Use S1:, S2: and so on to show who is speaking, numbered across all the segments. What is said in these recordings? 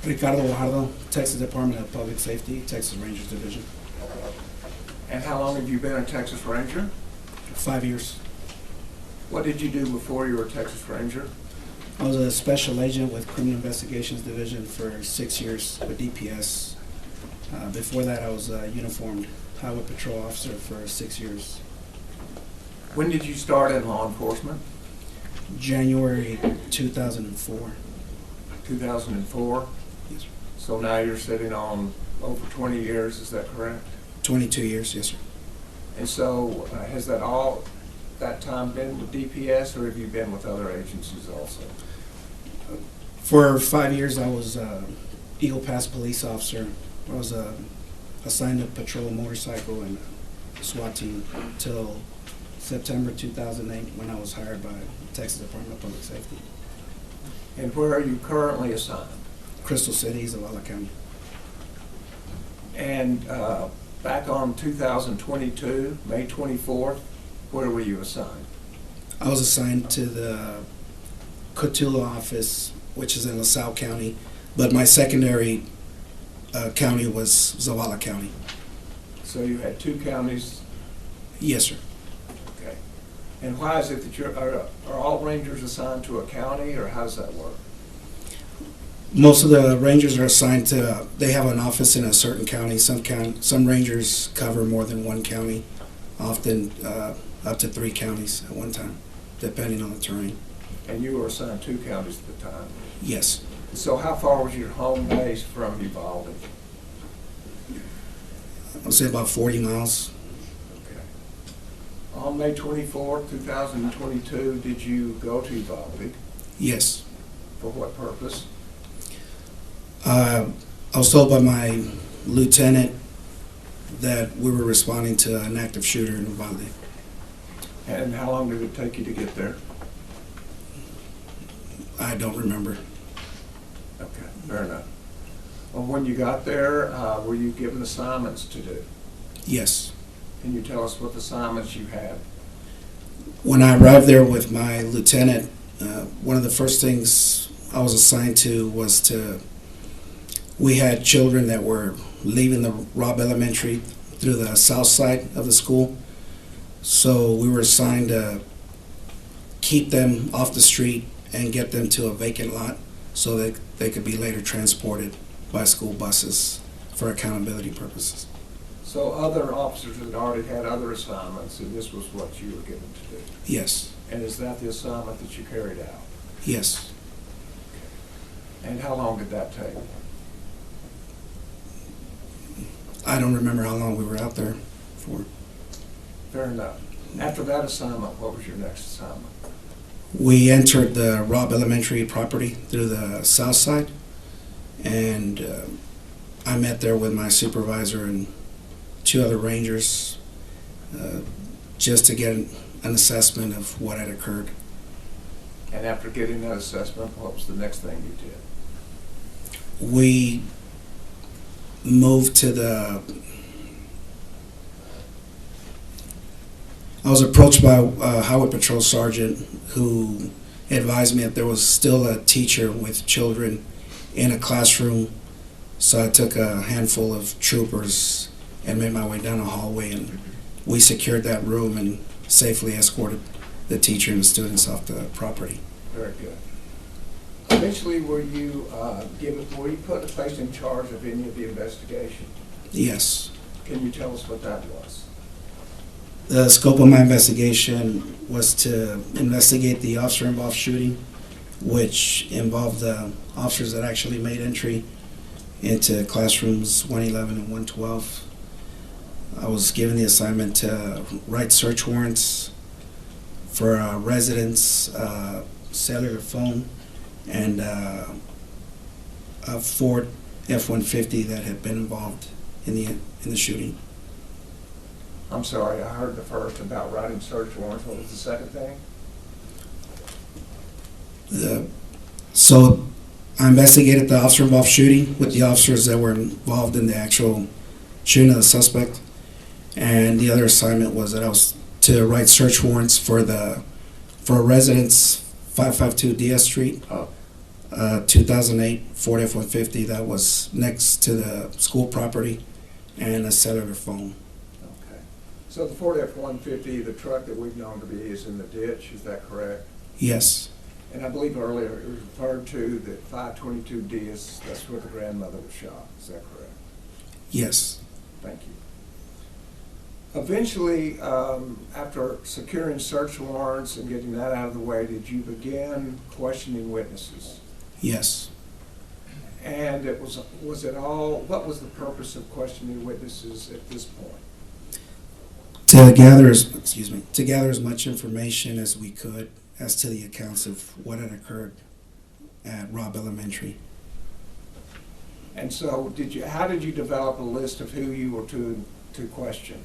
S1: Ricardo Guajardo, Texas Department of Public Safety, Texas Rangers Division.
S2: And how long have you been a Texas Ranger?
S1: 5 years.
S2: What did you do before you were a Texas Ranger?
S1: I was a special agent with Criminal Investigations Division for 6 years with DPS. Before that, I was a uniformed highway patrol officer for 6 years.
S2: When did you start in law enforcement?
S1: January 2004.
S2: 2004?
S1: Yes, sir.
S2: So now you're sitting on over 20 years, is that correct?
S1: 22 years, yes, sir.
S2: And so has that time been with DPS, or have you been with other agencies also?
S1: For 5 years, I was Eagle Pass police officer. I was assigned to patrol a motorcycle and SWAT team until September 2008 when I was hired by Texas Department of Public Safety.
S2: And where are you currently assigned?
S1: Crystal City, Zavala County.
S2: And back on 2022, May 24th, where were you assigned?
S1: I was assigned to the Cotulla office, which is in LaSalle County, but my secondary county was Zavala County.
S2: So you had two counties.
S1: Yes, sir.
S2: Okay. And why is it that are all Rangers assigned to a county, or how does that work?
S1: Most of the Rangers are assigned to, they have an office in a certain county. Some Rangers cover more than one county, often up to 3 counties at one time, depending on the terrain.
S2: And you were assigned 2 counties at the time.
S1: Yes.
S2: So how far was your home base from Uvalde?
S1: I would say about 40 miles.
S2: Okay. On May 24th, 2022, did you go to Uvalde?
S1: Yes.
S2: For what purpose?
S1: I was told by my lieutenant that we were responding to an active shooter in Uvalde.
S2: And how long did it take you to get there?
S1: I don't remember.
S2: Okay, fair enough. Well, when you got there, were you given assignments to do?
S1: Yes.
S2: Can you tell us what assignments you had?
S1: When I arrived there with my lieutenant, one of the first things I was assigned to was we had children that were leaving the Robb Elementary through the south side of the school. So we were assigned to keep them off the street and get them to a vacant lot so that they could be later transported by school buses for accountability purposes.
S2: So other officers had already had other assignments, and this was what you were given to do?
S1: Yes.
S2: And is that the assignment that you carried out?
S1: Yes.
S2: And how long did that take?
S1: I don't remember how long we were out there for.
S2: Fair enough. After that assignment, what was your next assignment?
S1: We entered the Robb Elementary property through the south side, and I met there with my supervisor and 2 other Rangers just to get an assessment of what had occurred.
S2: And after getting that assessment, what was the next thing you did?
S1: We moved to I was approached by a highway patrol sergeant who advised me that there was still a teacher with children in a classroom. So I took a handful of troopers and made my way down a hallway, and we secured that room and safely escorted the teacher and the students off the property.
S2: Very good. Eventually, were you placed in charge of any of the investigation?
S1: Yes.
S2: Can you tell us what that was?
S1: The scope of my investigation was to investigate the officer-involved shooting, which involved the officers that actually made entry into classrooms 111 and 112. I was given the assignment to write search warrants for residents, cellular phone, and a Ford F-150 that had been involved in the shooting.
S2: I'm sorry, I heard the first about writing search warrants. What was the second thing?
S1: So I investigated the officer-involved shooting with the officers that were involved in the actual shooting of the suspect, and the other assignment was that I was to write search warrants for residents 552 DS Street, 2008 Ford F-150 that was next to the school property, and a cellular phone.
S2: Okay. So the Ford F-150, the truck that we've known to be, is in the ditch, is that correct?
S1: Yes,
S2: And I believe earlier it was referred to that 522 Diaz, that's where the grandmother was shot, is that correct?
S1: yes,
S2: Thank you. Eventually, after securing search warrants and getting that out of the way, did you begin questioning witnesses?
S1: yes.
S2: And what was the purpose of questioning witnesses at this point?
S1: To gather as much information as we could as to the accounts of what had occurred at Robb Elementary.
S2: And so how did you develop a list of who you were to question?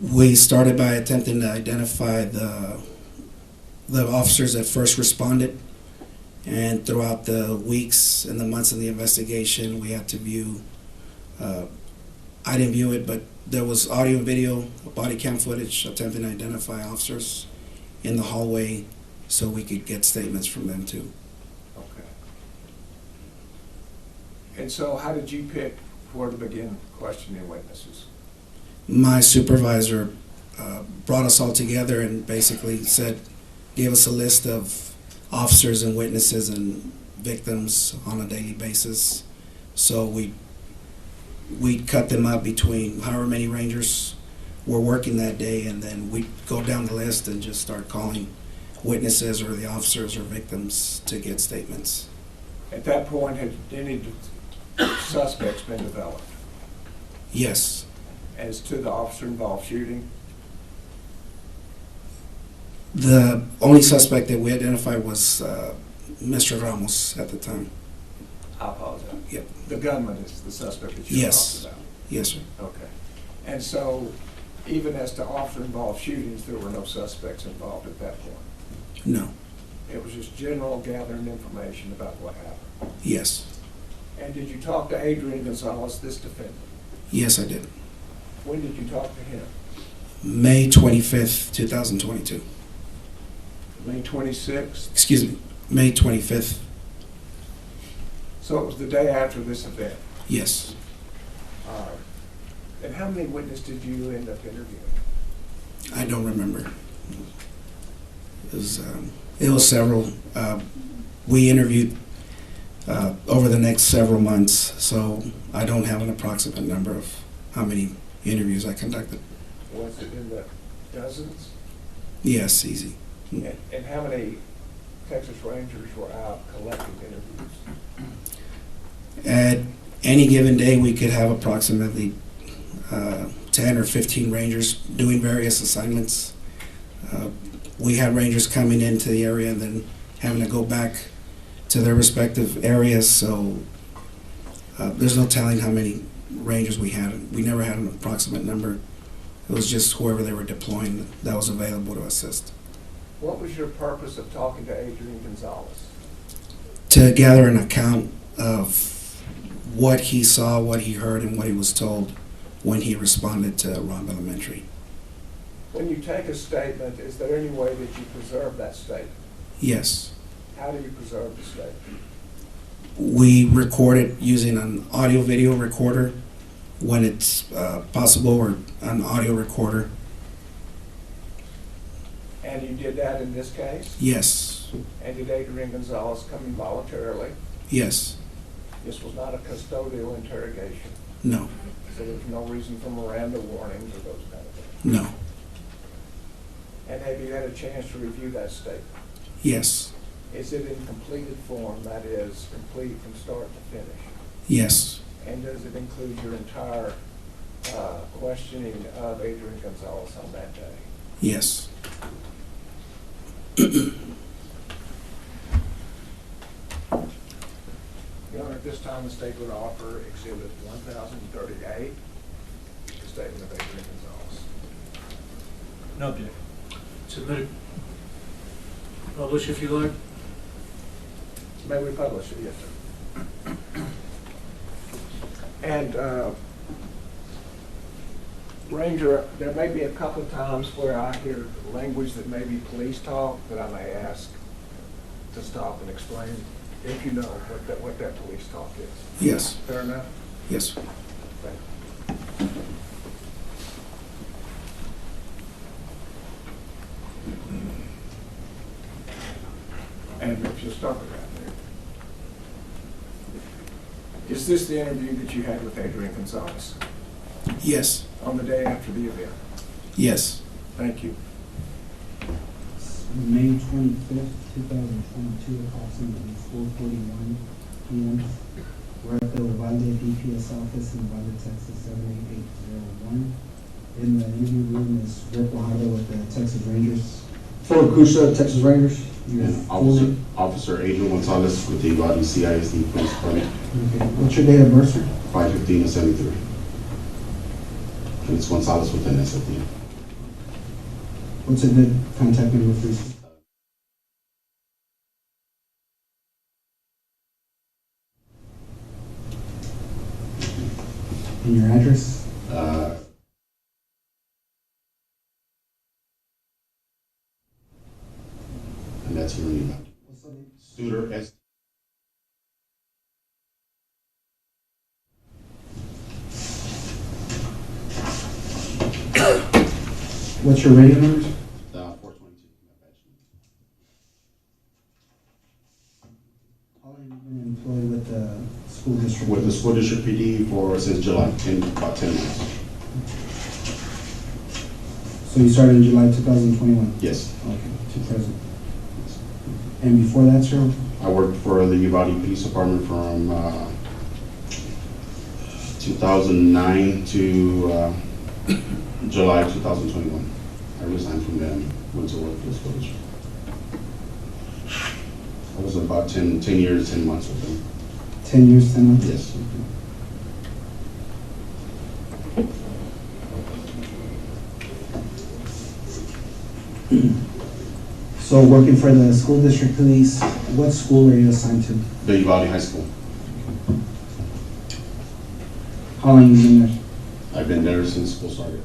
S1: We started by attempting to identify the officers that first responded, and throughout the weeks and the months of the investigation, we had to view, I didn't view it, but there was audio and video, body cam footage attempting to identify officers in the hallway so we could get statements from them too.
S2: Okay. And so how did you pick where to begin questioning witnesses?
S1: My supervisor brought us all together and basically gave us a list of officers and witnesses and victims on a daily basis. So we'd cut them up between however many Rangers were working that day, and then we'd go down the list and just start calling witnesses or the officers or victims to get statements.
S2: At that point, had any suspects been developed
S1: Yes,
S2: as to the officer-involved shooting?
S1: the only suspect that we identified was Mr. Ramos at the time.
S2: I apologize.
S1: Yep.
S2: The gunman is the suspect that you
S1: Yes.
S2: talked about?
S1: Yes, sir.
S2: Okay. And so, even as to officer-involved shootings, there were no suspects involved at that point?
S1: No.
S2: It was just general gathering information about what happened?
S1: Yes.
S2: And did you talk to Adrian Gonzales, this defendant?
S1: Yes, I did.
S2: When did you talk to him?
S1: May 25th, 2022.
S2: May 26th?
S1: Excuse me, May 25th.
S2: So it was the day after this event?
S1: Yes.
S2: And how many witnesses did you end up interviewing?
S1: I don't remember. It was several. We interviewed over the next several months, so I don't have an approximate number of how many interviews I conducted.
S2: Was it in the dozens?
S1: Yes, easy.
S2: And how many Texas Rangers were out collecting interviews?
S1: At any given day, we could have approximately 10 or 15 Rangers doing various assignments. We had Rangers coming into the area and then having to go back to their respective areas, so there's no telling how many Rangers we had. We never had an approximate number. It was just whoever they were deploying that was available to assist.
S2: What was your purpose of talking to Adrian Gonzales?
S1: To gather an account of what he saw, what he heard, and what he was told when he responded to Robb Elementary.
S2: When you take a statement, is there any way that you preserve that statement?
S1: Yes.
S2: How do you preserve the statement?
S1: We record it using an audio-video recorder when it's possible, or an audio recorder.
S2: And you did that in this case?
S1: Yes.
S2: And did Adrian Gonzales come in voluntarily?
S1: Yes.
S2: This was not a custodial interrogation,
S1: No.
S2: so there's no reason for Miranda warnings or those kind of things.
S1: No.
S2: And have you had a chance to review that statement?
S1: Yes.
S2: Is it in completed form, that is, complete from start to finish?
S1: Yes.
S2: And does it include your entire questioning of Adrian Gonzales on that day?
S1: Yes.
S2: Your Honor, at this time, the state would offer Exhibit 1038, the statement of Adrian Gonzales.
S3: No objection. Submitted. Publish if you like.
S2: May we publish it? Yes, sir. And Ranger, there may be a couple of times where I hear language that may be police talk that I may ask to stop and explain, if you know, what that police talk is.
S1: Yes,
S2: Fair enough?
S1: yes.
S2: Thank you. And if you'll stop it right there. Is this the interview that you had with Adrian Gonzales
S1: Yes,
S2: on the day after the event?
S1: yes.
S2: Thank you.
S4: May 25th, 2022, approximately 4:41 p.m. We're at the Uvalde DPS office in Uvalde, Texas, 78801. In the interview room is Rick Guajardo with the Texas Rangers. Fort Crucia, Texas Rangers. Your
S5: And
S4: full name?
S5: Officer Adrian Gonzales with the Uvalde CISD Police Department,
S4: Okay. What's your date of birth, sir?
S5: 5/15/73. And it's Gonzales with an S at the end.
S4: What's a good contact number for you? And your address?
S5: And that's here in Uvalde.
S4: What's the name?
S5: Studer S.
S4: What's your radio number?
S5: 422.
S4: How long have you been employed with the school district?
S5: With the school district PD since July, in about 10 months.
S4: So you started in July 2021?
S5: Yes.
S4: Okay, to present. And before that, sir?
S5: I worked for the Uvalde Police Department from 2009 to July 2021. I resigned from them, went to work for the school district. I was about 10 years, 10 months with them.
S4: 10 years, 10 months?
S5: Yes.
S4: So working for the school district police, what school are you assigned to?
S5: The Uvalde High School.
S4: How long have you been there?
S5: I've been there since school started.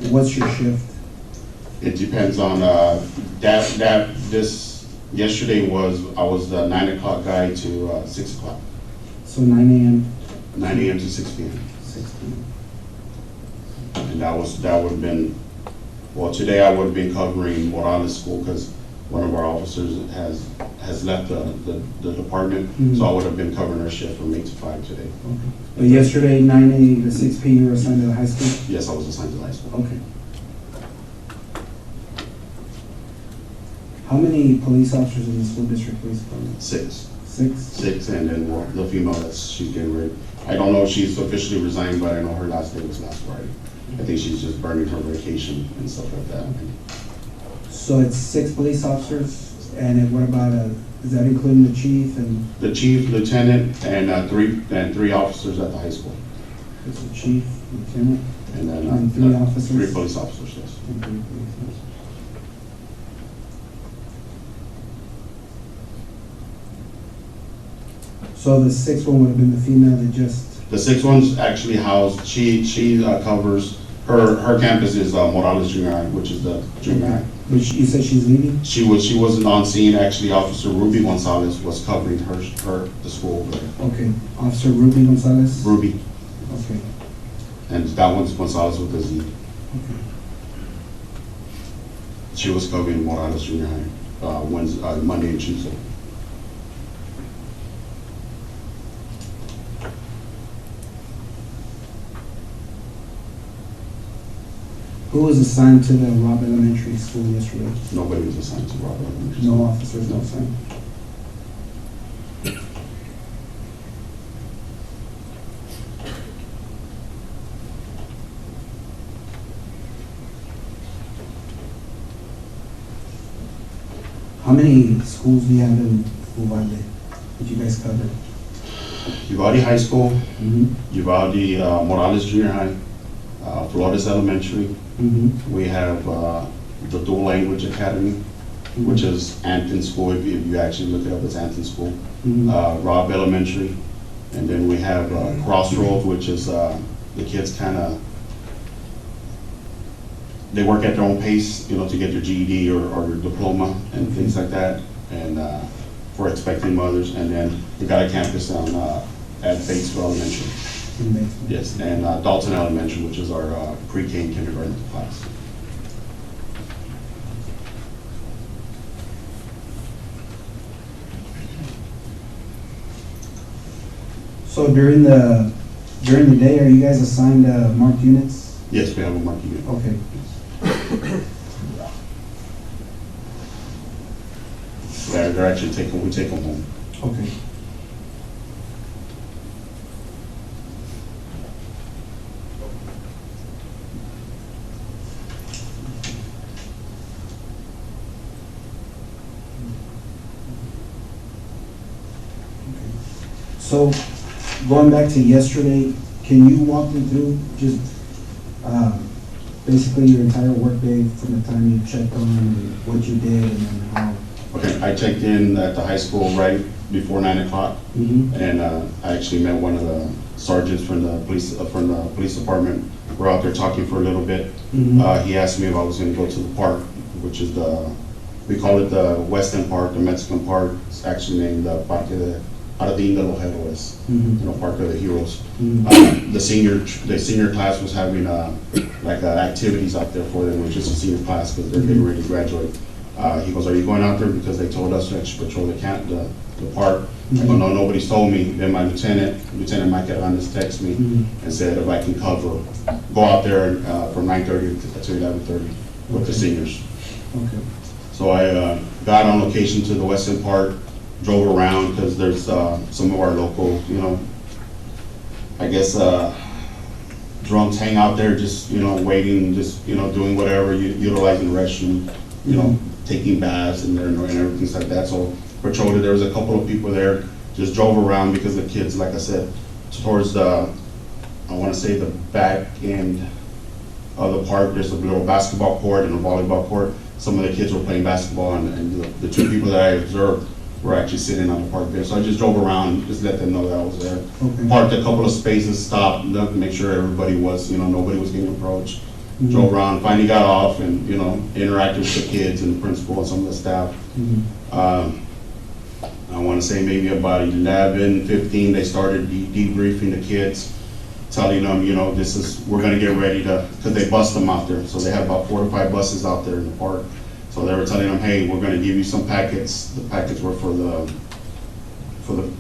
S4: What's your shift?
S5: It depends on yesterday I was the 9 o'clock guy to 6 o'clock,
S4: So 9 a.m.
S5: 9 a.m. to 6 p.m.
S4: 6 p.m.
S5: And that would have been, well, today I would have been covering Morales School because one of our officers has left the department,
S4: Mhm.
S5: so I would have been covering her shift from 8 to 5 today.
S4: Okay. But yesterday, 9 a.m. to 6 p.m. you were assigned to the high school?
S5: Yes, I was assigned to high school.
S4: Okay. How many police officers in the school district police department?
S5: 6,
S4: Six?
S5: and then the female she's getting ready. I don't know if she's officially resigned, but I know her last day was last Friday. I think she's just burning her vacation and stuff like that.
S4: So it's 6 police officers, and what about, is that including the chief and,
S5: The chief, lieutenant, and three officers at the high school,
S4: it's the chief, lieutenant,
S5: and then
S4: And 3 officers?
S5: 3 police officers. Yes.
S4: and 3 police officers? So the 6th one would have been the female that just,
S5: The 6th one's actually housed. She covers her campus is Morales Junior High, which is the junior high.
S4: which you said she's leaving?
S5: She wasn't on scene. Actually, Officer Ruby Gonzales was covering the school over there.
S4: Okay, Officer Ruby Gonzales?
S5: Ruby,
S4: Okay,
S5: and that one's Gonzales with a Z.
S4: okay.
S5: She was covering Morales Junior High Monday and Tuesday.
S4: Who was assigned to the Robb Elementary School yesterday?
S5: Nobody was assigned to Robert.
S4: No officers, no assigned. How many schools do you have in Uvalde that you guys cover?
S5: Uvalde High School,
S4: Mm-hmm.
S5: Uvalde Morales Junior High, Flores Elementary.
S4: Mm-hmm.
S5: We have the Dual Language Academy, which is Anton School. If you actually look it up, it's Anton School.
S4: Mm-hmm.
S5: Robb Elementary, And then we have Crossroads, which is the kids kind of, they work at their own pace, you know, to get their GED or their diploma and things like that, and for expecting mothers. And then we got a campus at Batesville Elementary.
S4: In Batesville.
S5: Yes, and Dalton Elementary, which is our pre-K and kindergarten class.
S4: So during the day, are you guys assigned marked units?
S5: Yes, we have a marking unit.
S4: Okay.
S5: They're actually we take them home.
S4: Okay. So, going back to yesterday, can you walk me through just basically your entire workday from the time you checked on and what you did and then how?
S5: Okay, I checked in at the high school right before 9 o'clock, and I actually met one of the sergeants from the police department. We're out there talking for a little bit. He asked me if I was going to go to the park, which is we call it the Western Park, the Mexican Park. It's actually named Parque de Jardín de los Héroes, you know, Park of the Heroes. The senior class was having activities out there for them, which is a senior class because they're getting ready to graduate. He goes, "Are you going out there?" Because they told us to actually patrol the park. I go, "No, nobody's told me." Then my Lieutenant Mike Hernandez texted me and said if I can go out there from 9:30 to 11:30 with the seniors.
S4: Okay.
S5: So I got on location to the Western Park, drove around because there's some of our local, you know, I guess drunks hang out there just, you know, waiting, just, you know, doing whatever, utilizing the restroom, you know, taking baths and everything like that. So patrolled it. There was a couple of people there, just drove around because the kids, like I said, towards I want to say the back end of the park, there's a little basketball court and a volleyball court. Some of the kids were playing basketball, and the two people that I observed were actually sitting on the park bench. So I just drove around, just let them know that I was there.
S4: Okay.
S5: Parked a couple of spaces, stopped, looked, make sure everybody was, you know, nobody was getting approached. Drove around, finally got off, and, you know, interacted with the kids and the principal and some of the staff. I want to say maybe about 11:15, they started debriefing the kids, telling them, you know, we're going to get ready to, because they bus them out there. So they have about 4 to 5 buses out there in the park. So they were telling them, hey, we're going to give you some packets. The packets were for the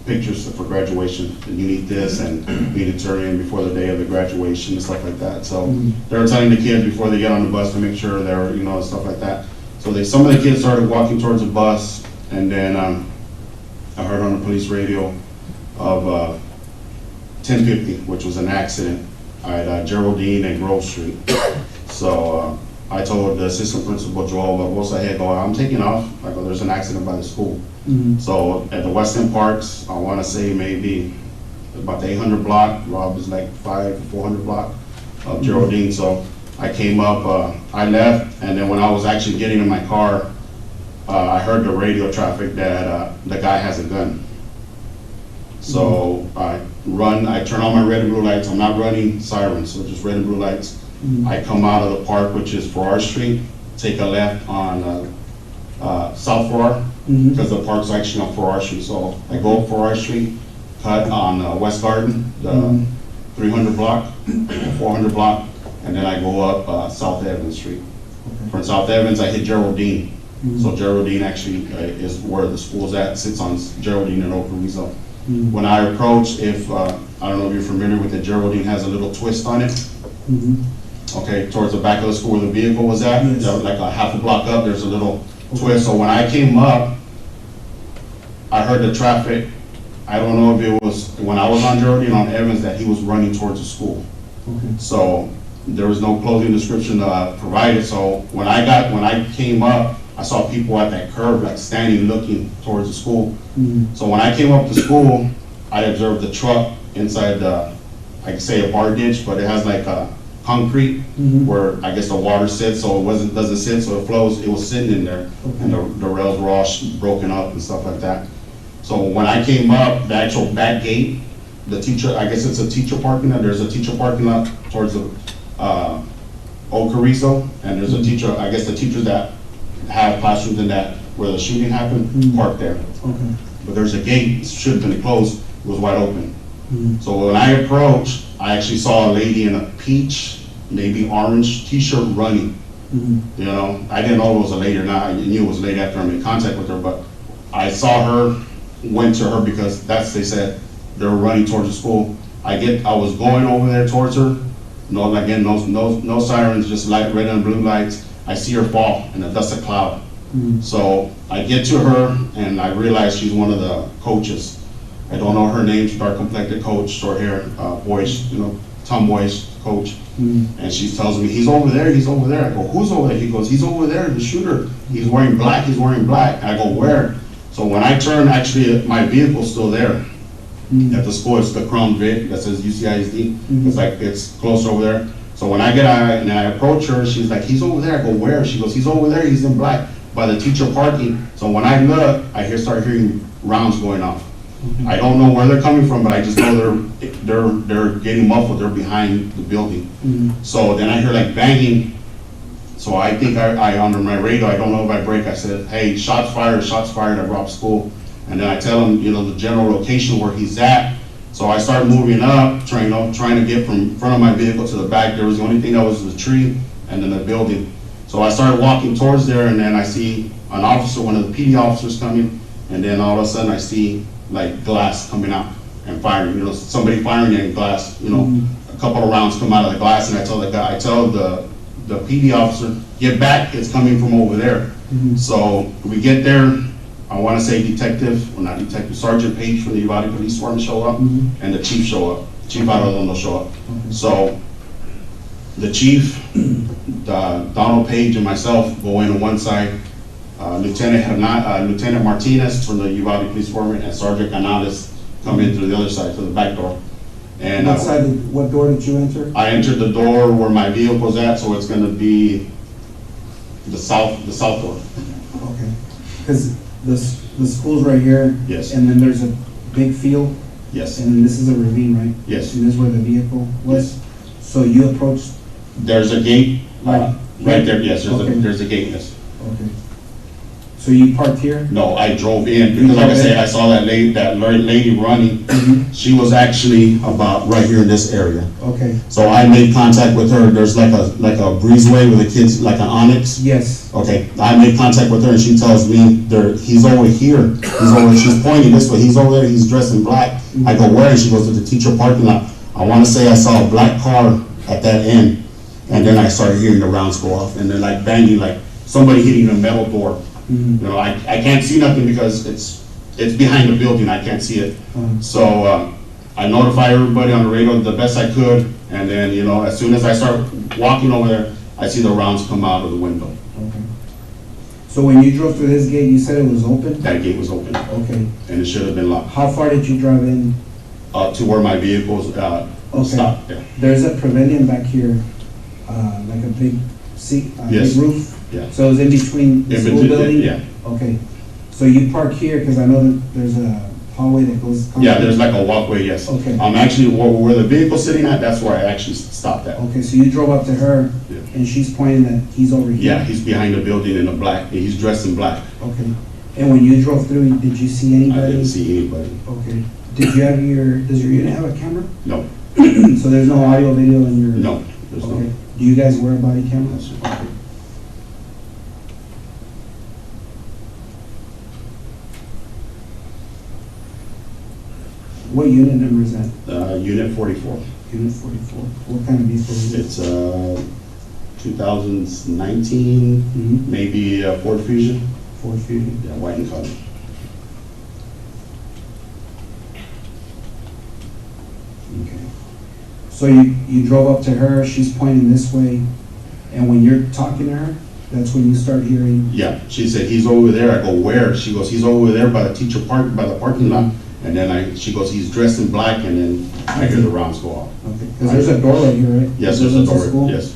S5: pictures for graduation. And you need this, and you need to turn in before the day of the graduation and stuff like that. So they were telling the kids before they get on the bus to make sure they're, you know, stuff like that. So some of the kids started walking towards the bus, and then I heard on the police radio of 1050, which was an accident at Geraldine and Grove Street. So I told the assistant principal, Joel Barbosa, hey, I'm taking off. I go, there's an accident by the school. So at the Western Parks, I want to say maybe about the 800 block. Rob is like 400 block of Geraldine. So I came up, I left, and then when I was actually getting in my car, I heard the radio traffic that the guy has a gun. So I turn on my red and blue lights. I'm not running sirens, so just red and blue lights. I come out of the park, which is Farrar Street, take a left on South Farrar, because the park's actually on Farrar Street. So I go up Farrar Street, cut on West Garden, the 300 block, 400 block, and then I go up South Evans Street. From South Evans, I hit Geraldine. So Geraldine actually is where the school's at, sits on Geraldine and Ocarina. When I approach, I don't know if you're familiar with it, Geraldine has a little twist on it. Okay, towards the back of the school where the vehicle was at, like a half a block up, there's a little twist. So when I came up, I heard the traffic. I don't know if it was when I was on Geraldine on Evans that he was running towards the school. So there was no clothing description provided. So when I came up, I saw people at that curb, like standing, looking towards the school. So when I came up to school, I observed the truck inside I could say a bar ditch, but it has like a concrete where I guess the water sits, so it doesn't sit, so it flows. It was sitting in there, and the rails were all broken up and stuff like that. So when I came up, the actual back gate the teacher, I guess it's a teacher parking lot, there's a teacher parking lot towards the, Old Carrizo, and there's a teacher, I guess the teachers that have classrooms in that, where the shooting happened, parked there.
S4: Okay.
S5: But there's a gate, it should have been closed, it was wide open.
S4: Mhm.
S5: So when I approached, I actually saw a lady in a peach, maybe orange t-shirt running.
S4: Mhm.
S5: You know, I didn't know it was a lady or not, I knew it was a lady after I made contact with her, but I saw her, went to her because they said they were running towards the school. I was going over there towards her, no sirens, just light, red and blue lights. I see her fall in a dust of cloud.
S4: Mhm.
S5: So I get to her and I realize she's one of the coaches. I don't know her name, she's dark complected coach, short hair, boyish, tomboyish coach.
S4: Mhm.
S5: And she tells me, he's over there. I go, who's over there? He goes, he's over there, the shooter. He's wearing black. And I go, where? So when I turn, actually, my vehicle's still there
S4: Mhm.
S5: at the school. It's the Crown Vic that says UCISD.
S4: Mhm.
S5: It's like, it's close over there. So when I get out and I approach her, she's like, he's over there. I go, where? She goes, he's over there. He's in black by the teacher parking. So when I look, start hearing rounds going off. I don't know where they're coming from, but I just know they're getting muffled. They're behind the building.
S4: Mhm.
S5: So then I hear like banging. So I think I under my radio, I don't know if I break, I said, hey, shots fired at Rob School. And then I tell him, the general location where he's at. So I start moving up, trying to get from front of my vehicle to the back. There was the only thing that was the tree and then the building. So I started walking towards there, and then I see an officer, one of the PD officers coming, and then all of a sudden I see like glass coming out and firing, somebody firing in glass, a couple of rounds come out of the glass, and I tell the PD officer, get back, it's coming from over there.
S4: Mhm.
S5: So we get there, I want to say Sergeant Page from the Uvalde Police Department show up,
S4: Mhm.
S5: and the chief show up, Chief Arredondo show up.
S4: Okay.
S5: So the chief, Donald Page and myself go in on one side, Lieutenant Martinez from the Uvalde Police Department and Sergeant Canales come in through the other side, to the back door. And
S4: What door did you enter?
S5: I entered the door where my vehicle's at, so it's gonna be the south door.
S4: Okay. Because the school's right here.
S5: Yes.
S4: And then there's a big field,
S5: Yes,
S4: and then this is a ravine, right?
S5: yes.
S4: And this is where the vehicle was? So you approached,
S5: There's a gate,
S4: Right.
S5: right there, yes,
S4: Okay.
S5: there's a gate, yes.
S4: okay. So you parked here?
S5: No, I drove in, because like I said, I saw that lady running.
S4: Mhm.
S5: She was actually about right here in this area.
S4: Okay,
S5: So I made contact with her. There's like a breezeway with the kids, like an Onyx.
S4: yes.
S5: Okay, I made contact with her and she tells me he's over here. She's pointing this way. He's over there. He's dressed in black. I go, where? And she goes to the teacher parking lot. I want to say I saw a black car at that end, and then I started hearing the rounds go off and then like banging, like somebody hitting a metal door.
S4: Mhm.
S5: I can't see nothing because it's behind the building. I can't see it. So I notify everybody on the radio the best I could, and then, as soon as I start walking over there, I see the rounds come out of the window.
S4: Okay. So when you drove through this gate, you said it was open?
S5: That gate was open,
S4: Okay.
S5: and it should have been locked,
S4: How far did you drive in?
S5: to where my vehicles
S4: Okay.
S5: stopped. Yeah.
S4: There's a pavilion back here, like a big seat,
S5: Yes.
S4: big roof.
S5: Yeah.
S4: So it's in between the
S5: In
S4: school
S5: between,
S4: building?
S5: yeah.
S4: Okay. So you park here, because I know that there's a hallway that goes.
S5: Yeah, there's like a walkway, yes.
S4: Okay.
S5: Actually, where the vehicle's sitting at, that's where I actually stopped at.
S4: Okay, so you drove up to her,
S5: Yeah.
S4: and she's pointing that he's over here?
S5: Yeah, he's behind the building in a black, he's dressed in black.
S4: Okay. And when you drove through, did you see
S5: I
S4: anybody?
S5: didn't see anybody.
S4: Okay. Does your unit have a camera?
S5: No,
S4: So there's no audio, video in your?
S5: no, there's no.
S4: Okay. Do you guys wear body cameras?
S5: No, sir.
S4: Okay. What unit number is that?
S5: Unit 44.
S4: Unit 44. What kind of vehicle is it?
S5: It's 2019,
S4: Mhm.
S5: maybe Ford Fusion.
S4: Ford Fusion.
S5: Yeah, white in color.
S4: Okay. So you drove up to her, she's pointing this way, and when you're talking to her, that's when you start hearing?
S5: Yeah, she said, he's over there. I go, where? She goes, he's over there by the parking lot. And then she goes, he's dressed in black, and then I hear the rounds go off.
S4: Okay, because there's a door right here, right?
S5: Yes, there's a
S4: That goes into
S5: door,
S4: school?
S5: yes.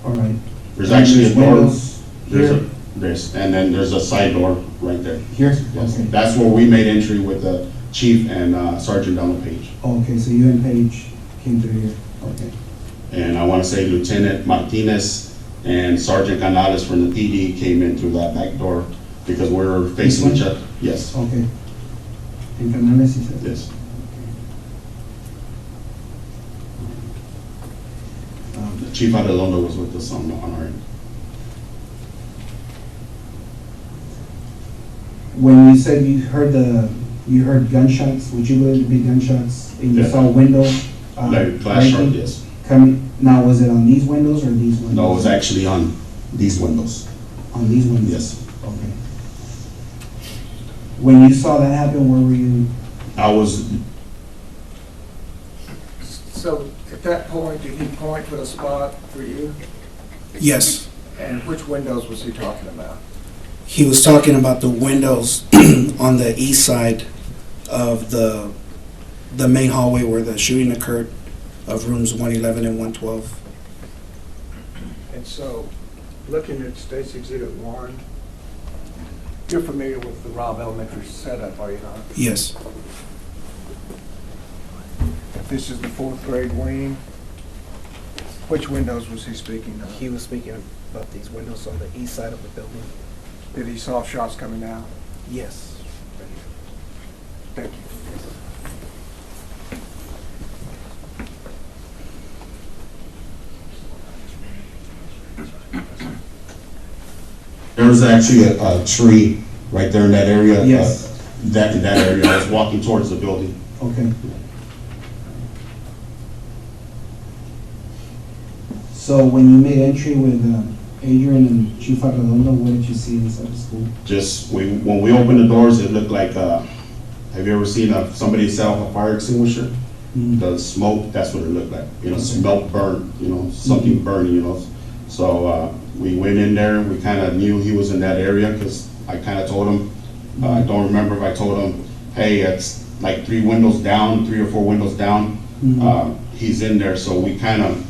S4: All right.
S5: There's actually a
S4: And
S5: door.
S4: windows
S5: And then there's a side door right there.
S4: Here?
S5: Yes.
S4: Okay.
S5: That's where we made entry with the Chief and Sergeant Donald Page.
S4: Oh, okay, so you and Paige came through here, okay.
S5: And I want to say Lieutenant Martinez and Sergeant Canales from the PD came in through that back door because we were facing
S4: This
S5: each
S4: one?
S5: other. Yes,
S4: Okay. And Canales, you said?
S5: yes. Chief Arredondo was with us on our end.
S4: When you said you heard gunshots, would you believe to be gunshots, and you
S5: Yeah.
S4: saw a window?
S5: Like glass shard,
S4: breaking?
S5: yes.
S4: Coming, now was it on these windows or these windows?
S5: No, it was actually on these windows.
S4: On these windows?
S5: Yes.
S4: Okay. When you saw that happen, where were you?
S5: I was,
S2: So at that point, did he point to a spot for you?
S1: Yes,
S2: And which windows was he talking about?
S1: he was talking about the windows on the east side of the main hallway where the shooting occurred, of rooms 111 and 112.
S2: And so, looking at State's Exhibit 1, you're familiar with the Robb Elementary setup, are you not?
S1: Yes,
S2: This is the fourth grade wing. Which windows was he speaking of?
S1: he was speaking about these windows on the east side of the building.
S2: Did he saw shots coming out?
S1: Yes.
S2: Thank you.
S5: there was actually a tree right there in that area.
S4: Yes.
S5: In that area, I was walking towards the building.
S4: Okay. So when you made entry with Adrian and Chief Arredondo, what did you see inside the school?
S5: Just, when we opened the doors, it looked like, have you ever seen somebody set off a fire extinguisher?
S4: Mhm.
S5: The smoke, that's what it looked like,
S4: Okay.
S5: smoke burn, something burning. So we went in there, we kind of knew he was in that area, because I kind of told him, I don't remember if I told him, hey, it's like 3 or 4 windows down,
S4: Mhm.
S5: he's in there. So we kind of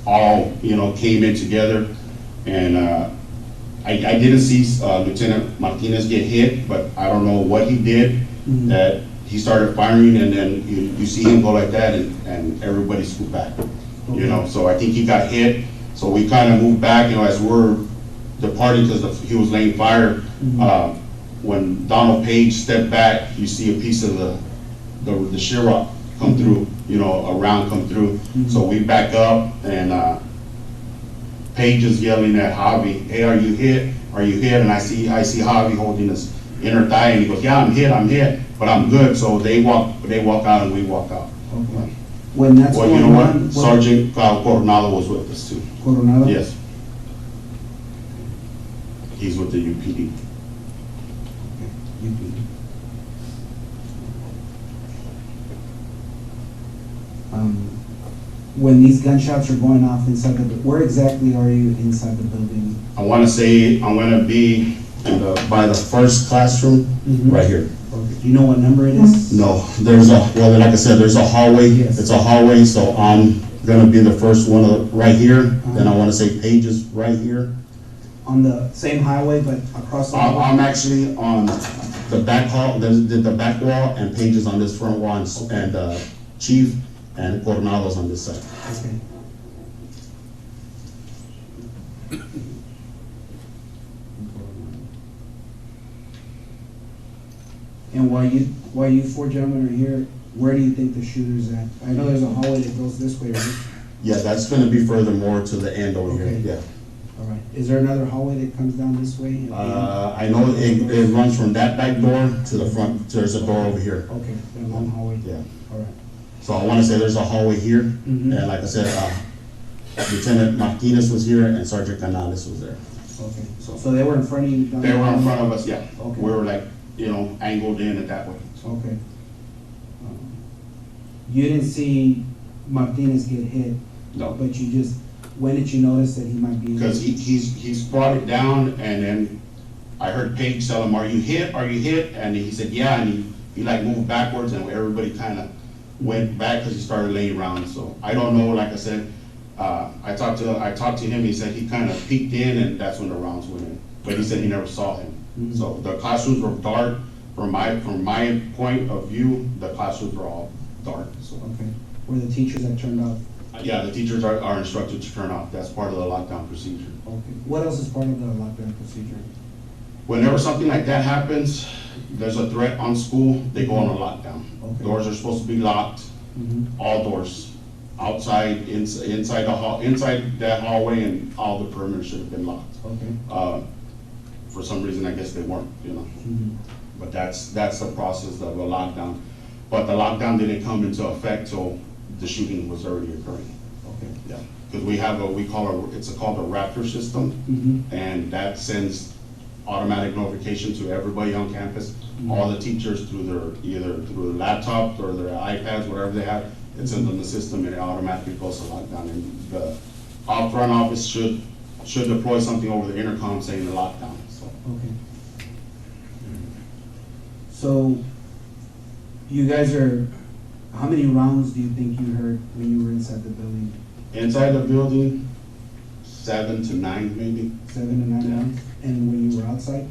S5: all, came in together, and I didn't see Lieutenant Martinez get hit, but I don't know what he did,
S4: Mhm.
S5: that he started firing, and then you see him go like that, and everybody scooped back. So I think he got hit, so we kind of moved back, as we're departing, because he was laying fire. When Donald Page stepped back, you see a piece of the sheetrock come through, a round come through. So we back up, and Page is yelling at Javi, hey, are you hit? Are you hit? And I see Javi holding his inner thigh, and he goes, yeah, I'm hit, but I'm good. So they walk out, and we walk out.
S4: Okay. When that's
S5: Well,
S4: going
S5: you know
S4: on,
S5: what? Sergeant Coronado was with us too.
S4: Coronado?
S5: Yes. He's with the UPD.
S4: UPD. When these gunshots are going off inside where exactly are you inside the building?
S5: I want to say I'm going to be by the first classroom, right here.
S4: Okay. Do you know what number it is?
S5: No, like I said, there's a hallway.
S4: Yes.
S5: It's a hallway, so I'm going to be the first one right here. Then I want to say Page is right here.
S4: On the same highway, but across the hallway?
S5: I'm actually on the back hall, the back wall, and Page is on this front wall, and Chief and Coronado's on this side.
S4: Okay. And while you 4 gentlemen are here, where do you think the shooter's at? I know there's a hallway that goes this way, right?
S5: Yeah, that's going to be further more to the end over
S4: Okay.
S5: here, yeah.
S4: All right. Is there another hallway that comes down this way?
S5: I know it runs from that back door to the front. There's a door over here.
S4: Okay, that long hallway.
S5: Yeah.
S4: All right.
S5: So I want to say there's a hallway here,
S4: Mhm.
S5: and like I said, Lieutenant Martinez was here and Sergeant Canales was there.
S4: Okay. So they were in front of you? down
S5: They were in
S4: there?
S5: front of us, yeah.
S4: Okay.
S5: We were like, angled in it that way.
S4: Okay. You didn't see Martinez get hit,
S5: No,
S4: but when did you notice that he might be?
S5: because he's brought it down, and then I heard Paige tell him, "Are you hit? Are you hit?" And he said, "Yeah," and he like moved backwards, and everybody kind of went back because he started laying around. So I don't know. Like I said, I talked to him. He said he kind of peeked in, and that's when the rounds went in. But he said he never saw him.
S4: Mhm.
S5: So the classrooms were dark. From my point of view, the classrooms are all dark, so.
S4: Okay. Were the teachers that turned off?
S5: Yeah, the teachers are instructed to turn off. That's part of the lockdown procedure.
S4: Okay. What else is part of the lockdown procedure?
S5: Whenever something like that happens, there's a threat on school, they go on a lockdown.
S4: Okay.
S5: Doors are supposed to be locked, all doors, outside, inside the hall, inside that hallway, and all the perimeters should have been locked.
S4: Okay.
S5: For some reason, I guess they weren't, you know. But that's the process of a lockdown. But the lockdown didn't come into effect till the shooting was already occurring.
S4: Okay.
S5: Yeah, because we have it's called a Raptor system, and that sends automatic notification to everybody on campus, all the teachers either through their laptops or their iPads, whatever they have, it sends them the system and it automatically goes to lockdown. And the front office should deploy something over the intercom saying the lockdown, so.
S4: Okay. So, you guys how many rounds do you think you heard when you were inside the building?
S5: Inside the building, 7 to 9 maybe,
S4: 7 to 9
S5: Yeah.
S4: rounds? And when you were outside?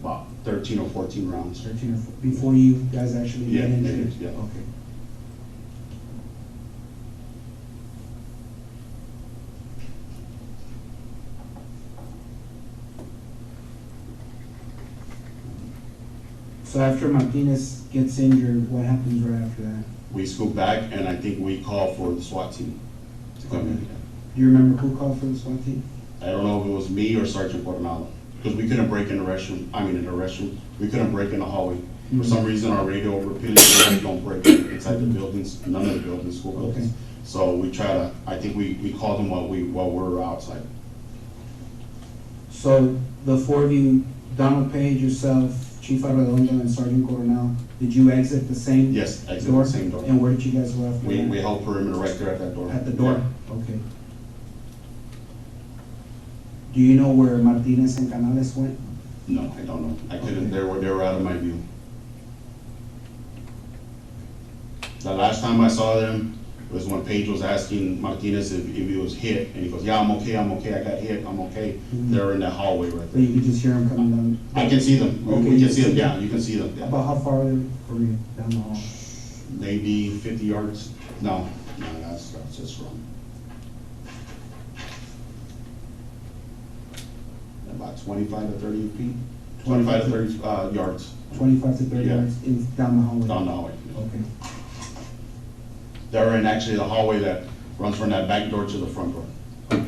S5: about 13 or 14 rounds.
S4: 13 or 14, before you guys actually
S5: Yeah,
S4: went into
S5: maybe,
S4: it?
S5: yeah.
S4: Okay. So after Martinez gets injured, what happens right after that?
S5: We scoot back and I think we call for the SWAT team to come in.
S4: Do you remember who called for the SWAT team?
S5: I don't know if it was me or Sergeant Coronado, because we couldn't break in the restroom, we couldn't break in the hallway. For some reason, our radio repeatedly don't break inside the buildings, none of the buildings, school buildings.
S4: Okay.
S5: So I think we called them while we were outside.
S4: So the four of you, Donald Page, yourself, Chief Arredondo, and Sergeant Coronel, did you exit the same
S5: Yes, exit
S4: door?
S5: the same door.
S4: And where did you guys go after that?
S5: We held perimeter right there at that door.
S4: At the door? Okay. Do you know where Martinez and Canales went?
S5: No, I don't know. I couldn't,
S4: Okay.
S5: they were out of my view. The last time I saw them was when Page was asking Martinez if he was hit, and he goes, yeah, I'm okay, I got hit, I'm okay. They're in that hallway right
S4: But
S5: there.
S4: you could just hear them coming down?
S5: I can see them,
S4: Okay,
S5: we
S4: you
S5: can see them,
S4: them?
S5: yeah, you can see them, yeah.
S4: About how far are they from you, down the hall?
S5: Maybe 50 yards? No, that's just wrong. About 25 to 30 feet, 25 to 30 yards
S4: 25 to 30
S5: Yeah.
S4: yards down the hallway?
S5: down the hallway.
S4: Okay.
S5: They're in actually the hallway that runs from that back door to the front door.
S4: Okay.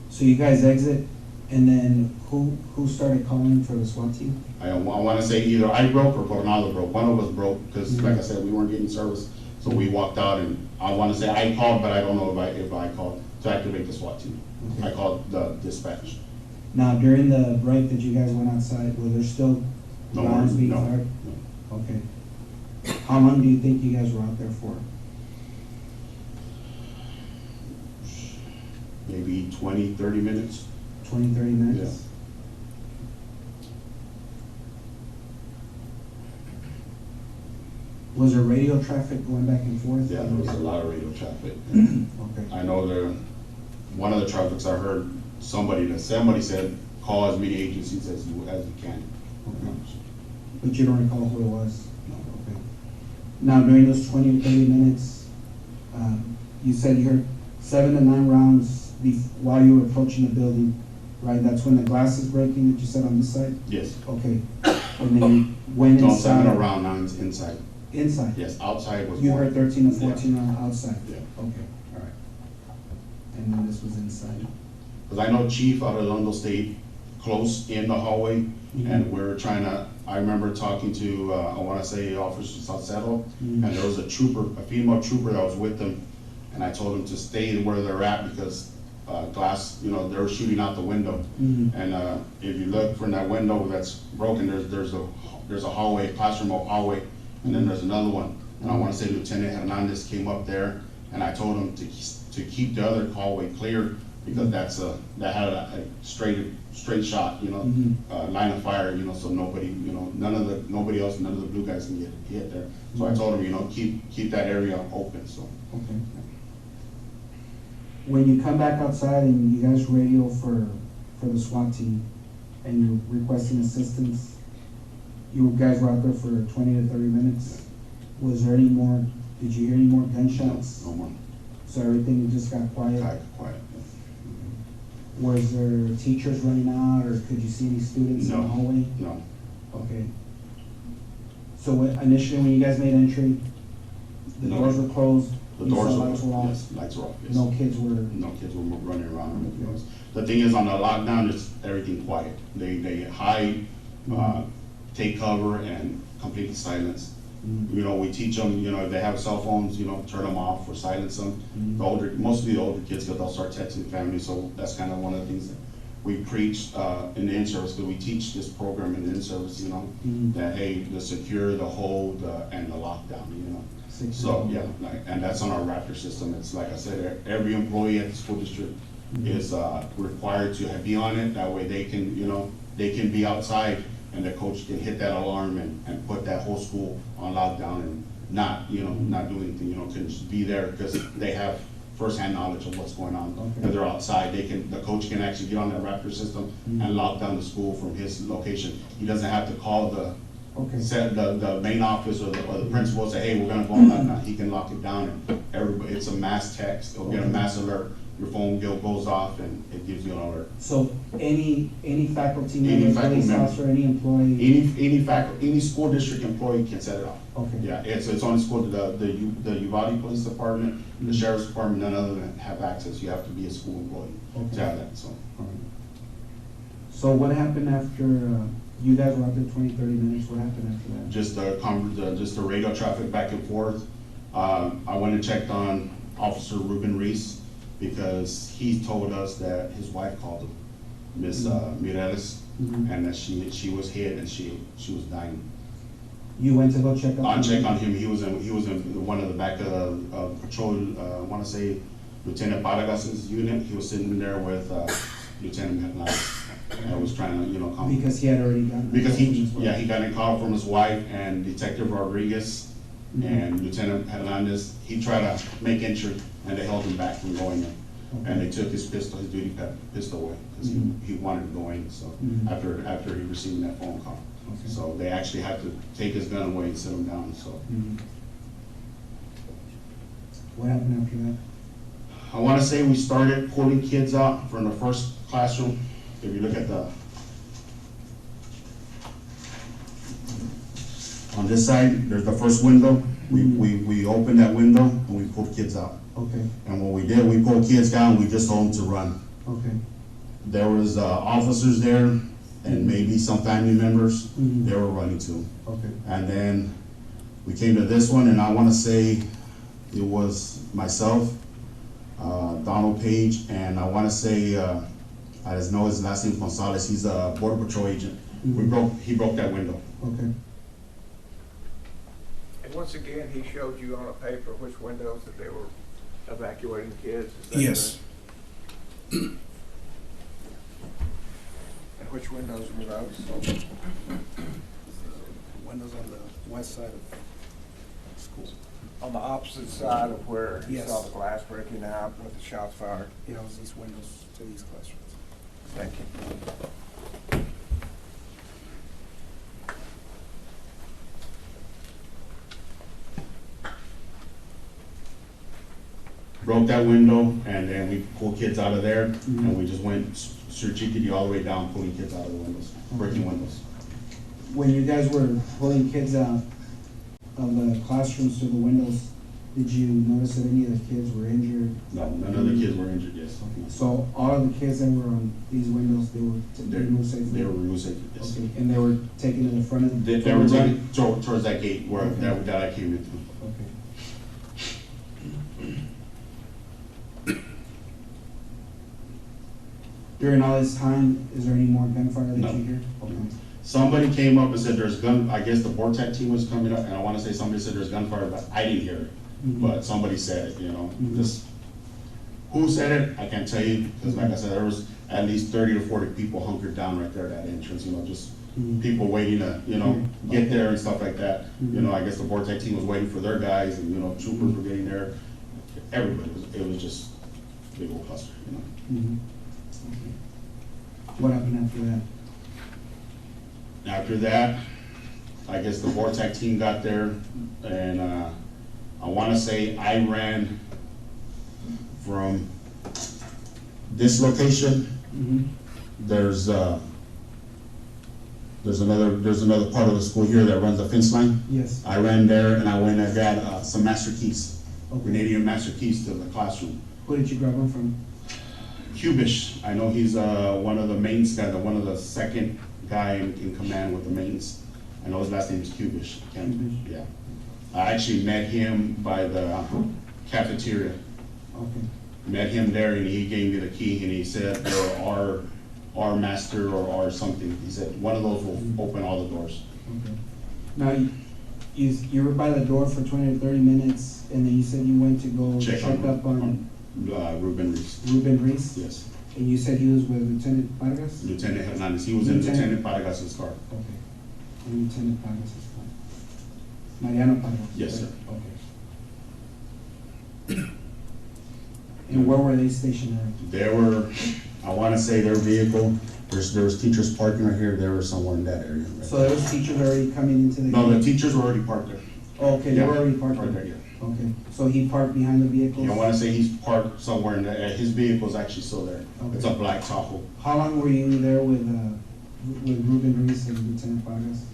S4: So you guys exit, and then who started calling for the SWAT team?
S5: I want to say either I broke or Coronado broke. One of us broke because, like I said, we weren't getting service. So we walked out, and I want to say I called, but I don't know if I called to activate the SWAT team.
S4: Okay.
S5: I called the dispatch.
S4: Now, during the break that you guys went outside, were there still
S5: No,
S4: rounds being
S5: no,
S4: fired?
S5: no.
S4: Okay. How long do you think you guys were out there for?
S5: Maybe 20, 30 minutes.
S4: 20, 30 minutes? Was there radio traffic going back and forth?
S5: Yeah, there was a lot of radio traffic.
S4: Okay.
S5: I know one of the traffics I heard somebody said, call as many agencies as you can.
S4: Okay. But you don't recall who it was?
S5: No.
S4: Okay. Now, during those 20 or 30 minutes, you said you heard 7 to 9 rounds while you were approaching the building, right? That's when the glass is breaking that you said on this side?
S5: Yes.
S4: Okay. And then you went
S5: No,
S4: inside?
S5: 7 around 9 inside.
S4: Inside?
S5: Yes, outside was
S4: You
S5: more.
S4: heard 13 or 14 outside?
S5: Yeah.
S4: Okay, all right. And then this was inside?
S5: Because I know Chief Arredondo stayed close in the hallway, and we were trying to, I remember talking to, I want to say Officer Salcedo, and there was a female trooper that was with them, and I told them to stay where they're at because glass, they were shooting out the window. And if you look from that window that's broken, there's a hallway, classroom hallway, and then there's another one. And I want to say Lieutenant Hernandez came up there, and I told him to keep the other hallway clear because that had a straight shot, line of fire, so nobody, nobody else, none of the blue guys can get hit there. So I told him, keep that area open. So.
S4: Okay. When you come back outside and you guys radio for the SWAT team and you're requesting assistance, you guys were out there for 20 to 30 minutes. Was there any more, did you hear any more gunshots?
S5: No more.
S4: So everything just got quiet?
S5: Quiet.
S4: Was there teachers running out, or could you see any students in the hallway?
S5: No.
S4: Okay. So initially, when you guys made entry, the
S5: No.
S4: doors were closed,
S5: The
S4: you saw
S5: doors
S4: lights were off,
S5: yes, lights were off, yes.
S4: no kids were,
S5: No kids were running around. The thing is, on the lockdown, it's everything quiet. They hide, take cover, and complete silence. You know, we teach them, you know, if they have cell phones, you know, turn them off or silence them. Most of the older kids, because they'll start texting family, so that's kind of one of the things that we preach in the in-service, because we teach this program in the in-service, you know, that, hey, the secure, the hold, and the lockdown, you know. So, yeah, and that's on our Raptor system. It's like I said, every employee at the school district is required to be on it. That way they can, you know, they can be outside and the coach can hit that alarm and put that whole school on lockdown and not, you know, not do anything, you know, can just be there because they have firsthand knowledge of what's going on. Because they're outside, the coach can actually get on that Raptor system and lock down the school from his location. He doesn't have to call the main office or the principal and say, hey, we're gonna go on lockdown. He can lock it down and everybody, it's a mass text. They'll get a mass alert. Your phone goes off and it gives you an alert.
S4: So any faculty member, police officer, any employee?
S5: Any school district employee can set it off.
S4: Okay.
S5: Yeah, it's on the school, the Uvalde Police Department, the Sheriff's Department, none other than have access. You have to be a school employee to have that, so.
S4: So what happened after, you guys were out there 20, 30 minutes, what happened after that?
S5: Just the radio traffic back and forth. I went and checked on Officer Ruben Reese, because he told us that his wife called him, Miss Mireles, and that she was hit and she was dying.
S4: You went to go check up?
S5: I checked on him. He was in one of the back of patrol. I want to say Lieutenant Paragas's unit. He was sitting there with Lieutenant Hernandez. I was trying to, you know, come
S4: because he had already gotten.
S5: Because he got a call from his wife and Detective Rodriguez and Lieutenant Hernandez. He tried to make entry and they held him back from going in. And they took his pistol, his duty pistol away, because he wanted to go in, so, after he received that phone call. So they actually had to take his gun away and sit him down, so.
S4: What happened after that?
S5: I want to say we started pulling kids out from the first classroom. If you look at on this side, there's the first window. We opened that window and we pulled kids out.
S4: Okay.
S5: And what we did, we pulled kids down, we just told them to run.
S4: Okay.
S5: There was officers there and maybe some family members, they were running too.
S4: Okay. And
S5: then we came to this one, and I want to say it was myself, Donald Page, and I want to say, I just know his last name, Gonzales. He's a Border Patrol agent. He broke that window.
S4: Okay.
S2: And once again, he showed you on a paper which windows that they were evacuating kids. Is that
S1: Yes.
S2: correct? And which windows were those?
S1: Windows on the west side of school.
S2: On the opposite side of where you
S1: Yes.
S2: saw the glass breaking out with the shots fired?
S1: Yeah, it was these windows to these classrooms.
S2: Thank you.
S5: Broke that window, and then we pulled kids out of there, and we just went strategically all the way down, pulling kids out of the windows, breaking windows.
S4: When you guys were pulling kids out of the classrooms through the windows, did you notice that any of the kids were injured?
S5: No, none of the kids were injured, yes.
S4: So all of the kids that were on these windows, they were removed safely?
S5: They were removed safely, yes.
S4: Okay, and they were taken to the front of the?
S5: They were taken towards that gate where,
S4: Okay.
S5: that I came into.
S4: Okay. During all this time, is there any more gunfire that
S5: No.
S4: you hear? Okay.
S5: Somebody came up and said there's I guess the Vortex team was coming up, and I want to say somebody said there's gunfire, but I didn't hear it. But somebody said it, you know, just, who said it, I can't tell you, because like I said, there was at least 30 to 40 people hunkered down right there at that entrance, you know, just people waiting to, you know, get there and stuff like that. You know, I guess the Vortex team was waiting for their guys, and, you know, troopers were getting there. Everybody, it was just big old cluster, you know.
S4: Mhm. Okay. What happened after that?
S5: After that, I guess the VORTAC team got there, and I want to say I ran from this location.
S4: Mhm.
S5: There's another part of the school here that runs the fence line.
S4: Yes.
S5: I ran there, and I went and got some master keys,
S4: Okay.
S5: Canadian master keys to the classroom.
S4: Who did you grab them from?
S5: Cubish, I know he's one of the mains guys, one of the second guy in command with the mains. I know his last name is Cubish.
S4: Cubish.
S5: Yeah. I actually met him by the cafeteria.
S4: Okay.
S5: Met him there, and he gave me the key, and he said, "They're our master or our something." He said, "One of those will open all the doors."
S4: Okay. Now, you were by the door for 20 to 30 minutes, and then you said you went to go check up on
S5: Ruben Reese.
S4: Ruben Reese?
S5: Yes.
S4: And you said he was with Lieutenant Vargas?
S5: Lieutenant Hernandez. He was in
S4: Lieutenant-
S5: Lieutenant Vargas' car.
S4: Okay. And Lieutenant Vargas is fine. Mariano Vargas?
S5: Yes,
S4: right?
S5: sir.
S4: Okay. And where were they stationed at?
S5: There were, I want to say their vehicle, there was teachers parking right here, there was somewhere in that area. Right?
S4: So there was teachers already coming into the...
S5: No, the teachers were already parked there.
S4: Oh, okay, they
S5: Yeah,
S4: were already parked
S5: right
S4: there?
S5: there, yeah.
S4: Okay, so he parked behind the vehicles?
S5: I want to say he's parked somewhere in there, his vehicle's actually still there.
S4: Okay.
S5: It's a black Tahoe.
S4: How long were you there with Ruben Reese and Lieutenant Vargas?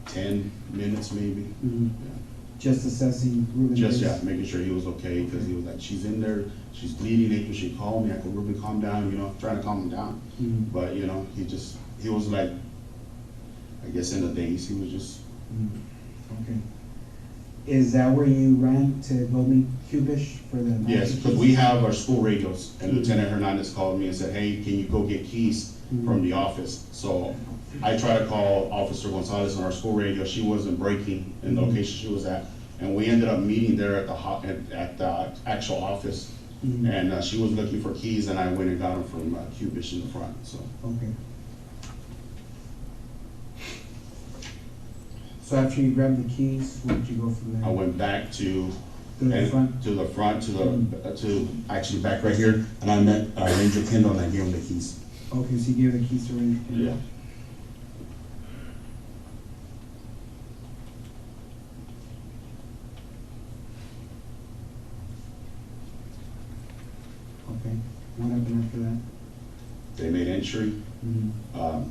S5: 10 minutes maybe.
S4: Mhm.
S5: Yeah.
S4: Just assessing Ruben Reese?
S5: Just, yeah, making sure he was okay, because he was like, she's in there, she's bleeding, April, she called me, I go, Ruben, calm down, you know, trying to calm him down.
S4: Mhm.
S5: But, you know, he was like, I guess in a daze, he was just,
S4: Mhm. Okay. Is that where you ran to go meet Cubish for the...
S5: yes, because we have our school radios, and Lieutenant Hernandez called me and said, hey, can you go get keys from the office? So I tried to call Officer Gonzales on our school radio, she wasn't breaking in the location she was at, and we ended up meeting there at the actual office,
S4: Mhm.
S5: and she was looking for keys, and I went and got them from Cubish in the front, so.
S4: Okay. So after you grabbed the keys, where did you go from there?
S5: I went back to
S4: To the front?
S5: to the front, to actually back right here, and I met Ranger Kendall, and I gave him the keys.
S4: Okay, so you gave the keys to Ranger Kendall?
S5: Yeah.
S4: Okay. What happened after that?
S5: They made entry.
S4: Mhm.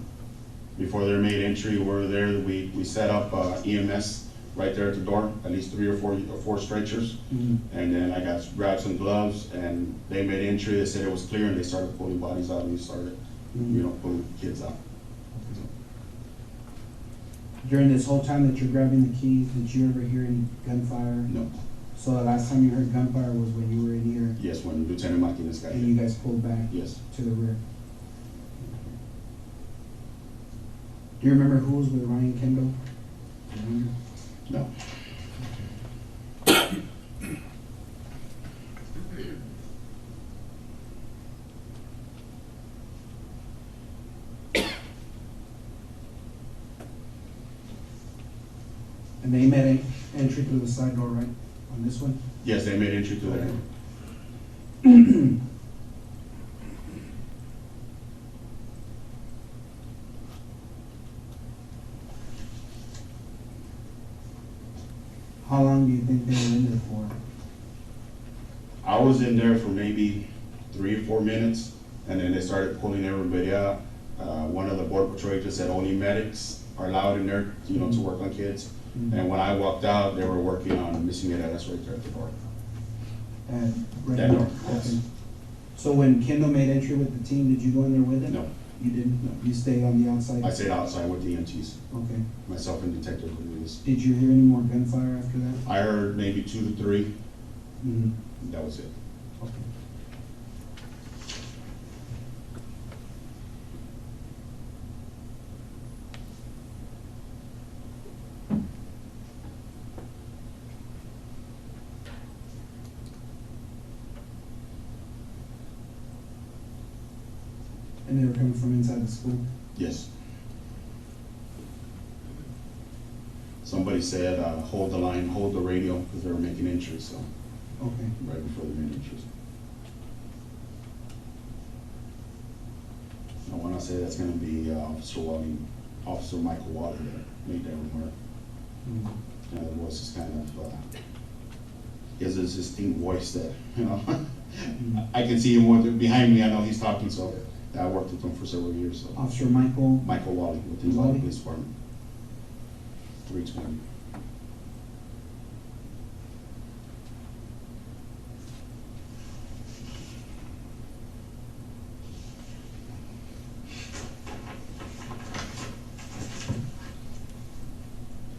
S5: Before they made entry, we set up EMS right there at the door, at least 3 or 4 stretchers.
S4: Mhm.
S5: And then I grabbed some gloves, and they made entry, they said it was clear, and they started pulling bodies out, and we started, pulling kids out.
S4: During this whole time that you're grabbing the keys, did you ever hear any gunfire?
S5: No,
S4: So the last time you heard gunfire was when you were in here
S5: yes, when Lieutenant Martinez got
S4: and you
S5: here.
S4: guys pulled back
S5: Yes.
S4: to the rear? Do you remember who was with Ryan Kendall? Do you remember?
S5: No.
S4: And they made entry through the side door, right? On this one?
S5: Yes, they made entry to there.
S4: How long do you think they were in there for?
S5: I was in there for maybe 3 or 4 minutes, and then they started pulling everybody out. One of the border patrol agents said only medics are allowed in there, to work on kids. And when I walked out, they were working on missing ALS right there at the door.
S4: And
S5: That door, yes.
S4: Okay. So when Kendall made entry with the team, did you go in there with him?
S5: No,
S4: You didn't?
S5: No.
S4: You stayed on the outside?
S5: I stayed outside with the EMTs,
S4: Okay.
S5: myself and Detective Rodriguez.
S4: Did you hear any more gunfire after that?
S5: I heard maybe 2 to 3,
S4: Mm-hmm.
S5: that was it.
S4: Okay. And they were coming from inside the school?
S5: Yes. Somebody said, hold the line, hold the radio, because they were making entries, so,
S4: Okay.
S5: right before they made entries. want to say that's going to be Officer Michael Water that made that remark. And the voice is kind of, he has this distinct voice that, you know, I can see him behind me. I know he's talking, so I worked with him for several years. So.
S4: Officer Michael?
S5: Michael Wally with the Uvalde Police Department. 320.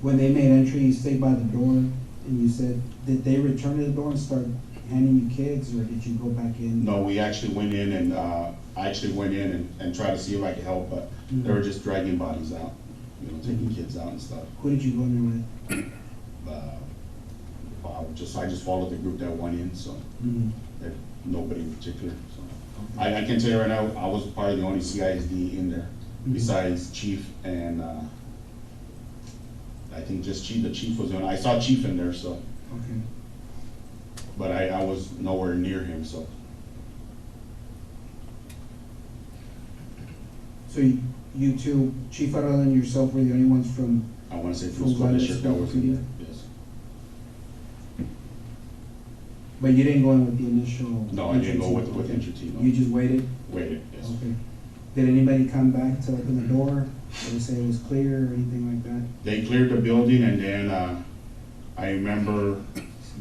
S4: When they made entry, you stayed by the door, and you said, did they return to the door and start handing you kids, or did you go back in?
S5: No, we actually went in and, I actually went in and tried to see if I could help, but they were just dragging bodies out, you know, taking kids out and stuff.
S4: Who did you go in there with?
S5: I just followed the group that went in, so there- nobody in particular. So I can tell you right now, I was probably the only CISD in there, besides Chief and I think just Chief. The Chief was the only. I saw Chief in there, so.
S4: Okay.
S5: But I was nowhere near him, so.
S4: So you two, Chief Arada and yourself, were the only ones from?
S5: I want to say
S4: From
S5: from school district that was in
S4: Uvalde-school-shooting?
S5: there. Yes.
S4: But you didn't go in with the initial?
S5: No, I didn't go
S4: entry
S5: with
S4: team?
S5: with entry team. No.
S4: You just waited?
S5: Waited. Yes.
S4: Okay. Did anybody come back to open the door, or say it was clear, or anything like that?
S5: They cleared the building, and then I remember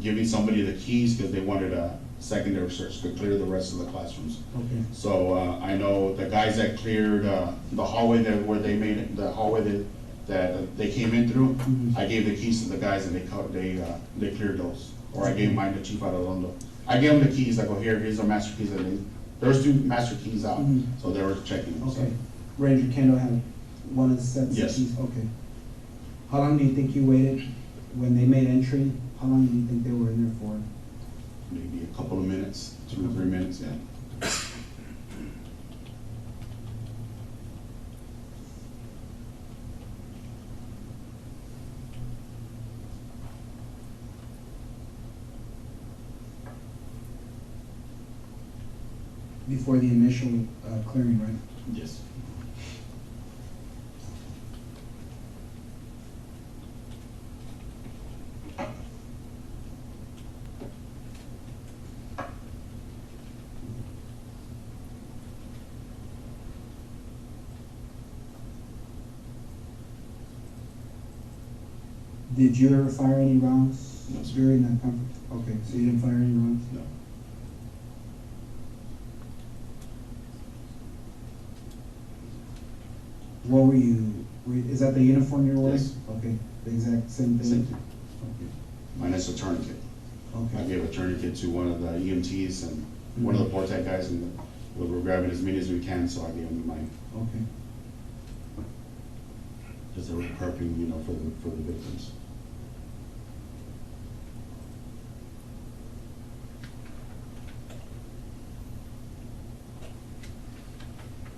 S5: giving somebody the keys because they wanted a secondary search to clear the rest of the classrooms.
S4: Okay.
S5: So I know the guys that cleared the hallway where they made it, the hallway that they came in through. I gave the keys to the guys, and they cleared those. Or I gave mine to Chief Arredondo. I gave them the keys. I go, here's the master keys. And there was 2 master keys out, so they were checking them.
S4: Okay. Ranger Kendall had one of the sets of
S5: Yes.
S4: keys? Okay. How long do you think you waited when they made entry? How long do you think they were in there for?
S5: Maybe a couple of minutes, 2 or 3 minutes, yeah.
S4: Before the initial clearing, right?
S5: Yes.
S4: Did you ever fire any rounds
S5: No, sir.
S4: during that conference? Okay, so you didn't fire any rounds?
S5: No.
S4: What were you, is that the uniform you were wearing?
S5: Yes.
S4: Okay, the exact same thing?
S5: Same thing. Minus a tourniquet. I
S4: Okay,
S5: gave a tourney to one of the EMTs and one of the Portec guys, and we were grabbing as many as we can, so I gave them mine.
S4: okay.
S5: Because they were prepping, you know, for the victims.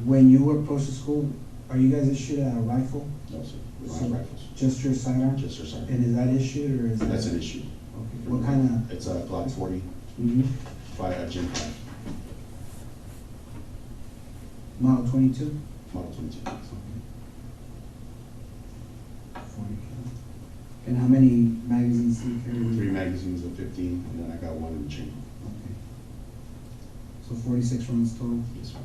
S4: When you were posted school, are you guys issued a rifle?
S5: No, sir. We don't have rifles.
S4: Just your sidearm?
S5: Just our sidearm.
S4: And is that issued, or is that?
S5: That's an issue.
S4: Okay, what kind of?
S5: It's a Glock 40,
S4: Mhm.
S5: Gen 5,
S4: Model 22?
S5: Model 22.
S4: 40 cal. And how many magazines do you carry?
S5: 3 magazines of 15, and then I got 1 in the chamber.
S4: Okay. So 46 rounds total?
S5: Yes, sir.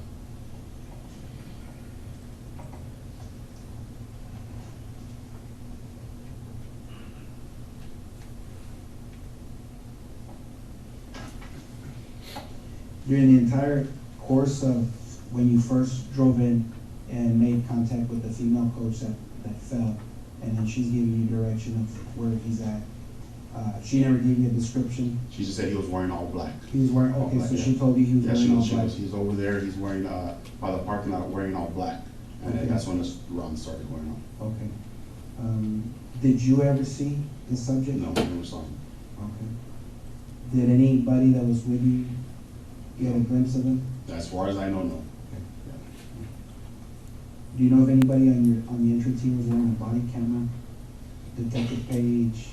S4: During the entire course of when you first drove in and made contact with the female coach that fell, and then she's giving you direction of where he's at, she never gave you a description?
S5: She just said he was wearing all black.
S4: He was wearing,
S5: All
S4: okay,
S5: black,
S4: so
S5: yeah.
S4: she told you he was
S5: Yeah,
S4: wearing all
S5: she
S4: black?
S5: was, he's over there, he's wearing, by the parking lot, wearing all black. And
S4: Okay.
S5: then that's when this round started going on.
S4: Okay. Did you ever see the subject?
S5: No, I never saw him.
S4: Okay. Did anybody that was with you get a glimpse of him?
S5: As far as I know, no.
S4: Do you know if anybody on the entry team was wearing a body camera? Detective Page,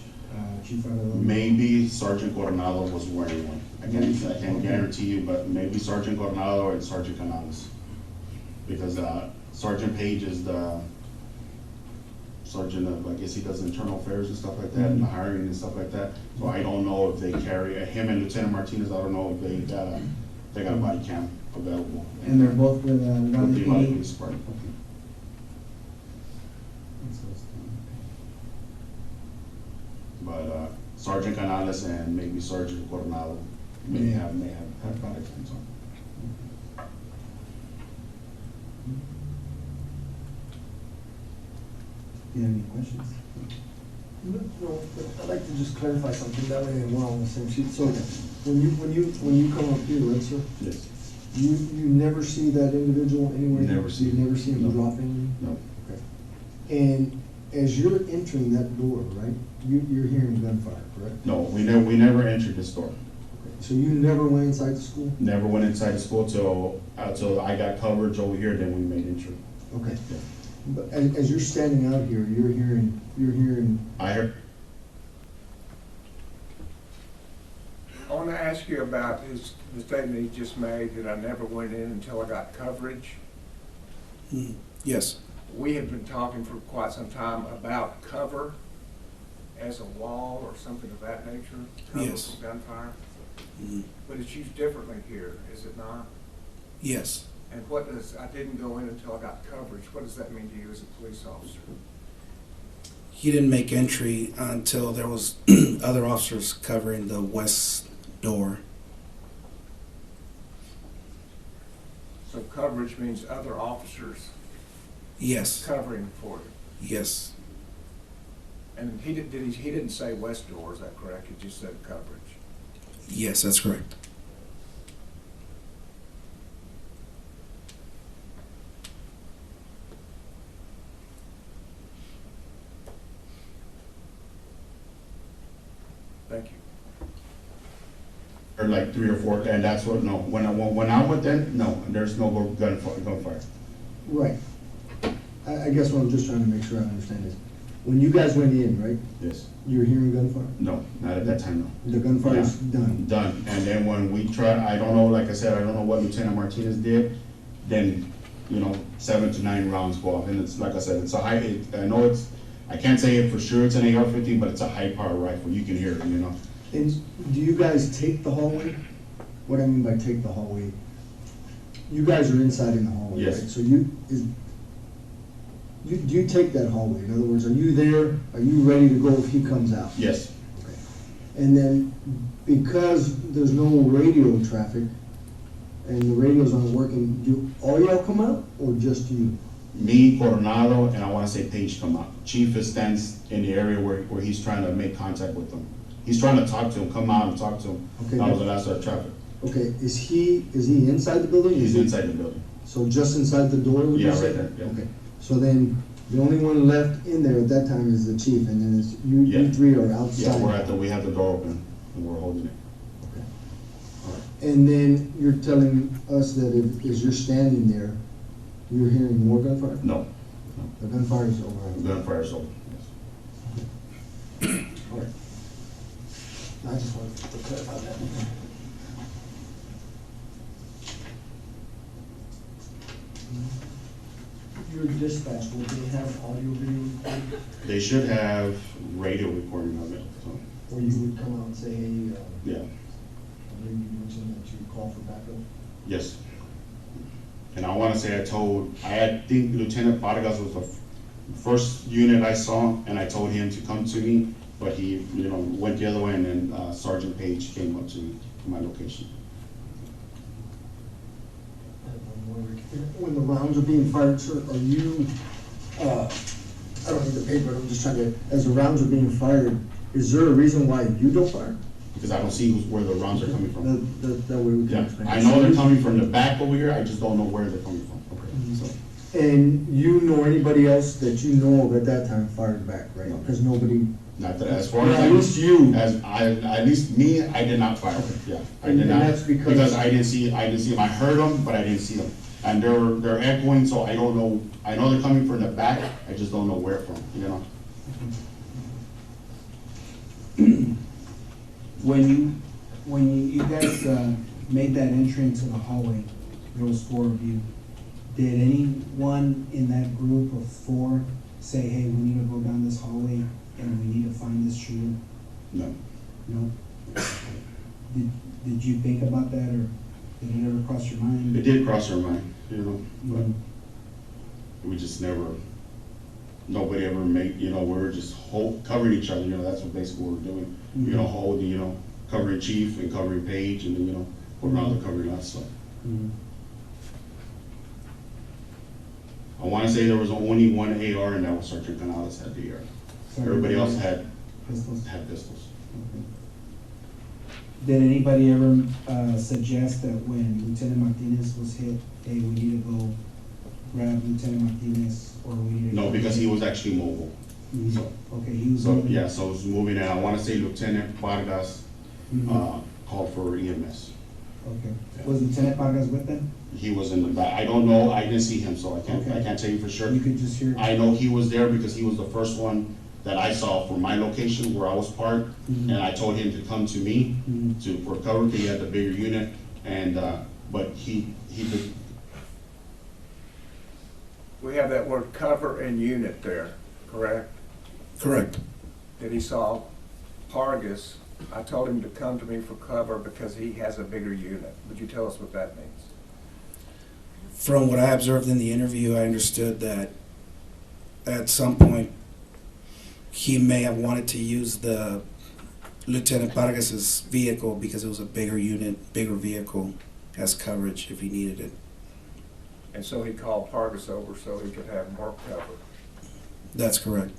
S4: Chief Arredondo?
S5: Maybe Sergeant Coronado was wearing one. I can't guarantee you, but maybe Sergeant Coronado or Sergeant Canales. Because Sergeant Page is the sergeant of, I guess he does internal affairs and stuff like that, and the hiring and stuff like that. So I don't know if they carry, him and Lieutenant Martinez, I don't know if they got a body cam available.
S4: And they're both with,
S5: With
S4: one
S5: the Uvalde
S4: PD?
S5: Police Department. But Sergeant Canales and maybe Sergeant Coronado may have body cams on.
S4: Do you have any questions?
S6: No, but I'd like to just clarify something, that way we're on the same sheet. So when you come up here, right, sir,
S5: Yes.
S6: you never see that individual anywhere?
S5: Never see
S6: You
S5: him.
S6: never see him
S5: No.
S6: drop in?
S5: No.
S6: Okay. And as you're entering that door, right, you're hearing gunfire, correct?
S5: No, we never entered this door.
S6: Okay. So you never went inside the school?
S5: Never went inside the school till I got coverage over here, then we made entry.
S6: Okay.
S5: Yeah.
S6: But as you're standing out here, you're hearing,
S5: I heard,
S2: I want to ask you about the statement he just made, that I never went in until I got coverage.
S1: Yes.
S2: We have been talking for quite some time about cover as a wall or something of that nature. Cover
S1: Yes.
S2: from gunfire.
S1: Mhm.
S2: But it's used differently here, is it not?
S1: Yes.
S2: And what does, I didn't go in until I got coverage, what does that mean to you as a police officer?
S1: He didn't make entry until there was other officers covering the west door.
S2: So coverage means other officers
S1: Yes.
S2: covering for you.
S1: Yes.
S2: And he didn't say west door, is that correct? He just said coverage.
S1: Yes, that's correct.
S2: Thank you.
S5: heard like 3 or 4, and that's what, no, when I went in, no, there's no gunfire.
S6: right. I guess what I'm just trying to make sure I understand is, when you guys went in, right,
S5: Yes.
S6: you were hearing gunfire?
S5: No, not at that time, no.
S6: The gunfire's done?
S5: Done. And then when we tried, I don't know, like I said, I don't know what Lieutenant Martinez did, then, 7 to 9 rounds go off. And it's, like I said, it's a high, I know it's, I can't say it for sure it's an AR-15, but it's a high-power rifle. You can hear it,
S6: And do you guys take the hallway? What I mean by take the hallway, you guys are inside in the hallway, right?
S5: Yes.
S6: So do you take that hallway? In other words, are you there? Are you ready to go if he comes out?
S5: Yes.
S6: Okay. And then, because there's no radio traffic and the radios aren't working, do all y'all come out or just you?
S5: Me, Coronado, and I want to say Page come out. Chief stands in the area where he's trying to make contact with them. He's trying to talk to him, come out and talk to him.
S6: Okay.
S5: That was the last of traffic.
S6: Okay, is he inside the building?
S5: He's inside the building.
S6: So just inside the door, would you
S5: Yeah,
S6: say?
S5: right there, yeah.
S6: Okay, so then, the only one left in there at that time is the chief, and then it's, you
S5: Yeah.
S6: three are outside?
S5: Yeah, we have the door open and we're holding it.
S6: Okay. All right. And then you're telling us that as you're standing there, you're hearing more gunfire?
S5: No,
S6: The gunfire is over.
S5: gunfire is over. Yes.
S6: All right. I just wanted to clarify that.
S7: Your dispatch, will they have audio video recording,
S5: They should have radio recording of it, so,
S7: or you would come out and say, hey,
S5: yeah,
S7: I believe you mentioned that you call for backup?
S5: yes. And I want to say I think Lieutenant Vargas was the first unit I saw, and I told him to come to me, but he, went the other way, and then Sergeant Page came up to my location.
S6: When the rounds are being fired, sir, are you, I don't need the paper, I'm just trying to, as the rounds are being fired, is there a reason why you don't fire?
S5: Because I don't see where the rounds are coming from.
S6: That way we can
S5: Yeah,
S6: explain.
S5: I know they're coming from the back over here, I just don't know where they're coming from. So,
S6: And you know anybody else that you know of at that time fired back, right?
S5: No.
S6: Because nobody,
S5: not that, as far as
S6: at least you.
S5: at least me, I did not fire. Yeah, I
S6: And
S5: did not.
S6: that's because-
S5: I didn't see them. I heard them, but I didn't see them. And they're echoing, so I don't know. I know they're coming from the back. I just don't know where from.
S4: When you guys made that entry into the hallway, there was 4 of you. Did anyone in that group of 4 say, hey, we need to go down this hallway and we need to find this shooter?
S5: No.
S4: No? Did you think about that, or did it ever cross your mind?
S5: It did cross our mind, you know, but
S4: Mhm.
S5: we just never, nobody ever made, you know, we're just covering each other, you know, that's what basically what we're doing. You know, holding, you know, covering Chief and covering Paige, and then, you know, now they're covering us, so.
S4: Mhm.
S5: I wanna say there was only one AR, and that was Sergeant Canales had the AR. Everybody else had
S4: Pistols?
S5: pistols.
S4: Okay. Did anybody ever suggest that when Lieutenant Martinez was hit, hey, we need to go grab Lieutenant Martinez, or we need to?
S5: No, because he was actually mobile.
S4: Mhm.
S5: So-
S4: Okay, he was.
S5: So,
S4: moving.
S5: yeah, so it was moving, and I wanna say Lieutenant Vargas,
S4: Mhm.
S5: called for EMS.
S4: Okay. Was Lieutenant Vargas with them?
S5: He was in the back, I don't know, I didn't see him, so I can't tell you for sure.
S4: You could just hear.
S5: I know he was there because he was the first one that I saw from my location where I was parked,
S4: Mhm.
S5: and I told him to come to me
S4: Mhm.
S5: for cover, because he had the bigger unit, and, but he did,
S2: We have that word cover and unit there, correct?
S1: Correct.
S2: That he saw Pargas, I told him to come to me for cover because he has a bigger unit. Would you tell us what that means?
S1: From what I observed in the interview, I understood that at some point, he may have wanted to use the Lieutenant Vargas's vehicle because it was a bigger unit, bigger vehicle, as coverage if he needed it.
S2: And so he called Pargas over so he could have more cover.
S1: That's correct.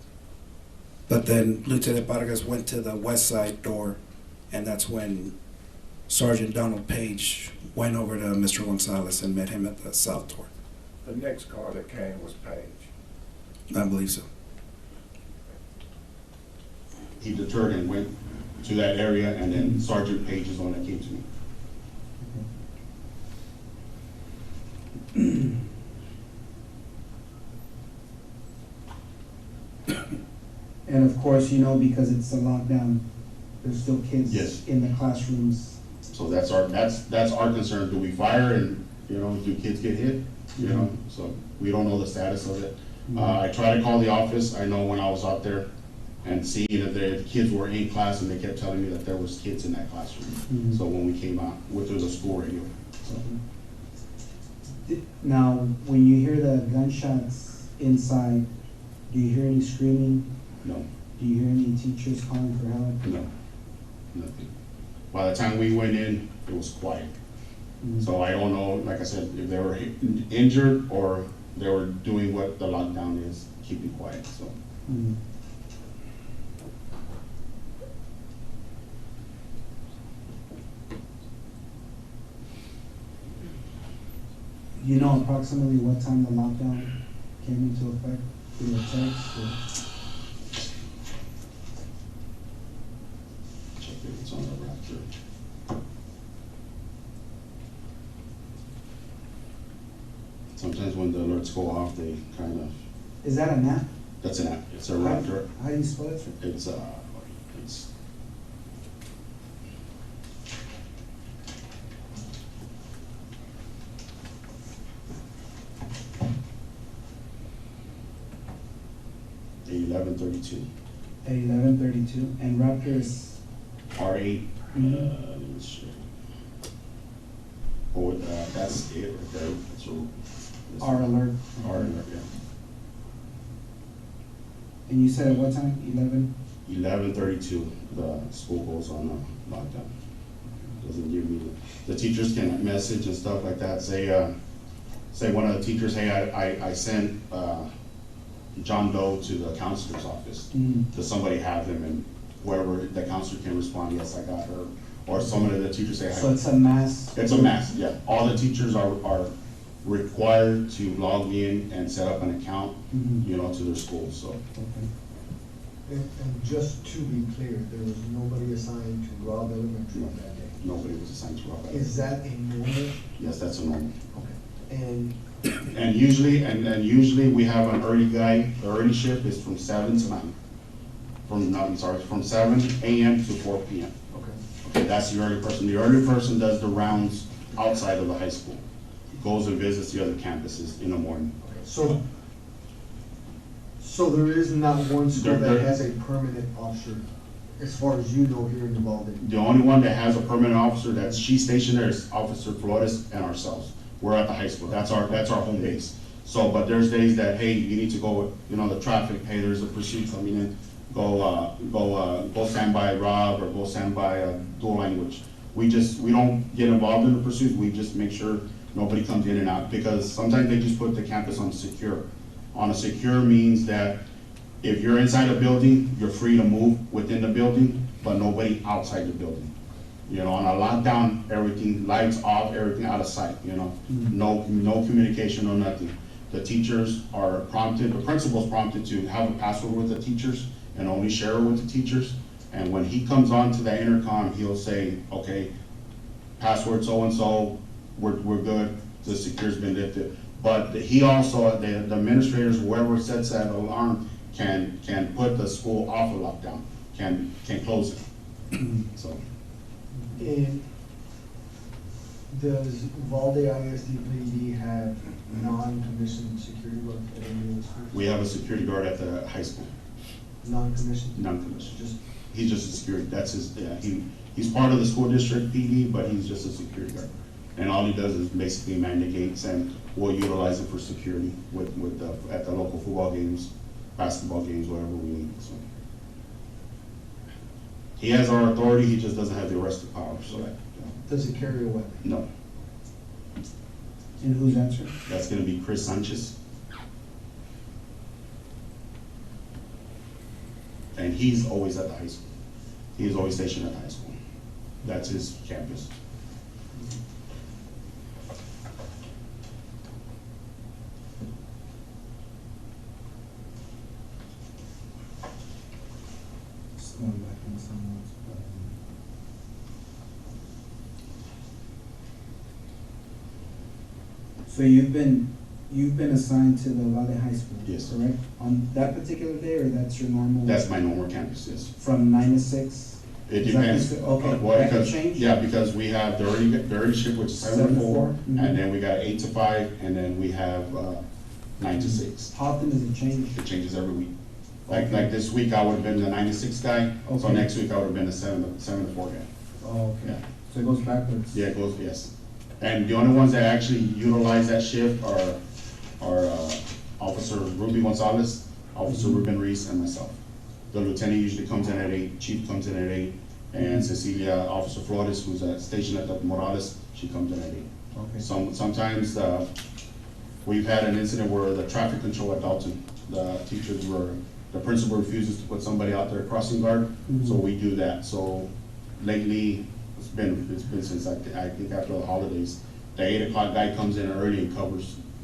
S1: But then Lieutenant Vargas went to the west side door, and that's when Sergeant Donald Page went over to Mr. Gonzales and met him at the south door.
S2: The next car that came was Page.
S1: I believe so.
S5: he deterred and went to that area, and then Sergeant Page is the one that came to me.
S4: And of course, you know, because it's a lockdown, there's still kids
S5: Yes.
S4: in the classrooms.
S5: So that's our concern. Do we fire and, you know, do kids get hit? You know, so we don't know the status of it. I tried to call the office. I know when I was out there and seeing that the kids were in class, and they kept telling me that there was kids in that classroom.
S4: Mhm.
S5: So when we came out, went through the school radio. So,
S4: Now, when you hear the gunshots inside, do you hear any screaming?
S5: no,
S4: Do you hear any teachers calling for help?
S5: no, nothing. By the time we went in, it was quiet. So I don't know, like I said, if they were injured or they were doing what the lockdown is, keeping quiet, so.
S4: Mhm. You know approximately what time the lockdown came into effect through a text or?
S5: Check if it's on the Raptor. Sometimes when the alerts go off, they kind of,
S4: Is that an app?
S5: that's an app, it's a Raptor,
S4: How do you spell it?
S5: it's $1132,
S4: At 11:32, and Raptor is,
S5: R8,
S4: Mhm.
S5: let me show you. Oh, that's it right there, so.
S4: R alert.
S5: R alert, yeah.
S4: And you said at what time? 11?
S5: 11:32, the school goes on a lockdown. Doesn't give me, the teachers can message and stuff like that, say one of the teachers, hey, I sent, John Doe to the counselor's office.
S4: Mhm.
S5: Does somebody have them? And whoever, the counselor can respond, yes, I got her. Or some of the teachers say,
S4: So it's a mass?
S5: it's a mass, yeah. All the teachers are required to log in and set up an account,
S4: Mhm.
S5: you know, to their school, so.
S4: Okay.
S6: And just to be clear, there was nobody assigned to Robb Elementary on that day.
S5: Nobody was assigned to Rob.
S6: Is that a normal?
S5: Yes, that's a normal.
S6: Okay. And
S5: And usually we have an early guy, the early shift is from 7 to 9. From 7 AM to 4 PM.
S6: okay.
S5: Okay, that's the early person. The early person does the rounds outside of the high school. goes and visits the other campuses in the morning.
S6: So there is not one school
S5: There-
S6: that has a permanent officer, as far as you know, here in Uvalde?
S5: The only one that has a permanent officer that's she's stationed there is Officer Flores and ourselves. We're at the high school. That's our home base. So, but there's days that, hey, you need to go, the traffic, hey, there's a pursuit coming in, go stand by Rob or go stand by dual language. We don't get involved in the pursuit. We just make sure nobody comes in and out, because sometimes they just put the campus on secure. On a secure means that if you're inside a building, you're free to move within the building, but nobody outside the building. On a lockdown, everything, lights off, everything out of sight, no communication, no nothing. The teachers are prompted, the principal's prompted to have a password with the teachers and only share it with the teachers. And when he comes on to that intercom, he'll say, okay, password so-and-so, we're good, the secure's been lifted. But he also, the administrators, whoever sets that alarm, can put the school off of lockdown, can close it, so.
S6: And does Uvalde ISD have non-commissioned security guard at any of the schools?
S5: We have a security guard at the high school,
S6: Non-commissioned?
S5: non-commissioned.
S6: Just,
S5: He's just a security, that's his, yeah, he's part of the school district PD, but he's just a security guard. And all he does is basically man the gates, and we'll utilize it for security at the local football games, basketball games, whatever we need, so. He has our authority, he just doesn't have the arresting power, so that,
S6: does it carry a weapon?
S5: no.
S4: And who's answering?
S5: That's gonna be Chris Sanchez. And he's always at the high school. He's always stationed at the high school. That's his campus.
S4: Just going back on someone else. So you've been assigned to the Uvalde High School?
S5: Yes.
S4: Correct? On that particular day, or that's your normal?
S5: That's my normal campus, yes.
S4: From 9 to 6?
S5: It
S4: Is that
S5: depends.
S4: consi- okay,
S5: Well,
S4: that can
S5: because-
S4: change?
S5: Yeah, because we have the early shift, which is 7 to 4,
S4: Mhm.
S5: and then we got 8 to 5, and then we have 9 to 6.
S4: How often does it change?
S5: It changes every week. Like this week, I would have been the 9 to 6 guy, so
S4: Okay.
S5: next week I would have been the 7 to 4 guy.
S4: Oh,
S5: Yeah.
S4: okay. So it goes backwards?
S5: Yeah, it goes, yes. And the only ones that actually utilize that shift are Officer Ruby Gonzales, Officer Ruben Reese, and myself. The lieutenant usually comes in at 8, chief comes in at 8, and Cecilia, Officer Flores, who's stationed at the Morales, she comes in at 8.
S4: Okay.
S5: Sometimes we've had an incident where the traffic control at Dalton, the principal refuses to put somebody out there crossing guard, so we do that. So lately, it's been since I think after the holidays, the 8 o'clock guy comes in early and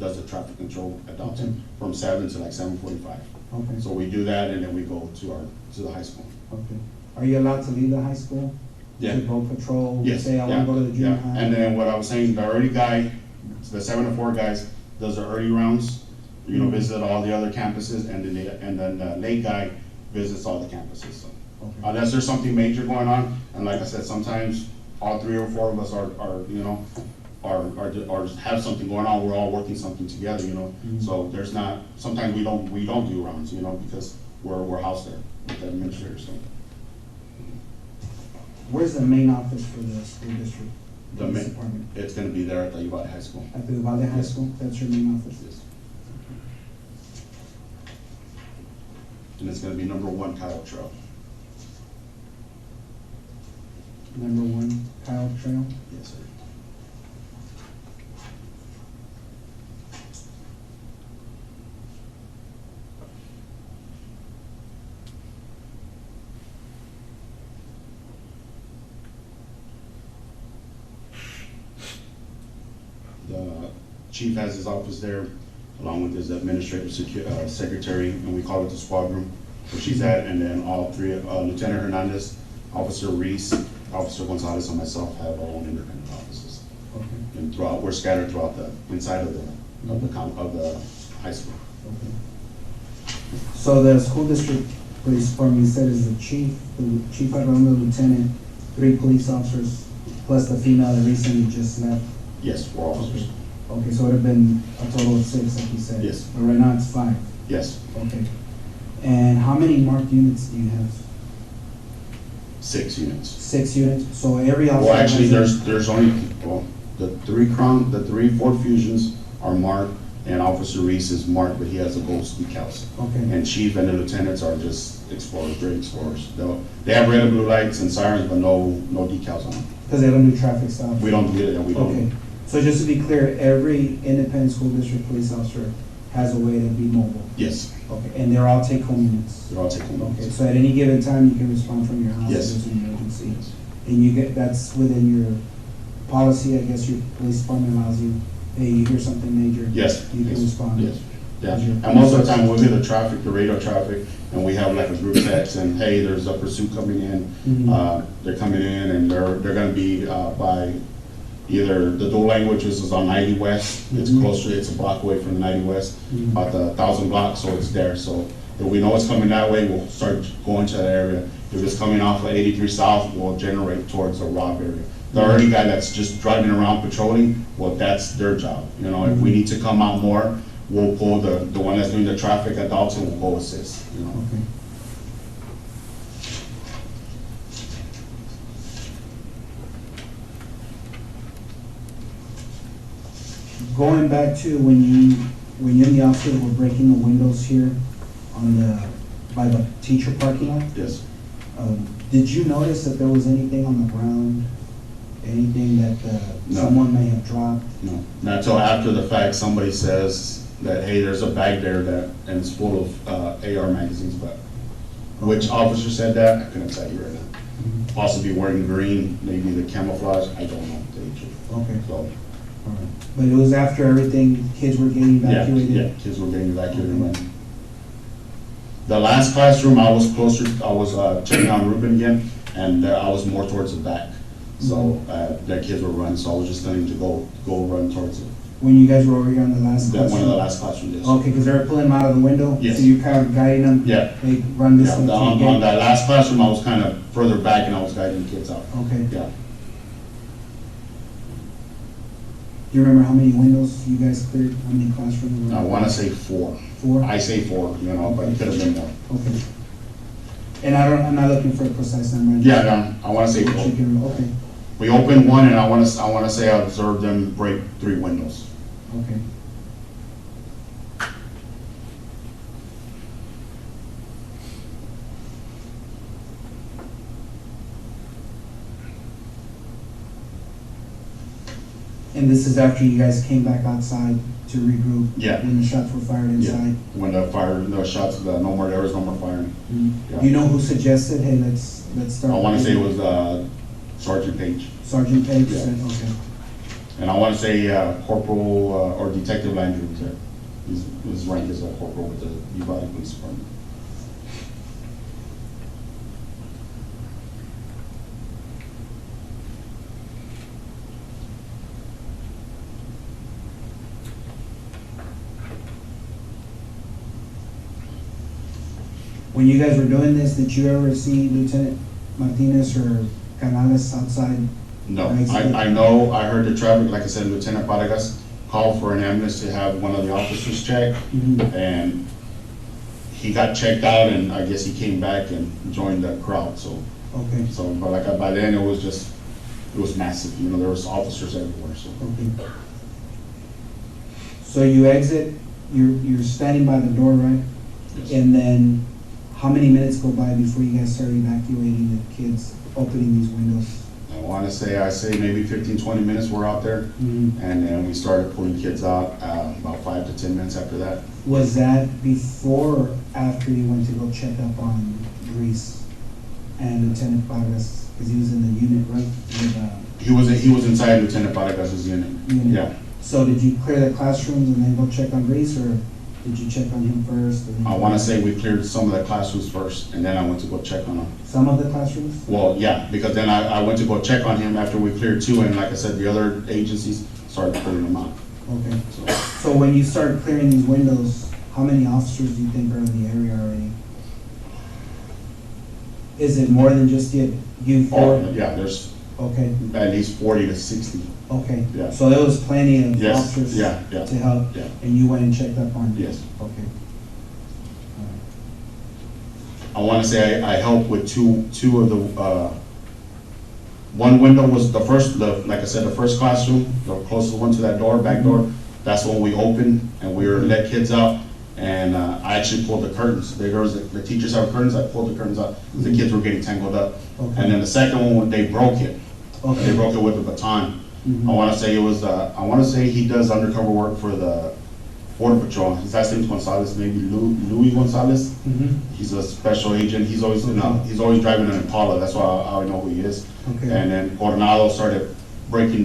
S5: does the traffic control at Dalton from 7 to like 7:45.
S4: Okay.
S5: So we do that, and then we go to the high school.
S4: Okay. Are you allowed to leave the high school?
S5: Yeah.
S4: To go patrol?
S5: Yes,
S4: Say, I
S5: yeah,
S4: want to go to the junior
S5: yeah.
S4: high?
S5: And then what I was saying, the early guy, the 7 to 4 guys, does the early rounds, visit all the other campuses, and then the late guy visits all the campuses, so.
S4: Okay.
S5: Unless there's something major going on, and like I said, sometimes all 3 or 4 of us are have something going on, we're all working something together, So there's not, sometimes we don't do rounds, because we're housed there with the administrators, so.
S4: Where's the main office for the school district?
S5: The
S4: police
S5: main-
S4: department?
S5: It's gonna be there at the Uvalde High School.
S4: At the Uvalde High
S5: Yes.
S4: School? That's your main office?
S5: Yes. And it's gonna be number 1 Kyle Trail.
S4: Number 1, Kyle Trail?
S5: Yes, sir. The chief has his office there, along with his administrative secretary, and we call it the squad room, where she's at, and then all 3, Lieutenant Hernandez, Officer Reese, Officer Gonzales, and myself have our own independent offices.
S4: Okay.
S5: And we're scattered throughout the inside of the high school.
S4: Okay. So the school district police department, you said, is the chief Arredondo, lieutenant, 3 police officers, plus the female that recently just left?
S5: Yes, 4 officers.
S4: Okay, so it would have been a total of 6, like you said?
S5: Yes.
S4: But right now it's 5?
S5: Yes,
S4: Okay. And how many marked units do you have?
S5: 6 units.
S4: 6 units? So every officer
S5: Well, actually,
S4: has a-
S5: there's only, well, the 3 Ford Fusions are marked, and Officer Reese is marked, but he has the ghost decals.
S4: Okay,
S5: And chief and the lieutenants are just explorers, great explorers. They have red and blue lights and sirens, but no decals on them.
S4: because they don't do traffic stops?
S5: We don't do it, we
S4: Okay,
S5: don't.
S4: so just to be clear, every independent school district police officer has a way to be mobile?
S5: Yes,
S4: Okay, and they're all take-home units?
S5: they're all taking
S4: Okay,
S5: notes.
S4: so at any given time, you can respond from your house if
S5: Yes.
S4: there's an emergency? And you get, that's within your policy, I guess your police department allows you, hey, you hear something major?
S5: Yes.
S4: You can
S5: yes,
S4: respond?
S5: Yes, yeah. And most of the time, we'll hear the traffic, the radar traffic, and we have like a group text, and hey, there's a pursuit coming in.
S4: Mhm.
S5: They're coming in, and they're gonna be by either the dual language, which is on 90 West. It's
S4: Mhm.
S5: closer, it's a block away from the 90 West,
S4: Mhm.
S5: about the 1,000 block, so it's there. So if we know it's coming that way, we'll start going to that area. If it's coming off of 83 South, we'll generate towards the Rob area. The early guy that's just driving around patrolling, well, that's their job. You know, if we need to come out more, we'll pull the one that's doing the traffic at Dalton, we'll go assist, you know.
S4: Okay. Going back to when you and the officer were breaking the windows here on by the teacher parking lot,
S5: Yes.
S4: did you notice that there was anything on the ground? Anything that
S5: No.
S4: someone may have dropped?
S5: No, not until after the fact, somebody says that, hey, there's a bag there and it's full of AR magazines, but which officer said that, I couldn't tell you right now. Possibly wearing green, maybe the camouflage, I don't know, to tell you the truth.
S4: Okay,
S5: So,
S4: all right. But it was after everything, kids were getting
S5: yeah,
S4: evacuated?
S5: yeah, kids were getting evacuated and running. The last classroom, I was closer, I was checking on Ruben again, and I was more towards the back. So, the kids were running, so I was just telling them to go run towards it.
S4: When you guys were over here on the last
S5: That one of the
S4: classroom?
S5: last classrooms, yes.
S4: Okay, because they were pulling them out of the window?
S5: Yes.
S4: So you kind of guiding them?
S5: Yeah.
S4: Hey, run this
S5: Yeah,
S4: way to the
S5: on
S4: gate?
S5: that last classroom, I was kind of further back and I was guiding the kids out.
S4: Okay.
S5: Yeah.
S4: Do you remember how many windows you guys cleared? How many classrooms?
S5: I want to say 4.
S4: 4?
S5: I say 4, you know, but it could have been more.
S4: Okay. And I'm not looking for a precise number.
S5: Yeah, no, I want to say 4.
S4: Okay,
S5: We opened one and I want to say I observed them break 3 windows.
S4: okay. And this is after you guys came back outside to regroup?
S5: Yeah.
S4: When the shots were fired inside?
S5: When the shots, there was no more firing. Yeah.
S4: Do you know who suggested, hey, let's start?
S5: I want to say it was Sergeant Page.
S4: Sergeant Page
S5: Yeah.
S4: said, okay.
S5: And I want to say Corporal or Detective Landry was there. His rank is a corporal with the Uvalde Police Department.
S4: When you guys were doing this, did you ever see Lieutenant Martinez or Canales outside?
S5: No,
S4: Right.
S5: I know, I heard the traffic, like I said, Lieutenant Vargas called for an ambulance to have one of the officers check,
S4: Mhm.
S5: and he got checked out, and I guess he came back and joined the crowd, so,
S4: Okay,
S5: but like, by then, it was massive, you know, there was officers everywhere, so.
S4: okay. So you exit, you're standing by the door, right?
S5: Yes.
S4: And then how many minutes go by before you guys start evacuating the kids, opening these windows?
S5: I wanna say, maybe 15, 20 minutes we're out there, and then we started pulling kids out, about 5 to 10 minutes after that.
S4: Was that before or after you went to go check up on Reese and Lieutenant Vargas? Because he was in the unit, right? With,
S5: He was inside Lieutenant Vargas' unit,
S4: unit.
S5: yeah.
S4: So did you clear the classrooms and then go check on Reese, or did you check on him first? and then-
S5: I wanna say we cleared some of the classrooms first, and then I went to go check on him.
S4: Some of the classrooms?
S5: Well, yeah, because then I went to go check on him after we cleared 2, and like I said, the other agencies started pulling them out.
S4: Okay.
S5: So,
S4: So when you started clearing these windows, how many officers do you think are in the area already? Is it more than just you four?
S5: yeah, there's
S4: Okay,
S5: at least 40 to 60.
S4: okay.
S5: Yeah.
S4: So there was plenty of
S5: Yes,
S4: officers
S5: yeah, yeah,
S4: to help,
S5: yeah.
S4: and you went and checked up on?
S5: Yes.
S4: Okay.
S5: I want to say I helped with two of the, one window was like I said, the first classroom, the closest one to that door, back door. That's when we opened and we were let kids out. And I actually pulled the curtains. The teachers have curtains, I pulled the curtains out. The kids were getting tangled up.
S4: Okay.
S5: And then the second one, they broke it.
S4: Okay.
S5: They broke it with a baton. I want to say it was, I want to say he does undercover work for the Border Patrol. His last name's Gonzales, maybe Louis Gonzales. He's a special agent. He's always, he's always driving an Impala. That's why I know who he is.
S4: Okay.
S5: And then Coronado started breaking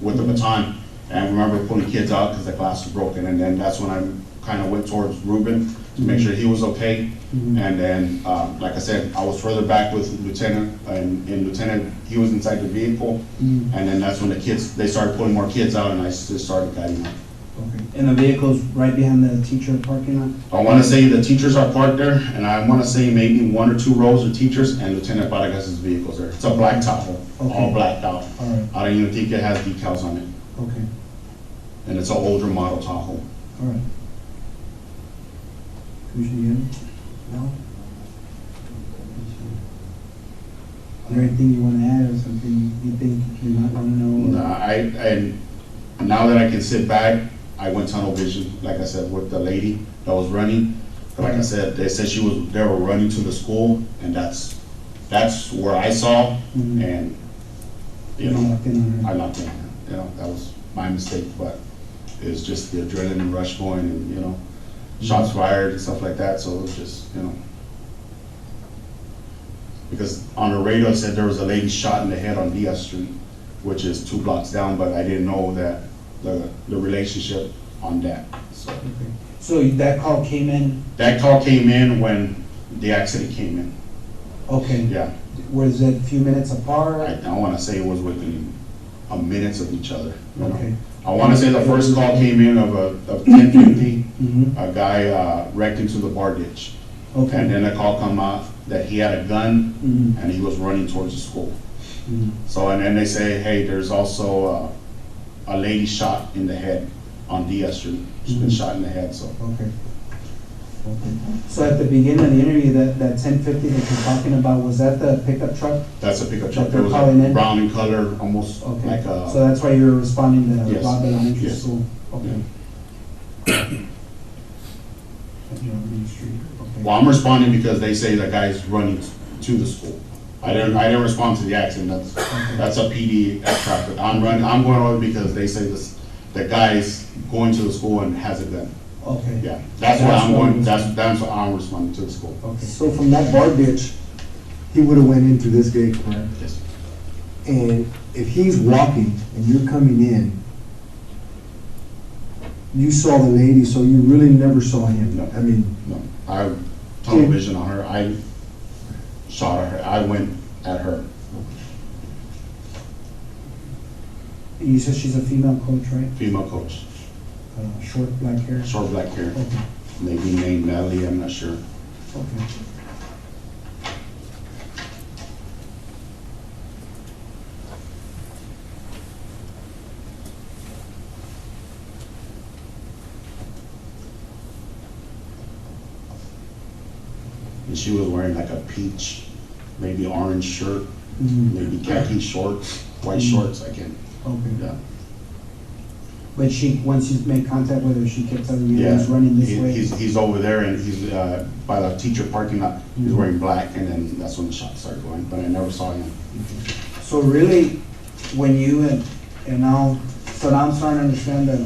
S5: with the baton. And I remember pulling kids out because the glass was broken. And then that's when I kind of went towards Ruben to make sure he was okay. And then, like I said, I was further back with Lieutenant, and Lieutenant, he was inside the vehicle. And then that's when they started pulling more kids out, and I just started guiding them.
S4: Okay. And the vehicle's right behind the teacher parking lot?
S5: I want to say the teachers are parked there, and I want to say maybe 1 or 2 rows of teachers, and Lieutenant Vargas' vehicle's there. It's a black Tahoe, all blacked out.
S4: All right.
S5: I don't even think it has decals on it,
S4: Okay,
S5: and it's an older model Tahoe.
S4: all right. Commissioner Young? No? Is there anything you want to add or something you think you might want to know?
S5: And now that I can sit back, I went tunnel vision, like I said, with the lady that was running. Like I said, they said they were running to the school, and that's where I saw, and,
S4: You locked in on her.
S5: I locked in on her. You know, that was my mistake, but it was just the adrenaline rush going, and, shots fired and stuff like that, so it was just, because on the radio it said there was a lady shot in the head on Diaz Street, which is 2 blocks down, but I didn't know that the relationship on that, so.
S4: Okay. So that call came in,
S5: That call came in when the accident came in,
S4: okay.
S5: yeah.
S4: Was it a few minutes apart?
S5: I want to say it was within a minutes of each other,
S4: Okay.
S5: I want to say the first call came in of 10:50,
S4: Mhm.
S5: a guy wrecked into the bar ditch.
S4: Okay.
S5: And then a call come out that he had a gun
S4: Mhm.
S5: and he was running towards the school.
S4: Mhm.
S5: So, and then they say, hey, there's also a lady shot in the head on Diaz Street. She's been shot in the head, so.
S4: Okay. Okay. So at the beginning of the interview, that 1050 that you're talking about, was that the pickup truck?
S5: That's a pickup truck.
S4: That they're
S5: It was
S4: calling in?
S5: brown in color, almost
S4: Okay.
S5: like
S4: So that's why you were responding to
S5: Yes.
S4: Rob Elementary
S5: Yes.
S4: School? Okay.
S5: Yeah.
S4: At Germany Street, okay.
S5: Well, I'm responding because they say the guy's running to the school. I didn't respond to the accident. That's a PD at traffic. I'm going over because they say the guy's going to the school and has a gun.
S4: Okay.
S5: Yeah, that's why I'm
S4: what
S5: going,
S4: it
S5: that's why I'm responding to the school.
S4: Okay.
S6: So from that bar ditch, he would have went into this gate, correct?
S5: Yes.
S6: And if he's walking and you're coming in, you saw the lady, so you really never saw him?
S5: No.
S6: I mean,
S5: No, I tunnel vision on her. I shot at her. I went at her.
S4: You said she's a female coach, right?
S5: Female coach,
S4: Short black hair?
S5: short black hair,
S4: Okay.
S5: maybe named Natalie. I'm not sure.
S4: Okay.
S5: And she was wearing like a peach, maybe orange shirt,
S4: Mhm.
S5: maybe khaki shorts, white shorts. I can't.
S4: Okay.
S5: Yeah.
S4: But once you made contact with her, she kept telling you he
S5: Yeah.
S4: was running this way?
S5: He's over there and he's by the teacher parking lot. He's wearing black, and then that's when the shots started going. But I never saw him.
S4: So really, when you and now, so now I'm starting to understand that,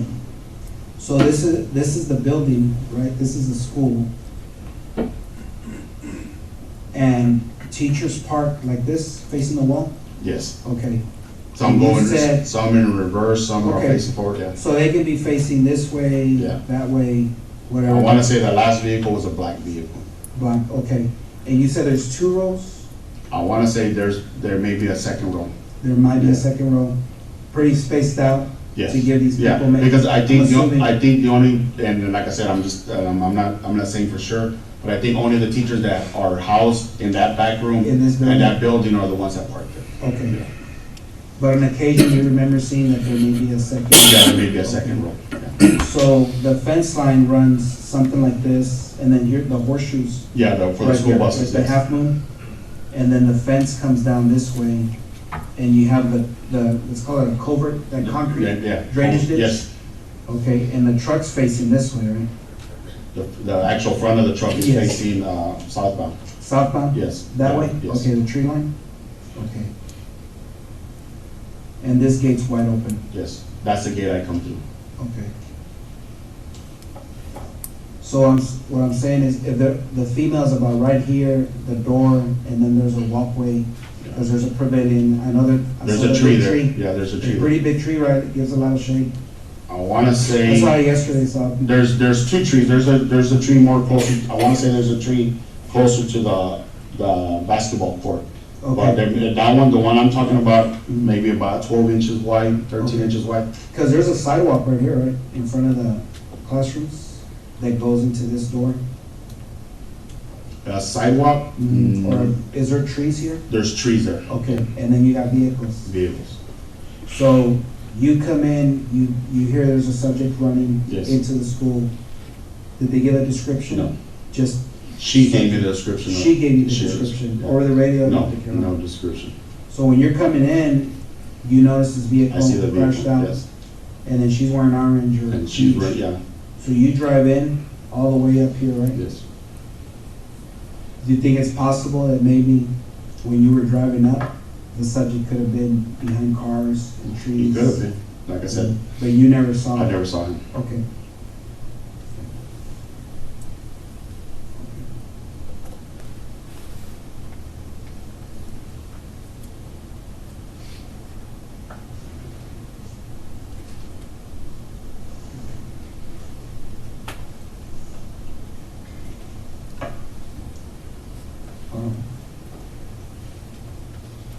S4: so this is the building, right? This is the school. And teachers park like this, facing the wall?
S5: Yes.
S4: Okay.
S5: Some
S4: You
S5: going,
S4: said-
S5: some in reverse, some are
S4: Okay.
S5: facing forward. Yeah.
S4: So they can be facing this way,
S5: Yeah.
S4: that way, whatever.
S5: I want to say the last vehicle was a black vehicle.
S4: Black, okay. And you said there's 2 rows?
S5: I want to say there may be a second row.
S4: There might be
S5: Yeah.
S4: a second row, pretty spaced out?
S5: Yes.
S4: To give these
S5: Yeah,
S4: people maybe.
S5: because I think
S4: I'm assuming-
S5: the only, and like I said, I'm not saying for sure, but I think only the teachers that are housed in that back room
S4: In this building?
S5: and that building are the ones that park there.
S4: Okay.
S5: Yeah.
S4: But on occasion, you remember seeing that there may be a second.
S5: Yeah, there may be a second row. Yeah.
S4: So the fence line runs something like this, and then here, the horseshoes.
S5: Yeah, for the
S4: right
S5: school
S4: here,
S5: buses.
S4: like the half moon, and then the fence comes down this way, and you have let's call it a culvert, that concrete
S5: Yeah.
S4: drainage ditch?
S5: Yes.
S4: Okay, and the truck's facing this way, right?
S5: The actual front of the truck is
S4: Yes.
S5: facing southbound.
S4: Southbound?
S5: Yes.
S4: That
S5: Yeah,
S4: way?
S5: yes.
S4: Okay, the tree line? Okay. And this gate's wide open?
S5: Yes, that's the gate I come through.
S4: Okay. So what I'm saying is, if the female's about right here, the door, and then there's a walkway, because there's a pavilion, I know I
S5: There's
S4: saw
S5: a
S4: the
S5: tree
S4: big
S5: there. Yeah, there's a
S4: It's
S5: tree
S4: a
S5: there.
S4: pretty big tree, right? It gives a lot of shade.
S5: I wanna
S4: I saw it
S5: say,
S4: yesterday, so.
S5: there's two trees. There's a tree more closer, I wanna say there's a tree closer to the basketball court. But
S4: Okay,
S5: that one, the one I'm talking about, maybe about 12 inches wide, 13
S4: Okay.
S5: inches wide.
S4: because there's a sidewalk right here, right, in front of the classrooms that goes into this door.
S5: Sidewalk,
S4: Or is there trees here?
S5: there's trees there,
S4: Okay, and then you got vehicles.
S5: vehicles.
S4: So you come in, you hear there's a subject running
S5: Yes.
S4: into the school. Did they give a description?
S5: No.
S4: Just,
S5: She gave me the description. of-
S4: she gave you the
S5: she-
S4: description,
S5: yeah.
S4: or the radio?
S5: No,
S4: that they came
S5: no
S4: on?
S5: description.
S4: So when you're coming in, you notice this vehicle
S5: I see the
S4: crashed
S5: vehicle,
S4: out,
S5: yes.
S4: and then she's wearing orange or
S5: And she's
S4: peach.
S5: right, yeah,
S4: So you drive in all the way up here, right?
S5: yes.
S4: Do you think it's possible that maybe when you were driving up, the subject could have been behind cars and
S5: He
S4: trees?
S5: could have been, like I said,
S4: But you never saw
S5: I
S4: it?
S5: never saw him.
S4: Okay.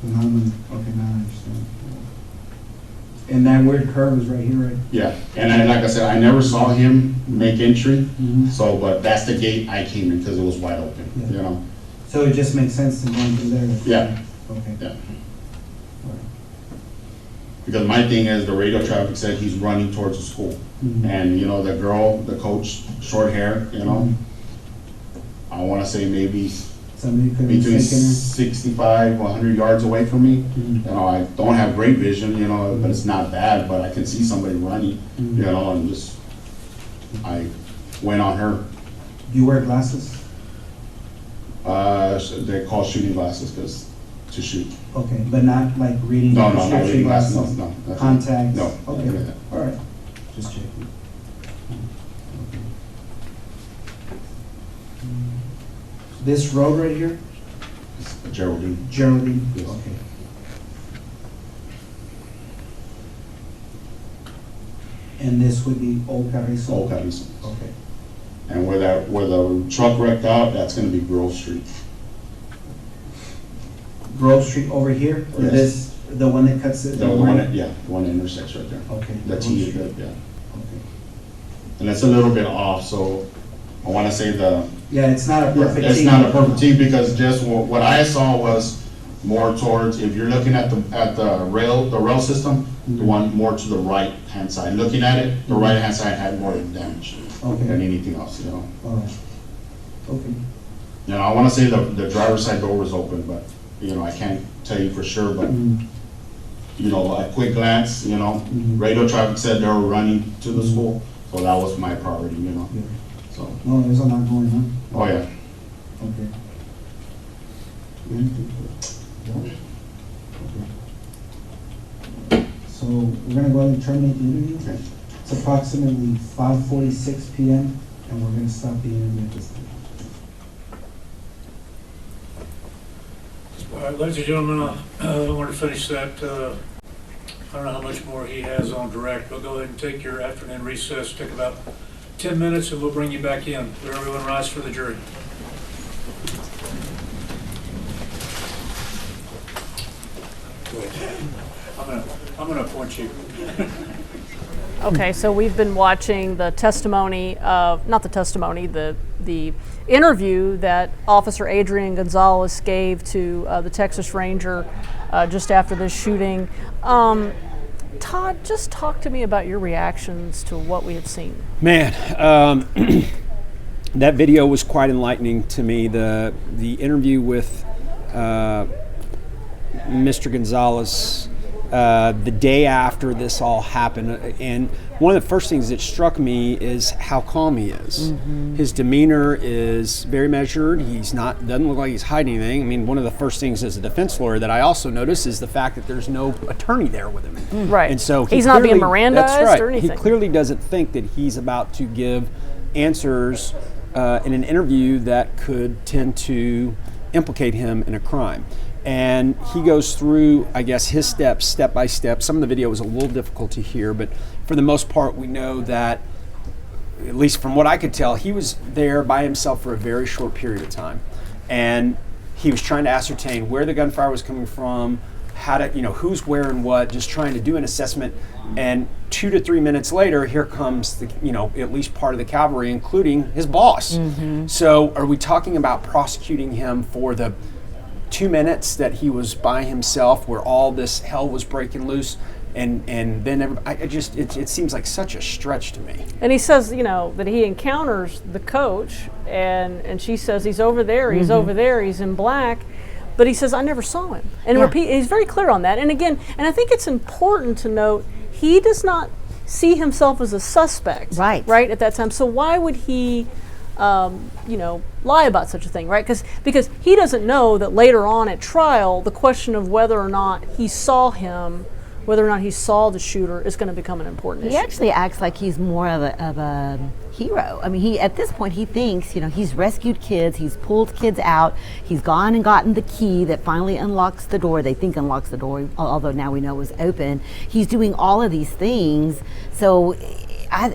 S4: Okay, now I understand. And that weird curve is right here, right?
S5: Yeah, and like I said, I never saw him make entry,
S4: Mhm.
S5: so, but that's the gate I came in because it was wide open,
S4: Yeah.
S5: you know?
S4: So it just makes sense to go through there?
S5: Yeah.
S4: Okay.
S5: Yeah.
S4: All right.
S5: Because my thing is, the radio traffic said he's running towards the school.
S4: Mhm.
S5: And, you know, the girl, the coach, short hair, you know, I wanna say maybe
S4: Somebody could be
S5: between
S4: thinking.
S5: 65, 100 yards away from me.
S4: Mhm.
S5: You know, I don't have great vision, you know, but it's not bad, but I can see somebody running,
S4: Mhm.
S5: you know, and just, I went on her.
S4: Do you wear glasses?
S5: They call shooting glasses because to shoot.
S4: Okay, but not like reading?
S5: No, not
S4: prescription
S5: reading glasses, no, no. nothing.
S4: Contacts?
S5: No.
S4: Okay,
S5: nothing like that.
S4: all right, just checking. This road right here,
S5: Geraldine.
S4: Geraldine?
S5: Yes.
S4: Okay. And this would be Old Carrizo?
S5: Old Carrizo.
S4: Okay.
S5: And where the truck wrecked out, that's gonna be Grove Street.
S4: Grove Street over here? Or
S5: Yes.
S4: this, the one that cuts it?
S5: The one that, yeah, the one that intersects right there.
S4: Okay.
S5: The
S4: Grove
S5: T,
S4: Street.
S5: yeah.
S4: Okay.
S5: And it's a little bit off, so I wanna say
S4: Yeah, it's not a perfect.
S5: it's
S4: team.
S5: not a perfect T because just what I saw was more towards, if you're looking at the rail system, the one more to the right-hand side. Looking at it, the right-hand side had more damage than
S4: Okay,
S5: anything else, you know?
S4: all right. Okay.
S5: You know, I wanna say the driver's side door was open, but, you know, I can't tell you for sure, but,
S4: Mm,
S5: you know, a quick glance, you know,
S4: Mhm.
S5: radio traffic said they were running to the school, so that was my priority, you know,
S4: yeah.
S5: so,
S4: No, there's a lot going on.
S5: oh, yeah.
S4: Okay. So we're gonna go ahead and terminate the interview.
S5: Okay.
S4: It's approximately 5:46 PM, and we're gonna stop the interview at this time.
S3: All right, ladies and gentlemen, I want to finish that. I don't know how much more he has on direct, but go ahead and take your afternoon recess. Take about 10 minutes, and we'll bring you back in. Will everyone rise for the jury? Good. I'm gonna appoint you.
S8: Okay, so we've been watching the testimony of, not the testimony, the the interview that Officer Adrian Gonzales gave to the Texas Ranger just after this shooting. Todd, just talk to me about your reactions to what we have seen.
S9: Man, that video was quite enlightening to me. The interview with Mr. Gonzales the day after this all happened, and one of the first things that struck me is how calm he is. Mm-hmm. His demeanor is very measured. Doesn't look like he's hiding anything. I mean, one of the first things as a defense lawyer that I also notice is the fact that there's no attorney there with him.
S8: Right.
S9: And so
S8: he's not being Mirandized or anything.
S9: He clearly doesn't think that he's about to give answers in an interview that could tend to implicate him in a crime. And he goes through, I guess, his steps, step by step. Some of the video was a little difficult to hear, but for the most part, we know that, at least from what I could tell, he was there by himself for a very short period of time. And he was trying to ascertain where the gunfire was coming from, how to, who's wearing what, just trying to do an assessment. And 2 to 3 minutes later, here comes the, at least part of the cavalry, including his boss. Mm-hmm. So are we talking about prosecuting him for the 2 minutes that he was by himself where all this hell was breaking loose, and then it seems like such a stretch to me.
S8: And he says, that he encounters the coach, and she says he's over there, he's over there, he's in black, but he says, I never saw him. And he's very clear on that. And again, and I think it's important to note, he does not see himself as a suspect, right at that time. So why would he lie about such a thing, right? Because he doesn't know that later on at trial, the question of whether or not he saw him, whether or not he saw the shooter, is going to become an important issue.
S10: He actually acts like he's more of a hero. I mean, at this point, he thinks, he's rescued kids, he's pulled kids out, he's gone and gotten the key that finally unlocks the door. They think unlocks the door, although now we know it was open. He's doing all of these things. So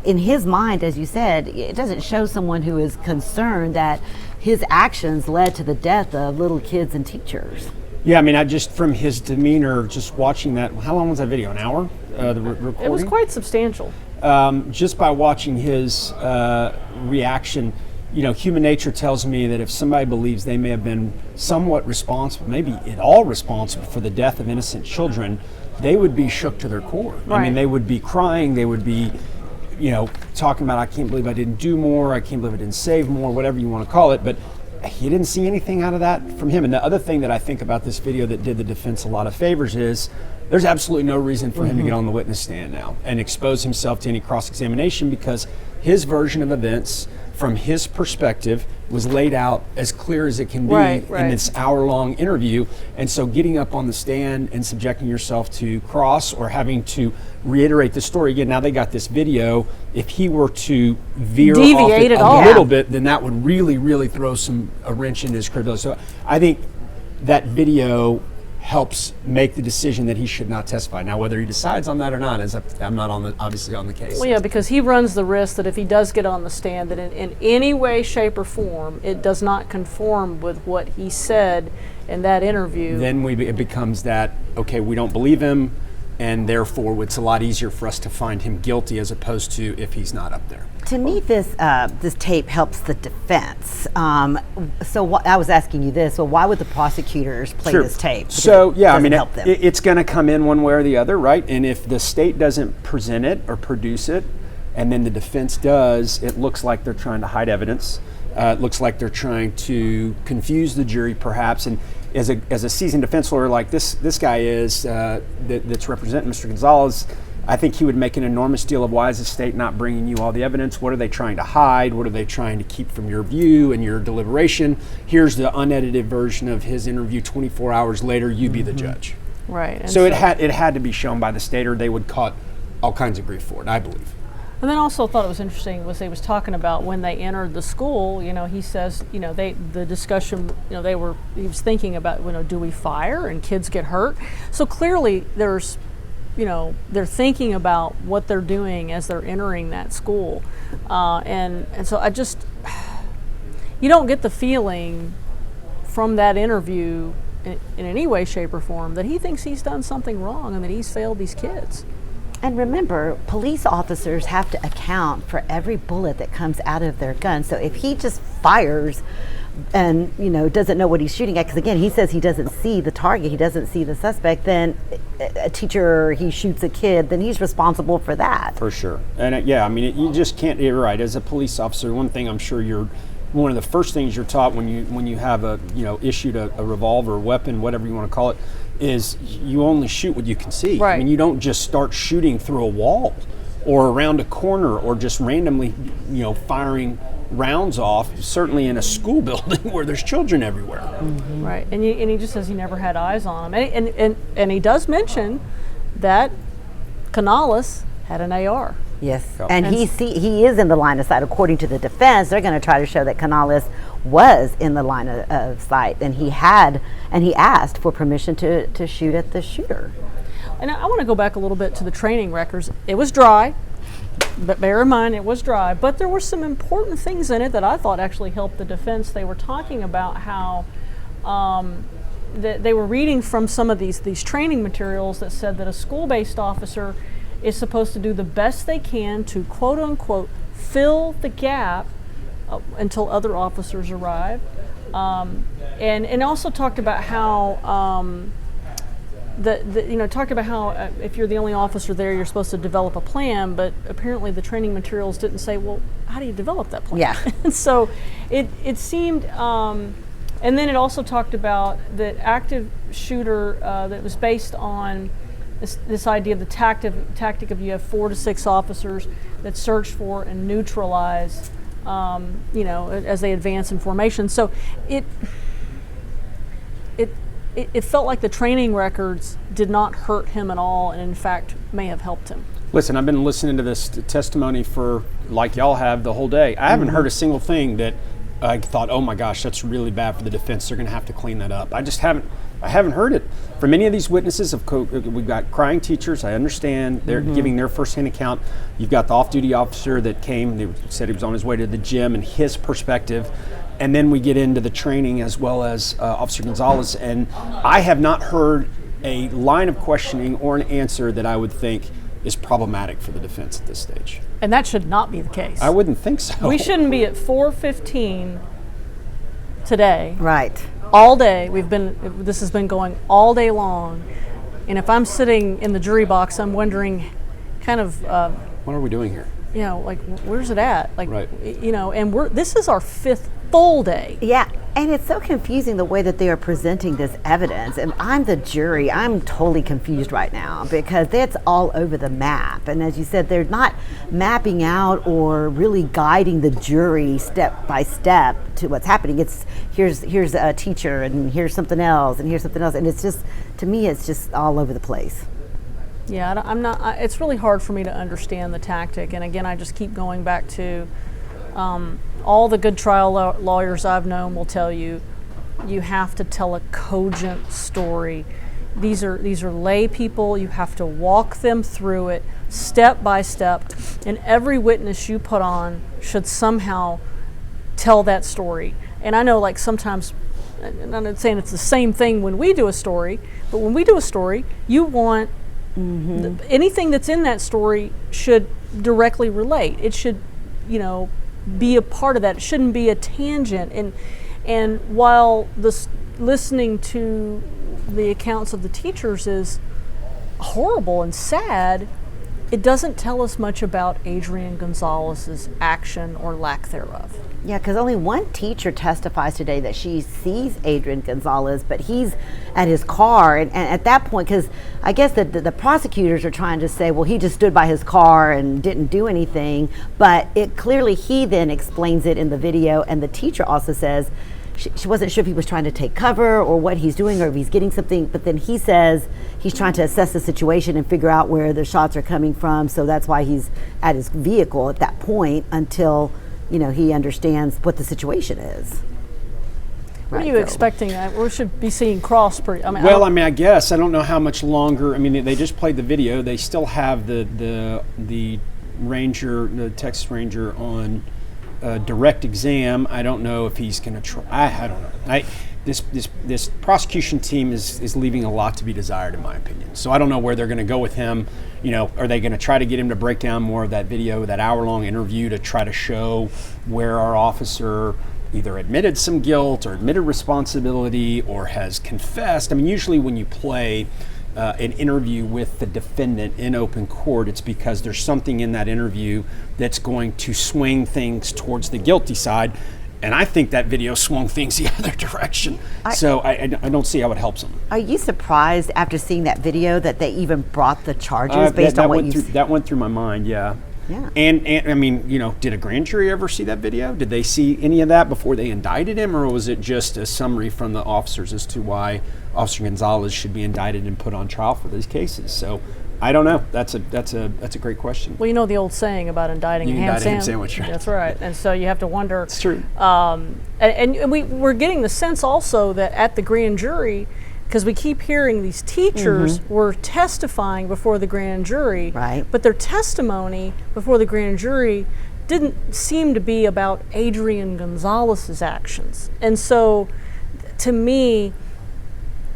S10: in his mind, as you said, it doesn't show someone who is concerned that his actions led to the death of little kids and teachers.
S9: Yeah, I mean, I just, from his demeanor, just watching that, how long was that video, an hour? The recording?
S8: It was quite substantial.
S9: Just by watching his reaction, human nature tells me that if somebody believes they may have been somewhat responsible, maybe at all responsible for the death of innocent children, they would be shook to their core. Right. I mean, they would be crying, they would be talking about, I can't believe I didn't do more, I can't believe I didn't save more, whatever you want to call it, but he didn't see anything out of that from him. And the other thing that I think about this video that did the defense a lot of favors is there's absolutely no reason for him to get on the witness stand now and expose himself to any cross-examination, because his version of events from his perspective was laid out as clear as it can be in this hour-long interview. And so getting up on the stand and subjecting yourself to cross or having to reiterate the story again, now they got this video, if he were to deviate off it a little bit, then that would really, really throw a wrench in his credibility. So I think that video helps make the decision that he should not testify. Now, whether he decides on that or not, I'm not obviously on the case.
S8: Well, yeah, because he runs the risk that if he does get on the stand, that in any way, shape, or form, it does not conform with what he said in that interview. Then
S9: it becomes that, okay, we don't believe him, and therefore it's a lot easier for us to find him guilty as opposed to if he's not up there.
S10: To me, this tape helps the defense. I was asking you this, so why would the prosecutors play this tape? Because
S9: so, yeah, I mean,
S10: help them.
S9: It's going to come in one way or the other, right? And if the state doesn't present it or produce it, and then the defense does, it looks like they're trying to hide evidence. It looks like they're trying to confuse the jury, perhaps. And as a seasoned defense lawyer like this guy is, that's representing Mr. Gonzales, I think he would make an enormous deal of, why is the state not bringing you all the evidence? What are they trying to hide? What are they trying to keep from your view and your deliberation? Here's the unedited version of his interview 24 hours later, you be the judge.
S8: Right.
S9: So it had to be shown by the state, or they would caught all kinds of grief for it, I believe.
S8: And then also thought it was interesting was they was talking about when they entered the school, he says, the discussion, he was thinking about, do we fire and kids get hurt? So clearly there's, they're thinking about what they're doing as they're entering that school. And so you don't get the feeling from that interview in any way, shape, or form that he thinks he's done something wrong and that he's failed these kids.
S10: And remember, police officers have to account for every bullet that comes out of their gun. So if he just fires and, you know, doesn't know what he's shooting at, because again, he says he doesn't see the target, he doesn't see the suspect, then a teacher, he shoots a kid, then he's responsible for that.
S9: For sure. And yeah, I mean, you just can't, you're right. As a police officer, one thing I'm sure one of the first things you're taught when you have issued a revolver, weapon, whatever you want to call it, is you only shoot what you can see.
S8: Right.
S9: I mean, you don't just start shooting through a wall or around a corner or just randomly, firing rounds off, certainly in a school building where there's children everywhere.
S8: Mm-hmm. Right, and he just says he never had eyes on him. And he does mention that Canales had an AR.
S10: Yes,
S9: Yep.
S10: and he is in the line of sight. According to the defense, they're going to try to show that Canales was in the line of sight, and he asked for permission to shoot at the shooter.
S8: And I want to go back a little bit to the training records. It was dry, but bear in mind it was dry. But there were some important things in it that I thought actually helped the defense. They were talking about how they were reading from some of these training materials that said that a school-based officer is supposed to do the best they can to quote-unquote fill the gap until other officers arrive, and also talked about how talked about how if you're the only officer there, you're supposed to develop a plan, but apparently the training materials didn't say, well, how do you develop that plan?
S10: Yeah.
S8: And so it seemed, and then it also talked about the active shooter that was based on this idea of the tactic of you have 4 to 6 officers that search for and neutralize, as they advance in formation. So it felt like the training records did not hurt him at all, and in fact may have helped him.
S9: Listen, I've been listening to this testimony for, like y'all have, the whole day. I haven't heard a single thing that I thought, oh my gosh, that's really bad for the defense. They're going to have to clean that up. I haven't heard it. For many of these witnesses, we've got crying teachers. I understand they're giving their firsthand account. You've got the off-duty officer that came. They said he was on his way to the gym and his perspective. And then we get into the training as well as Officer Gonzales. And I have not heard a line of questioning or an answer that I would think is problematic for the defense at this stage.
S8: And that should not be the case.
S9: I wouldn't think so.
S8: We shouldn't be at 4:15 today.
S10: Right.
S8: All day. This has been going all day long. And if I'm sitting in the jury box, I'm wondering kind of,
S9: what are we doing here?
S8: where's it at?
S9: Right.
S8: And this is our 5th full day.
S10: Yeah, and it's so confusing the way that they are presenting this evidence. And I'm the jury. I'm totally confused right now because that's all over the map. And as you said, they're not mapping out or really guiding the jury step by step to what's happening. It's here's a teacher and here's something else and here's something else. And it's just, to me, it's just all over the place.
S8: Yeah, I'm not. It's really hard for me to understand the tactic. And again, I just keep going back to all the good trial lawyers I've known will tell you, you have to tell a cogent story. These are lay people. You have to walk them through it step by step, and every witness you put on should somehow tell that story. And I know, like, sometimes, and I'm not saying it's the same thing when we do a story, but when we do a story, you want anything that's in that story should directly relate. It should, be a part of that. It shouldn't be a tangent. And while listening to the accounts of the teachers is horrible and sad, it doesn't tell us much about Adrian Gonzales's action or lack thereof.
S10: Yeah, because only one teacher testifies today that she sees Adrian Gonzales, but he's at his car. And at that point, because I guess the prosecutors are trying to say, well, he just stood by his car and didn't do anything. But clearly he then explains it in the video. And the teacher also says she wasn't sure if he was trying to take cover or what he's doing or if he's getting something. But then he says he's trying to assess the situation and figure out where the shots are coming from. So that's why he's at his vehicle at that point until he understands what the situation is.
S8: What are you expecting? We should be seeing Cross pretty.
S9: I guess I don't know how much longer. I mean, they just played the video. They still have the Ranger, the Texas Ranger, on direct exam. I don't know if he's going to try. I don't know. this prosecution team is leaving a lot to be desired, in my opinion. So I don't know where they're going to go with him. You know, are they going to try to get him to break down more of that video, that hour-long interview, to try to show where our officer either admitted some guilt or admitted responsibility or has confessed? I mean, usually when you play an interview with the defendant in open court, it's because there's something in that interview that's going to swing things towards the guilty side. And I think that video swung things the other direction. So I don't see how it helps them.
S10: Are you surprised after seeing that video that they even brought the charges based on what you said?
S9: That went through my mind, yeah.
S10: Yeah.
S9: And I mean, you know, did a grand jury ever see that video? Did they see any of that before they indicted him, or was it just a summary from the officers as to why Officer Gonzales should be indicted and put on trial for these cases? So I don't know. That's a great question.
S8: Well, you know the old saying about indicting a ham
S9: sandwich. Right?
S8: That's right. And so you have to wonder.
S9: It's true.
S8: And we're getting the sense also that at the grand jury, because we keep hearing these teachers were testifying before the grand jury,
S10: right?
S8: But their testimony before the grand jury didn't seem to be about Adrian Gonzales's actions. And so, to me,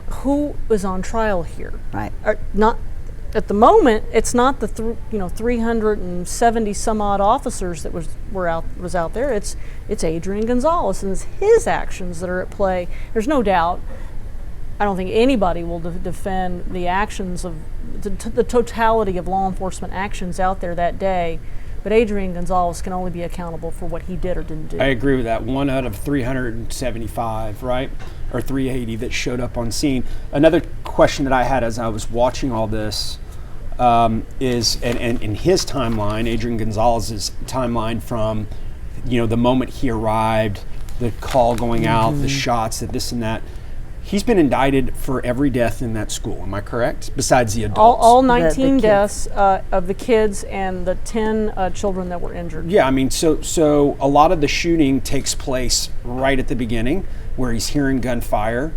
S8: who was on trial here?
S10: Right.
S8: Not at the moment. It's not the 370 some odd officers that was out there. It's Adrian Gonzales and it's his actions that are at play. There's no doubt. I don't think anybody will defend the actions of the totality of law enforcement actions out there that day, but Adrian Gonzales can only be accountable for what he did or didn't do.
S9: I agree with that. 1 out of 375, right? Or 380 that showed up on scene. Another question that I had as I was watching all this is, and in his timeline, Adrian Gonzalez's timeline from, you know, the moment he arrived, the call going out, the shots, this and that. He's been indicted for every death in that school. Am I correct? Besides the adults.
S8: All 19 deaths of the kids and the 10 children that were injured.
S9: Yeah, I mean, so a lot of the shooting takes place right at the beginning where he's hearing gunfire.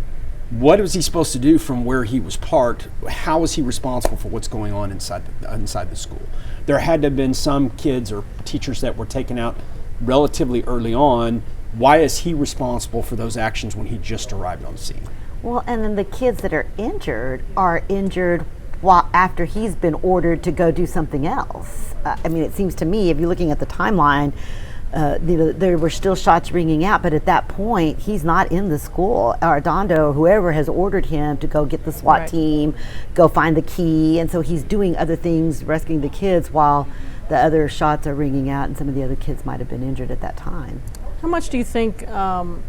S9: What was he supposed to do from where he was parked? How was he responsible for what's going on inside the school? There had to have been some kids or teachers that were taken out relatively early on. Why is he responsible for those actions when he just arrived on scene?
S10: Well, and then the kids that are injured after he's been ordered to go do something else. I mean, it seems to me, if you're looking at the timeline, there were still shots ringing out, but at that point, he's not in the school. Arredondo, whoever has ordered him to go get the SWAT team, go find the key, and so he's doing other things, rescuing the kids while the other shots are ringing out, and some of the other kids might have been injured at that time.
S8: How much do you think, how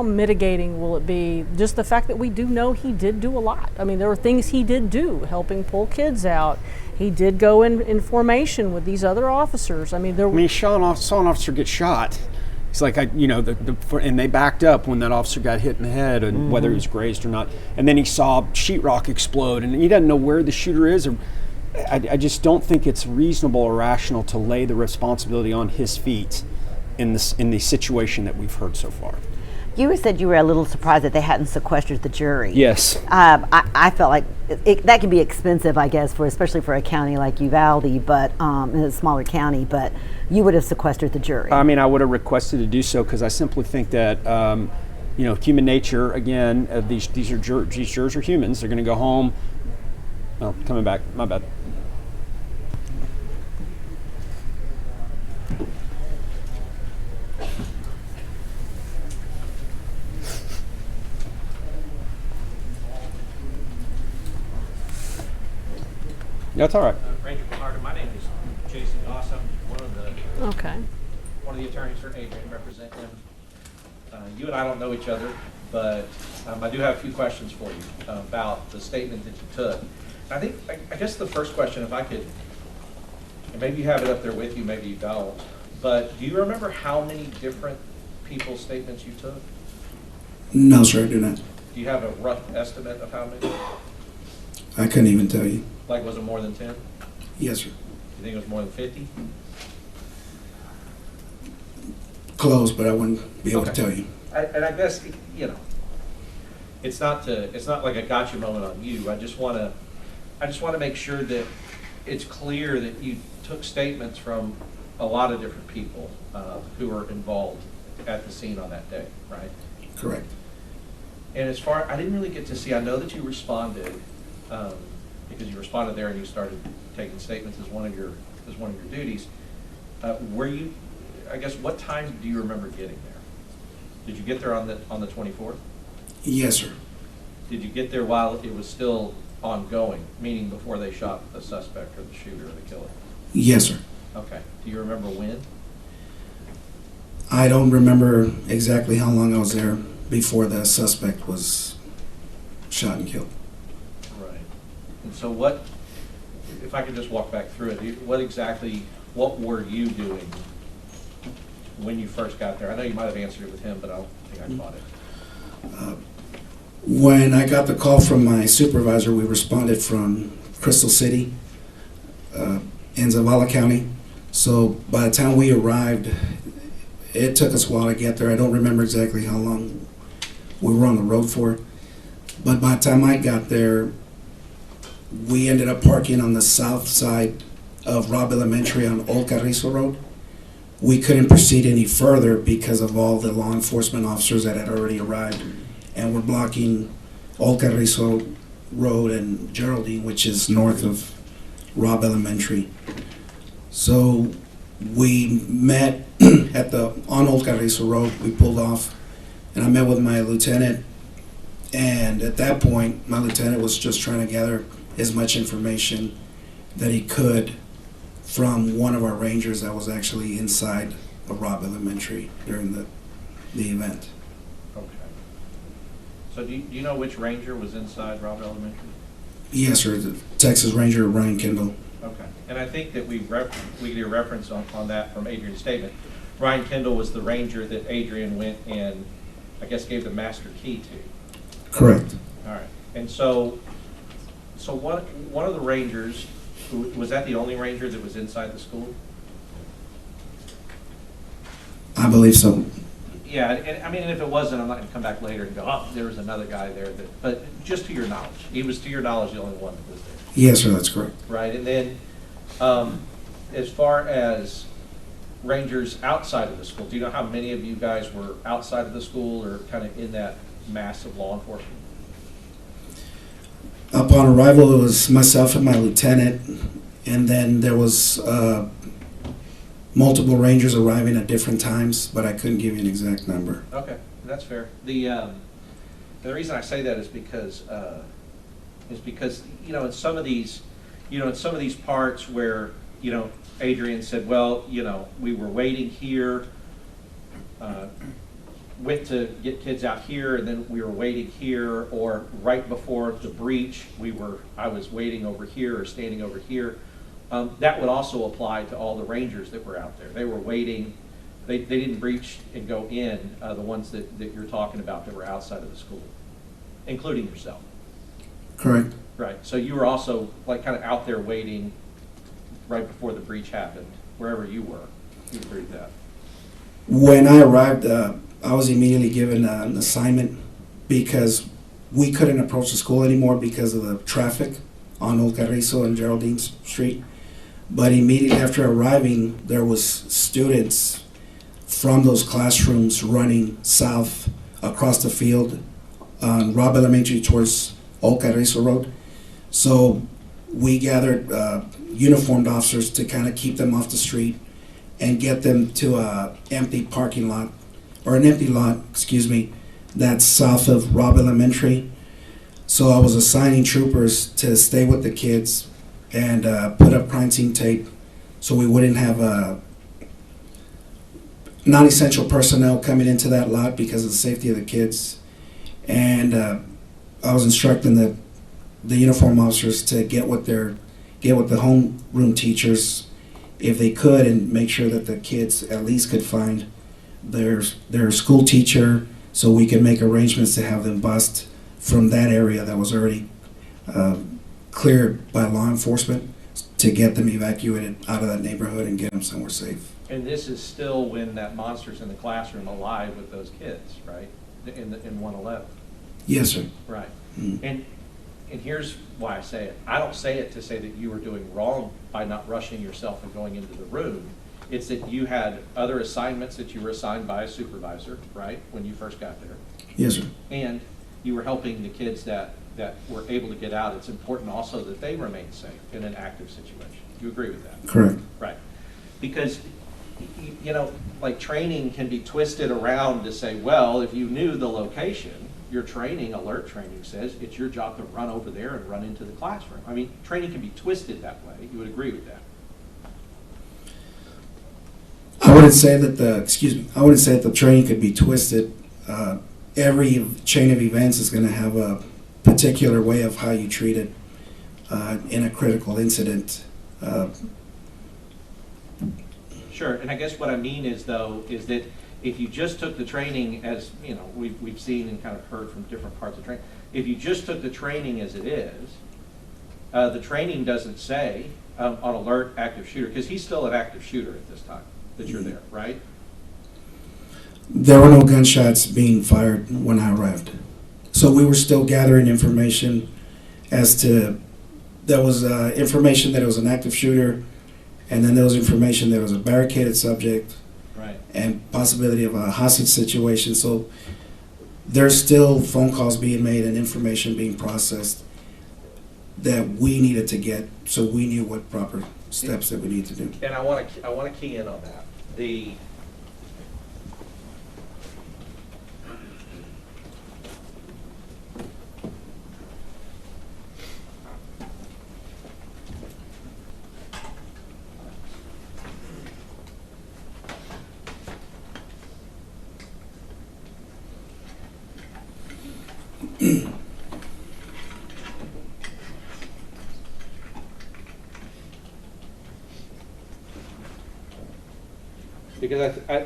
S8: mitigating will it be, just the fact that we do know he did do a lot? I mean, there were things he did do, helping pull kids out. He did go in formation with these other officers. I mean,
S9: he saw an officer get shot. It's like, and they backed up when that officer got hit in the head, and whether he was grazed or not. And then he saw sheetrock explode, and he doesn't know where the shooter is. I just don't think it's reasonable or rational to lay the responsibility on his feet in the situation that we've heard so far.
S10: You said you were a little surprised that they hadn't sequestered the jury.
S9: Yes.
S10: I felt like that can be expensive, I guess, especially for a county like Uvalde, but in a smaller county. But you would have sequestered the jury. I
S9: mean, I would have requested to do so because I simply think that human nature. Again, these jurors are humans. They're going to go home. Oh, coming back. My bad. That's all right.
S11: Ranger Ricardo, my name is Jason Goss. I'm one of the attorneys for Adrian, represent him. You and I don't know each other, but I do have a few questions for you about the statement that you took. I guess the first question, if I could, and maybe you have it up there with you, maybe you don't, but do you remember how many different people's statements you took?
S1: No, sir, I do not.
S11: Do you have a rough estimate of how many?
S1: I couldn't even tell you.
S11: Like, was it more than 10?
S1: Yes, sir.
S11: You think it was more than 50?
S1: Close, but I wouldn't be able to tell you.
S11: And I guess, it's not like a gotcha moment on you. I just want to make sure that it's clear that you took statements from a lot of different people who were involved at the scene on that day, right?
S1: Correct.
S11: And as far, I didn't really get to see, I know that you responded, because you responded there and you started taking statements as one of your duties. Were you, I guess, what time do you remember getting there? Did you get there on the 24th?
S1: Yes, sir.
S11: Did you get there while it was still ongoing, meaning before they shot the suspect or the shooter or the killer?
S1: Yes, sir.
S11: Okay. Do you remember when?
S1: I don't remember exactly how long I was there before the suspect was shot and killed.
S11: Right. And so what, if I could just walk back through it, what were you doing when you first got there? I know you might have answered it with him, but I don't think I caught it.
S1: When I got the call from my supervisor, we responded from Crystal City in Zavala County. So by the time we arrived, it took us a while to get there. I don't remember exactly how long we were on the road for. But by the time I got there, we ended up parking on the south side of Robb Elementary on Old Carrizo Road. We couldn't proceed any further because of all the law enforcement officers that had already arrived and were blocking Old Carrizo Road and Geraldine, which is north of Robb Elementary. So we met on Old Carrizo Road. We pulled off, and I met with my lieutenant. And at that point, my lieutenant was just trying to gather as much information that he could from one of our rangers that was actually inside of Robb Elementary during the event.
S11: Okay. So do you know which ranger was inside Robb Elementary?
S1: Yes, sir. The Texas Ranger Ryan Kendall.
S11: Okay. And I think that we get a reference on that from Adrian's statement. Ryan Kendall was the ranger that Adrian went and, I guess, gave the master key to.
S1: Correct.
S11: All right. And so one of the rangers, was that the only ranger that was inside the school?
S1: I believe so.
S11: Yeah, and I mean, if it wasn't, I'm not going to come back later and go, oh, there was another guy there. But just to your knowledge, he was, to your knowledge, the only one that was there.
S1: Yes, sir, that's correct.
S11: Right, and then as far as rangers outside of the school, do you know how many of you guys were outside of the school or kind of in that mass of law enforcement?
S1: Upon arrival, it was myself and my lieutenant, and then there was multiple rangers arriving at different times, but I couldn't give you an exact number.
S11: Okay, that's fair. The reason I say that is because in some of these parts where Adrian said, well, we were waiting here, went to get kids out here, and then we were waiting here, or right before the breach, I was waiting over here or standing over here. That would also apply to all the rangers that were out there. They were waiting. They didn't breach and go in, the ones that you're talking about that were outside of the school, including yourself.
S1: Correct.
S11: Right. So you were also like kind of out there waiting right before the breach happened, wherever you were. You agree with that?
S1: When I arrived, I was immediately given an assignment because we couldn't approach the school anymore because of the traffic on Old Carrizo and Geraldine Street. But immediately after arriving, there was students from those classrooms running south across the field on Robb Elementary towards Old Carrizo Road. So we gathered uniformed officers to kind of keep them off the street and get them to an empty parking lot, or an empty lot, that's south of Robb Elementary. So I was assigning troopers to stay with the kids and put up crime scene tape so we wouldn't have non-essential personnel coming into that lot because of the safety of the kids. And I was instructing the uniform officers to get with the homeroom teachers if they could, and make sure that the kids at least could find their school teacher, so we could make arrangements to have them bust from that area that was already cleared by law enforcement to get them evacuated out of that neighborhood and get them somewhere safe.
S11: And this is still when that monster's in the classroom alive with those kids, right? In 111.
S1: Yes, sir.
S11: Right.
S1: Mm-hmm.
S11: And here's why I say it. I don't say it to say that you were doing wrong by not rushing yourself and going into the room. It's that you had other assignments that you were assigned by a supervisor, right, when you first got there.
S1: Yes, sir.
S11: And you were helping the kids that were able to get out, it's important also that they remain safe in an active situation. You agree with that?
S1: Correct.
S11: Right. Because, you know, like training can be twisted around to say, well, if you knew the location, your training, alert training says it's your job to run over there and run into the classroom. I mean, training can be twisted that way. You would agree with that?
S1: I wouldn't say that the training could be twisted. Every chain of events is going to have a particular way of how you treat it in a critical incident.
S11: Sure, and I guess what I mean is, though, is that if you just took the training as, you know, we've seen and kind of heard from different parts of training, if you just took the training as it is, the training doesn't say on alert active shooter, because he's still an active shooter at this time that you're there, right?
S1: There were no gunshots being fired when I arrived. So we were still gathering information as to, there was information that it was an active shooter, and then there was information that it was a barricaded subject,
S11: Right.
S1: and possibility of a hostage situation. So there's still phone calls being made and information being processed that we needed to get, so we knew what proper steps that we need to do.
S11: And I want to key in on that.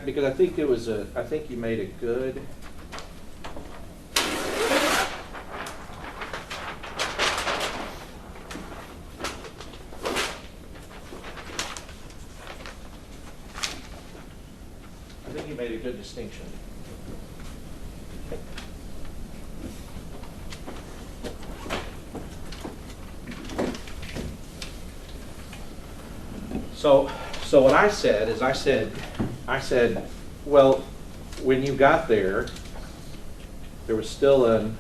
S11: Because I think it was I think you made a good. I think you made a good distinction. So what I said is I said, well, when you got there, there was still an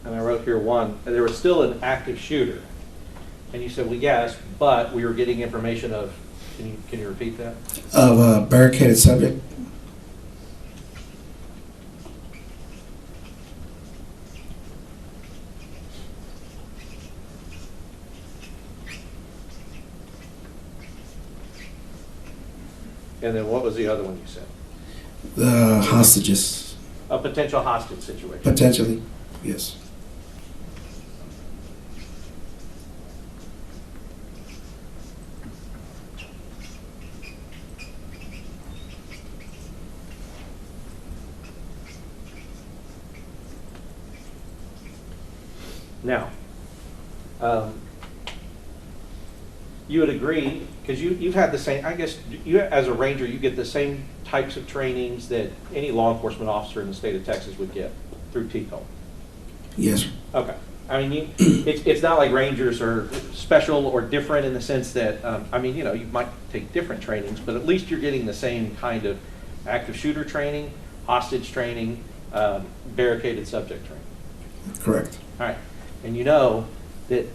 S11: and I wrote here one, and there was still an active shooter. And you said, well, yes, but we were getting information of, can you repeat that?
S1: Of a barricaded subject.
S11: And then what was the other one you said?
S1: The hostages.
S11: A potential hostage situation.
S1: Potentially, yes.
S11: Now, you would agree, because you've had the same, I guess, you as a ranger, you get the same types of trainings that any law enforcement officer in the state of Texas would get through TCO.
S1: Yes.
S11: Okay. I mean, it's not like rangers are special or different in the sense that, I mean, you know, you might take different trainings, but at least you're getting the same kind of active shooter training, hostage training, barricaded subject training.
S1: Correct.
S11: All right. And you know that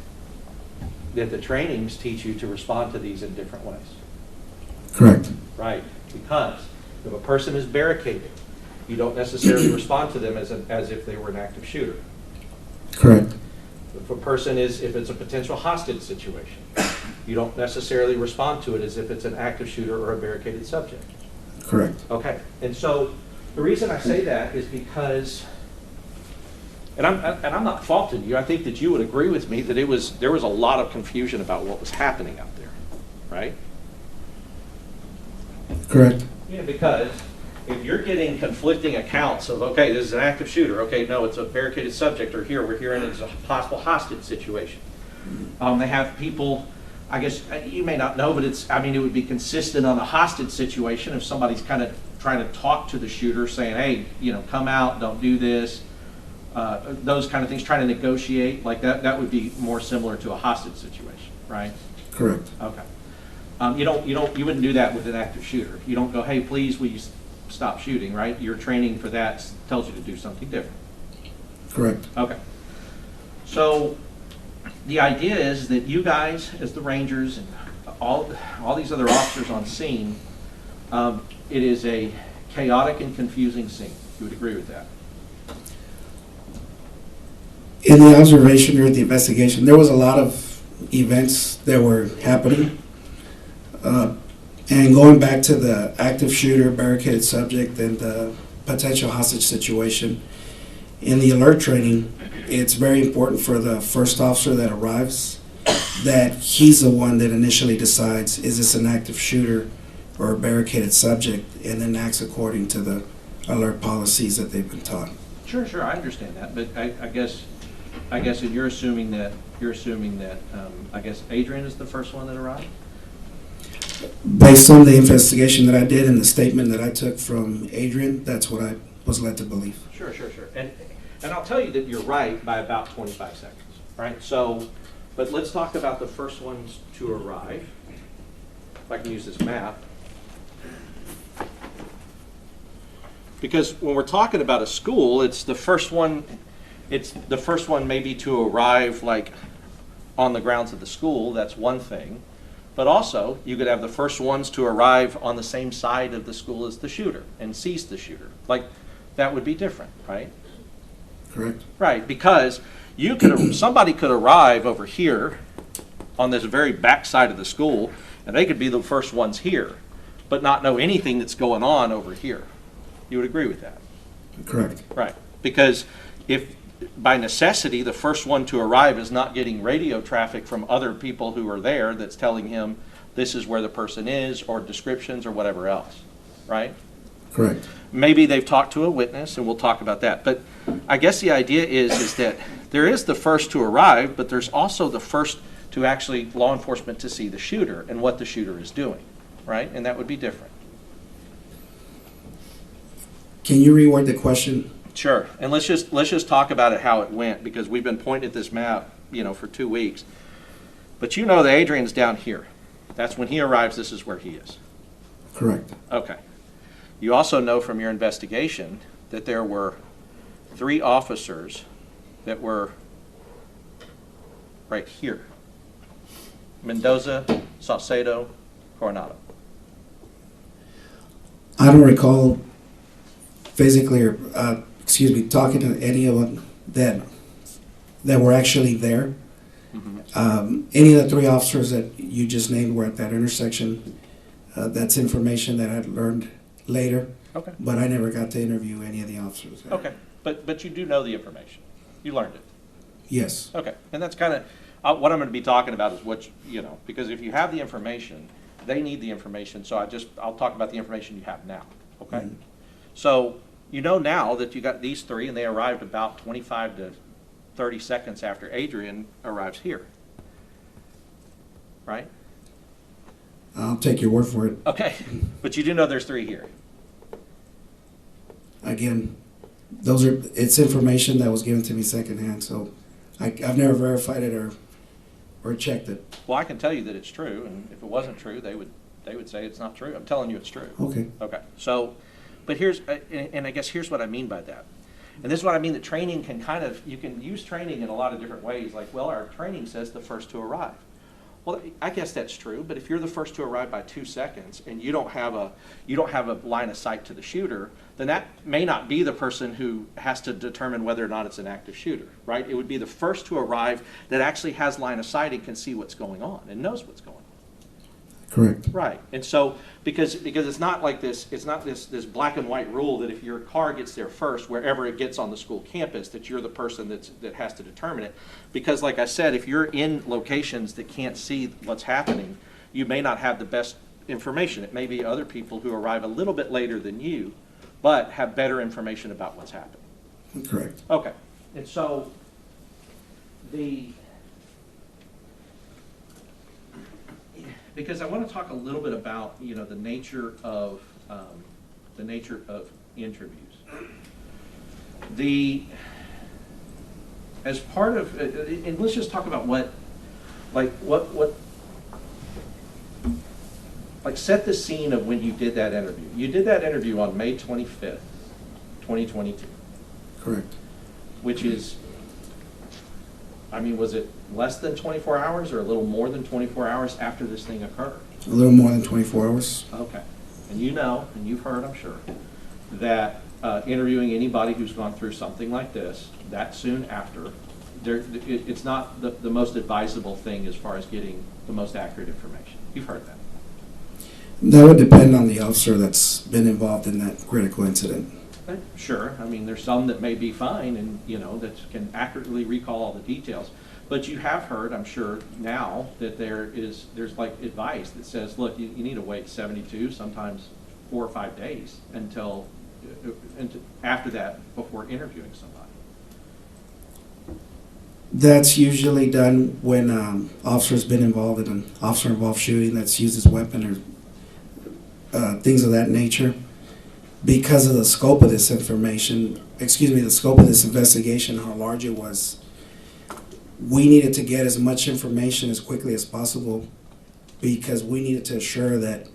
S11: the trainings teach you to respond to these in different ways.
S1: Correct.
S11: Right. Because if a person is barricaded, you don't necessarily respond to them as if they were an active shooter.
S1: Correct.
S11: If a person is, if it's a potential hostage situation, you don't necessarily respond to it as if it's an active shooter or a barricaded subject.
S1: Correct.
S11: Okay. And so the reason I say that is because, and I'm not faulting you. I think that you would agree with me that there was a lot of confusion about what was happening out there, right?
S1: Correct.
S11: Yeah, because if you're getting conflicting accounts of, okay, this is an active shooter, okay, no, it's a barricaded subject, or here we're hearing it's a possible hostage situation. They have people, I guess you may not know, but it would be consistent on a hostage situation if somebody's kind of trying to talk to the shooter, saying, hey, you know, come out, don't do this. Those kind of things, trying to negotiate, like that would be more similar to a hostage situation, right?
S1: Correct.
S11: Okay. You wouldn't do that with an active shooter. You don't go, hey, please, will you stop shooting, right? Your training for that tells you to do something different.
S1: Correct.
S11: Okay. So the idea is that you guys, as the Rangers and all these other officers on scene, it is a chaotic and confusing scene. You would agree with that?
S1: In the observation or the investigation, there was a lot of events that were happening. And going back to the active shooter, barricaded subject, and the potential hostage situation, in the alert training, it's very important for the first officer that arrives that he's the one that initially decides, is this an active shooter or a barricaded subject, and then acts according to the alert policies that they've been taught.
S11: Sure, I understand that, but I guess if you're assuming that I guess Adrian is the first one that arrived.
S1: Based on the investigation that I did and the statement that I took from Adrian, that's what I was led to believe.
S11: Sure. And I'll tell you that you're right by about 25 seconds, right? So, but let's talk about the first ones to arrive. If I can use this map. Because when we're talking about a school, it's the first one maybe to arrive like on the grounds of the school. That's one thing. But also, you could have the first ones to arrive on the same side of the school as the shooter and seize the shooter. Like, that would be different, right?
S1: Correct.
S11: Right, because somebody could arrive over here on this very back side of the school, and they could be the first ones here, but not know anything that's going on over here. You would agree with that?
S1: Correct.
S11: Right, because if by necessity, the first one to arrive is not getting radio traffic from other people who are there that's telling him this is where the person is, or descriptions or whatever else, right?
S1: Correct.
S11: Maybe they've talked to a witness, and we'll talk about that. But I guess the idea is that there is the first to arrive, but there's also the first to actually law enforcement to see the shooter and what the shooter is doing, right? And that would be different.
S1: Can you reword the question?
S11: Sure, and let's just talk about it how it went, because we've been pointing at this map, for 2 weeks. But you know that Adrian's down here. That's when he arrives, this is where he is.
S1: Correct.
S11: Okay. You also know from your investigation that there were 3 officers that were right here. Mendoza, Saucedo, Coronado.
S1: I don't recall physically or talking to any of them that were actually there.
S11: Mm-hmm.
S1: Any of the 3 officers that you just named were at that intersection. That's information that I learned later.
S11: Okay.
S1: But I never got to interview any of the officers.
S11: Okay, but you do know the information. You learned it.
S1: Yes.
S11: Okay, and that's kind of what I'm going to be talking about is what because if you have the information, they need the information. So I'll talk about the information you have now. Okay. Mm-hmm. So you know now that you got these 3, and they arrived about 25 to 30 seconds after Adrian arrives here. Right?
S1: I'll take your word for it.
S11: Okay, but you do know there's 3 here.
S1: Again, it's information that was given to me secondhand, so I've never verified it or checked it.
S11: Well, I can tell you that it's true, and if it wasn't true, they would say it's not true. I'm telling you it's true.
S1: Okay.
S11: Okay. So, but I guess here's what I mean by that. And this is what I mean that training you can use training in a lot of different ways. Like, well, our training says the first to arrive. Well, I guess that's true, but if you're the first to arrive by 2 seconds and you don't have a line of sight to the shooter, then that may not be the person who has to determine whether or not it's an active shooter, right? It would be the first to arrive that actually has line of sight and can see what's going on and knows what's going on.
S1: Correct.
S11: Right, and so because it's not like this, it's not this black and white rule that if your car gets there first, wherever it gets on the school campus, that you're the person that has to determine it. Because like I said, if you're in locations that can't see what's happening, you may not have the best information. It may be other people who arrive a little bit later than you, but have better information about what's happening.
S1: Correct.
S11: Okay, and so because I want to talk a little bit about the nature of interviews. As part of and let's just talk about what like, set the scene of when you did that interview. You did that interview on May 25th, 2022.
S1: Correct.
S11: Which is, I mean, was it less than 24 hours or a little more than 24 hours after this thing occurred?
S1: A little more than 24 hours.
S11: Okay. And you know, and you've heard, I'm sure, that interviewing anybody who's gone through something like this, that soon after, it's not the most advisable thing as far as getting the most accurate information. You've heard that.
S1: That would depend on the officer that's been involved in that critical incident.
S11: Sure. I mean, there's some that may be fine and, that can accurately recall all the details. But you have heard, I'm sure, now that there's like advice that says, look, you need to wait 72, sometimes 4 or 5 days until after that before interviewing somebody.
S1: That's usually done when officer's been involved in an officer-involved shooting that's used his weapon or things of that nature. Because of the scope of this the scope of this investigation, how large it was, we needed to get as much information as quickly as possible because we needed to assure that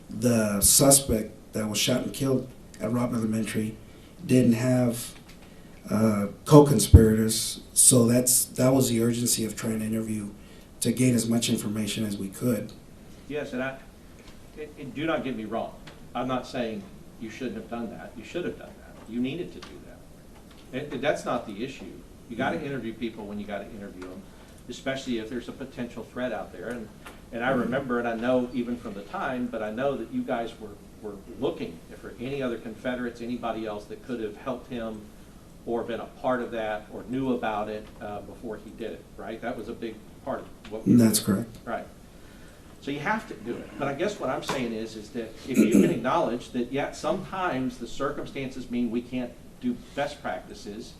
S1: the suspect that was shot and killed at Robb Elementary didn't have co-conspirators. So that was the urgency of trying to interview to gain as much information as we could.
S11: Yes, and do not get me wrong. I'm not saying you shouldn't have done that. You should have done that. You needed to do that. That's not the issue. You got to interview people when you got to interview them, especially if there's a potential threat out there. And I remember, and I know even from the time, but I know that you guys were looking for any other Confederates, anybody else that could have helped him or been a part of that or knew about it before he did it, right? That was a big part of what we
S1: That's correct.
S11: Right. So you have to do it. But I guess what I'm saying is that if you can acknowledge that, yeah, sometimes the circumstances mean we can't do best practices,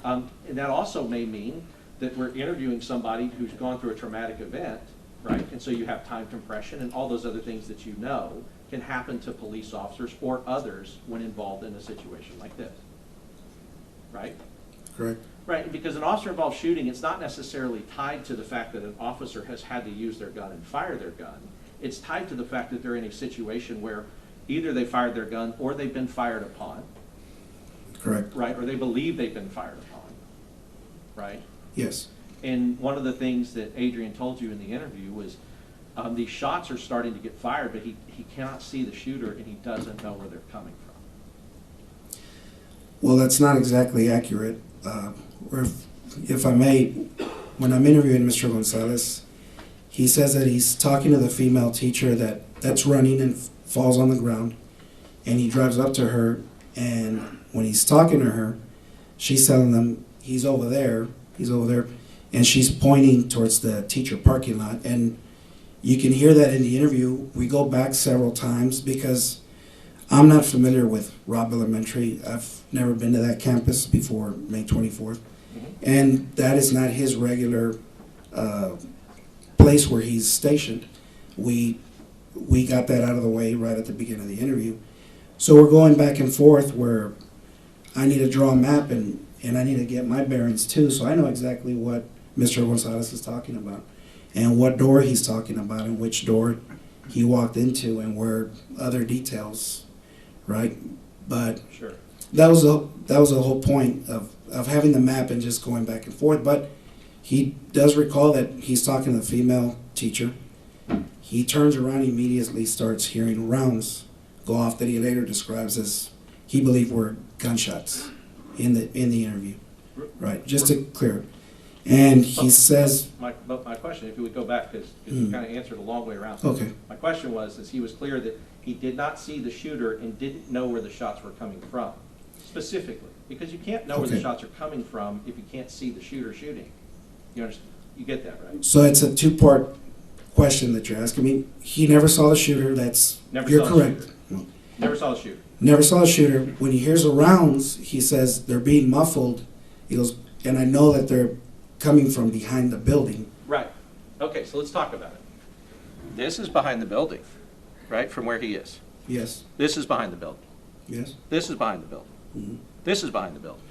S11: and that also may mean that we're interviewing somebody who's gone through a traumatic event, right? And so you have time compression and all those other things that you know can happen to police officers or others when involved in a situation like this, right?
S1: Correct.
S11: Right, because an officer-involved shooting, it's not necessarily tied to the fact that an officer has had to use their gun and fire their gun. It's tied to the fact that they're in a situation where either they fired their gun or they've been fired upon.
S1: Correct.
S11: Right, or they believe they've been fired upon, right?
S1: Yes.
S11: And one of the things that Adrian told you in the interview was these shots are starting to get fired, but he cannot see the shooter and he doesn't know where they're coming from.
S1: Well, that's not exactly accurate. Or if I may, when I'm interviewing Mr. Gonzales, he says that he's talking to the female teacher that's running and falls on the ground, and he drives up to her, and when he's talking to her, she's telling them he's over there, and she's pointing towards the teacher parking lot, and you can hear that in the interview. We go back several times because I'm not familiar with Robb Elementary. I've never been to that campus before May 24th. And that is not his regular place where he's stationed. We got that out of the way right at the beginning of the interview. So we're going back and forth where I need to draw a map and I need to get my bearings too, so I know exactly what Mr. Gonzales is talking about and what door he's talking about and which door he walked into and where other details. Right, but
S11: sure.
S1: That was the whole point of having the map and just going back and forth. But he does recall that he's talking to the female teacher. He turns around and immediately starts hearing rounds go off that he later describes as he believed were gunshots in the interview. Right, just to clear it. And he says,
S11: my question, if you would go back, because you kind of answered a long way around.
S1: Okay.
S11: My question was, he was clear that he did not see the shooter and didn't know where the shots were coming from, specifically. Because you can't know where the shots are coming from if you can't see the shooter shooting. You understand? You get that, right?
S1: So it's a two-part question that you're asking me. He never saw the shooter. You're correct. No.
S11: Never saw the shooter.
S1: Never saw the shooter. When he hears the rounds, he says they're being muffled. He goes, and I know that they're coming from behind the building.
S11: Right. Okay, so let's talk about it. This is behind the building, right, from where he is.
S1: Yes.
S11: This is behind the building.
S1: Yes.
S11: This is behind the building.
S1: Mm-hmm.
S11: This is behind the building.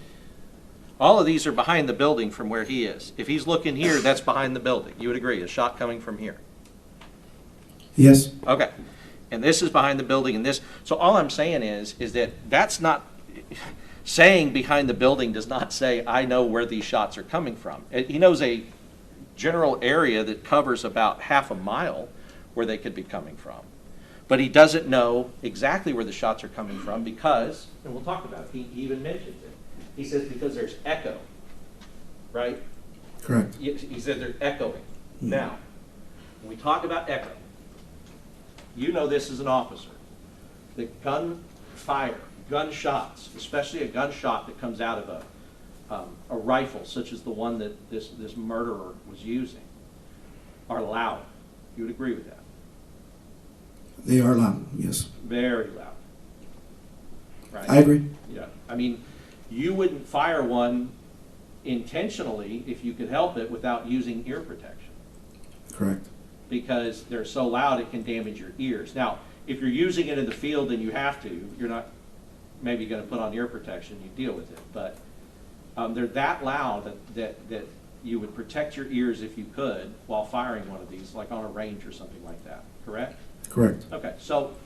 S11: All of these are behind the building from where he is. If he's looking here, that's behind the building. You would agree, a shot coming from here.
S1: Yes.
S11: Okay. and this is behind the building, and this. So all I'm saying is that that's not, saying behind the building does not say, I know where these shots are coming from. He knows a general area that covers about half a mile where they could be coming from. But he doesn't know exactly where the shots are coming from because, and we'll talk about it, he even mentions it. He says because there's echo, right?
S1: Correct.
S11: He said they're echoing. Now, when we talk about echo, you know this as an officer. The gunfire, gunshots, especially a gunshot that comes out of a rifle, such as the one that this murderer was using, are loud. You would agree with that?
S1: They are loud, yes.
S11: Very loud. Right?
S1: I agree.
S11: Yeah. I mean, you wouldn't fire one intentionally if you could help it without using ear protection.
S1: Correct.
S11: Because they're so loud it can damage your ears. Now, if you're using it in the field and you have to, you're not maybe going to put on ear protection, you deal with it. But they're that loud that you would protect your ears if you could while firing one of these, like on a range or something like that, correct?
S1: Correct.
S11: Okay, so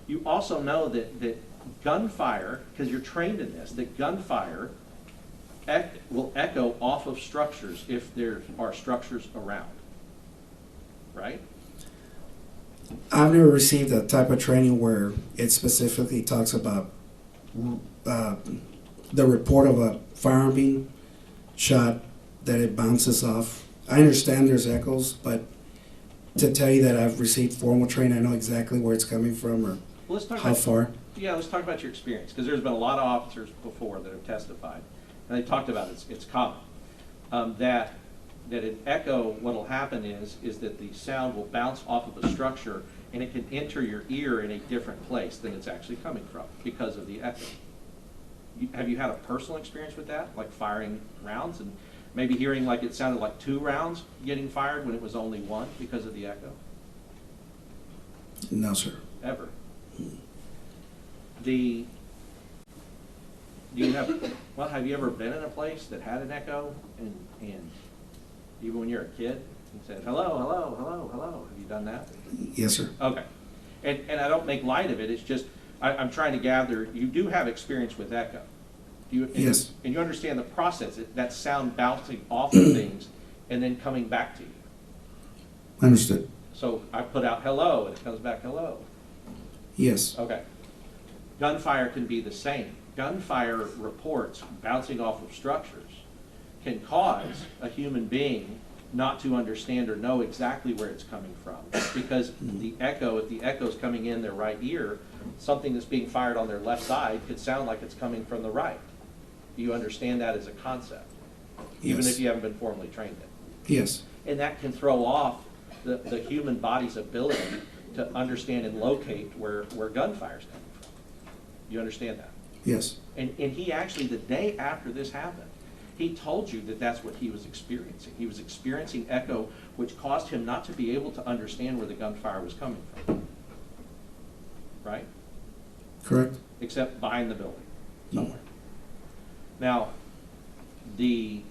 S11: you also know that gunfire, because you're trained in this, that gunfire will echo off of structures if there are structures around, right?
S1: I've never received a type of training where it specifically talks about the report of a firearm being shot, that it bounces off. I understand there's echoes, but to tell you that I've received formal training, I know exactly where it's coming from or how far.
S11: Yeah, let's talk about your experience, because there's been a lot of officers before that have testified, and they talked about it's common. That an echo, what'll happen is that the sound will bounce off of a structure and it can enter your ear in a different place than it's actually coming from because of the echo. Have you had a personal experience with that, like firing rounds and maybe hearing like it sounded like 2 rounds getting fired when it was only 1 because of the echo?
S1: No, sir.
S11: Ever? Have you ever been in a place that had an echo and even when you're a kid, you said, hello, hello, hello, hello? Have you done that?
S1: Yes, sir.
S11: Okay. And I don't make light of it. It's just, I'm trying to gather, you do have experience with echo.
S1: Yes.
S11: And you understand the process, that sound bouncing off of things and then coming back to you.
S1: Understood.
S11: So I put out hello and it comes back hello.
S1: Yes.
S11: Okay. Gunfire can be the same. Gunfire reports bouncing off of structures can cause a human being not to understand or know exactly where it's coming from. Because the echo, if the echo's coming in their right ear, something that's being fired on their left side could sound like it's coming from the right. Do you understand that as a concept? Even
S1: Yes.
S11: if you haven't been formally trained in it.
S1: Yes.
S11: And that can throw off the human body's ability to understand and locate where gunfire's coming from. You understand that?
S1: Yes.
S11: And he actually, the day after this happened, he told you that that's what he was experiencing. He was experiencing echo, which caused him not to be able to understand where the gunfire was coming from. Right?
S1: Correct.
S11: Except behind the building, somewhere. Now, these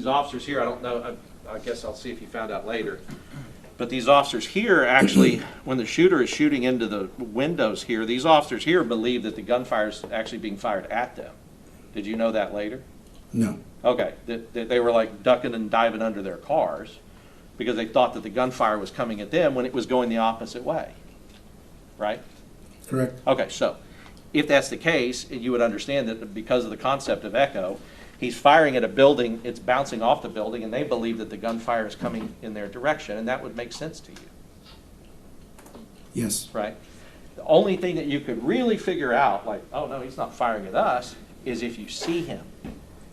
S11: officers here, I don't know, I guess I'll see if you found out later, but these officers here actually, when the shooter is shooting into the windows here, these officers here believe that the gunfire is actually being fired at them. Did you know that later?
S1: No.
S11: Okay, that they were like ducking and diving under their cars because they thought that the gunfire was coming at them when it was going the opposite way, right?
S1: Correct.
S11: Okay, so if that's the case, you would understand that because of the concept of echo, he's firing at a building, it's bouncing off the building, and they believe that the gunfire is coming in their direction, and that would make sense to you.
S1: Yes.
S11: Right? The only thing that you could really figure out, like, oh no, he's not firing at us, is if you see him,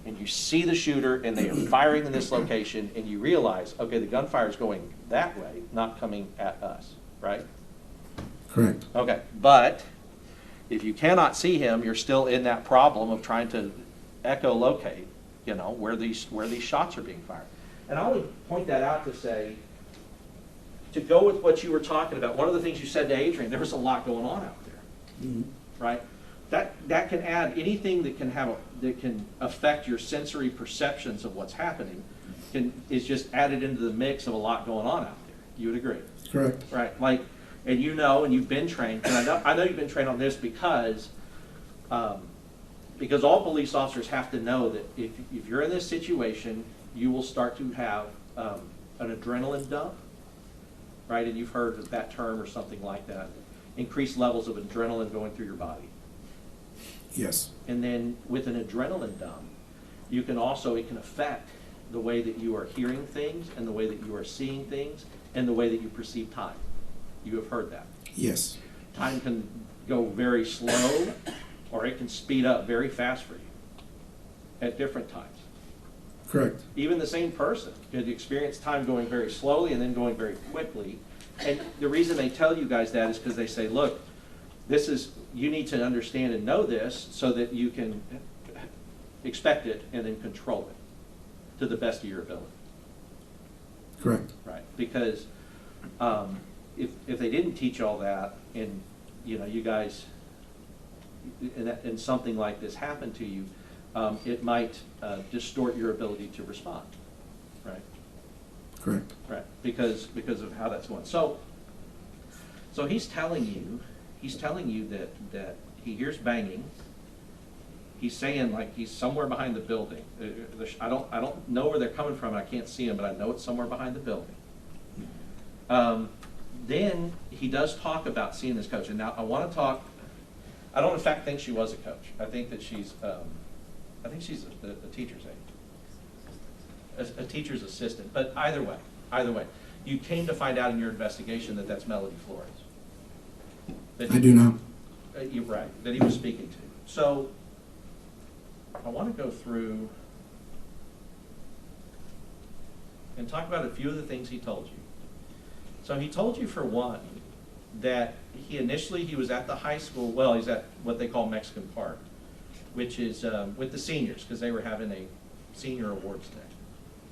S11: and you see the shooter, and they are firing in this location, and you realize, okay, the gunfire is going that way, not coming at us, right?
S1: Correct.
S11: Okay, but if you cannot see him, you're still in that problem of trying to echolocate, where these shots are being fired. And I would point that out to say, to go with what you were talking about, one of the things you said to Adrian, there was a lot going on out there, right? That can add anything that can affect your sensory perceptions of what's happening is just added into the mix of a lot going on out there. You would agree?
S1: Correct.
S11: Right, like, and you know, and you've been trained, and I know you've been trained on this because all police officers have to know that if you're in this situation, you will start to have an adrenaline dump, right? And you've heard of that term or something like that. Increased levels of adrenaline going through your body.
S1: Yes.
S11: And then with an adrenaline dump, it can affect the way that you are hearing things and the way that you are seeing things and the way that you perceive time. You have heard that.
S1: Yes.
S11: Time can go very slow or it can speed up very fast for you at different times.
S1: Correct.
S11: Even the same person could experience time going very slowly and then going very quickly. And the reason they tell you guys that is because they say, look, you need to understand and know this so that you can expect it and then control it to the best of your ability.
S1: Correct.
S11: Right. Because if they didn't teach all that and, you guys, and something like this happened to you, it might distort your ability to respond, right?
S1: Correct.
S11: Right, because of how that's going. So he's telling you that he hears banging. He's saying like he's somewhere behind the building. I don't know where they're coming from. I can't see him, but I know it's somewhere behind the building. Then he does talk about seeing this coach, and now I want to talk. I don't in fact think she was a coach. I think that she's a teacher's aide, a teacher's assistant. But either way, you came to find out in your investigation that that's Melody Flores.
S1: I do know.
S11: You're right, that he was speaking to. So I want to go through and talk about a few of the things he told you. So he told you, for one, that he was at the high school, well, he's at what they call Mexican Park, which is with the seniors, because they were having a senior awards day,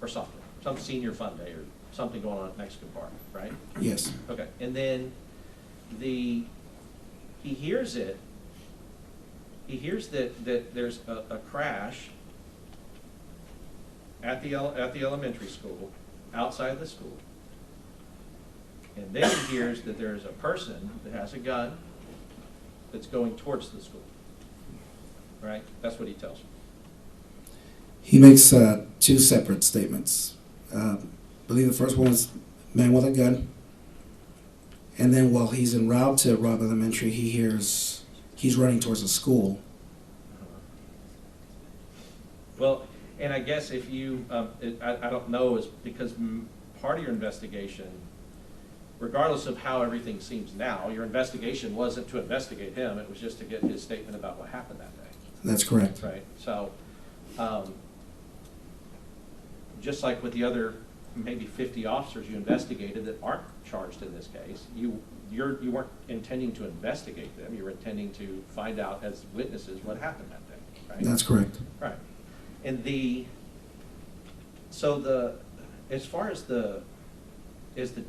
S11: or something, some senior fun day, or something going on at Mexican Park, right?
S1: Yes.
S11: Okay, and then he hears it. He hears that there's a crash at the elementary school, outside the school. And then he hears that there's a person that has a gun that's going towards the school. Right? That's what he tells you.
S1: He makes two separate statements. I believe the first one is man with a gun. And then while he's en route to Robb Elementary, he hears he's running towards a school.
S11: Well, and I guess if you, I don't know, is because part of your investigation, regardless of how everything seems now, your investigation wasn't to investigate him, it was just to get his statement about what happened that day.
S1: That's correct.
S11: Right, so, just like with the other maybe 50 officers you investigated that aren't charged in this case, you weren't intending to investigate them, you were intending to find out as witnesses what happened that day, right?
S1: That's correct.
S11: Right. And as far as the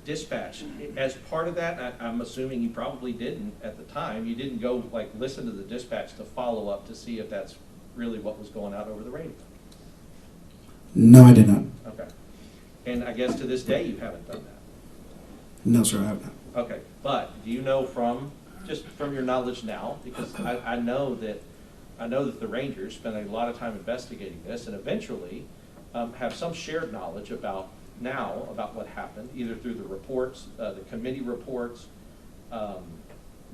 S11: dispatch, as part of that, I'm assuming you probably didn't at the time, you didn't go like listen to the dispatch to follow up to see if that's really what was going out over the radio.
S1: No, I did not.
S11: Okay. And I guess to this day you haven't done that.
S1: No, sir, I have not.
S11: Okay, but do you know from your knowledge now, because I know that the Rangers spend a lot of time investigating this and eventually have some shared knowledge about what happened, either through the reports, the committee reports, the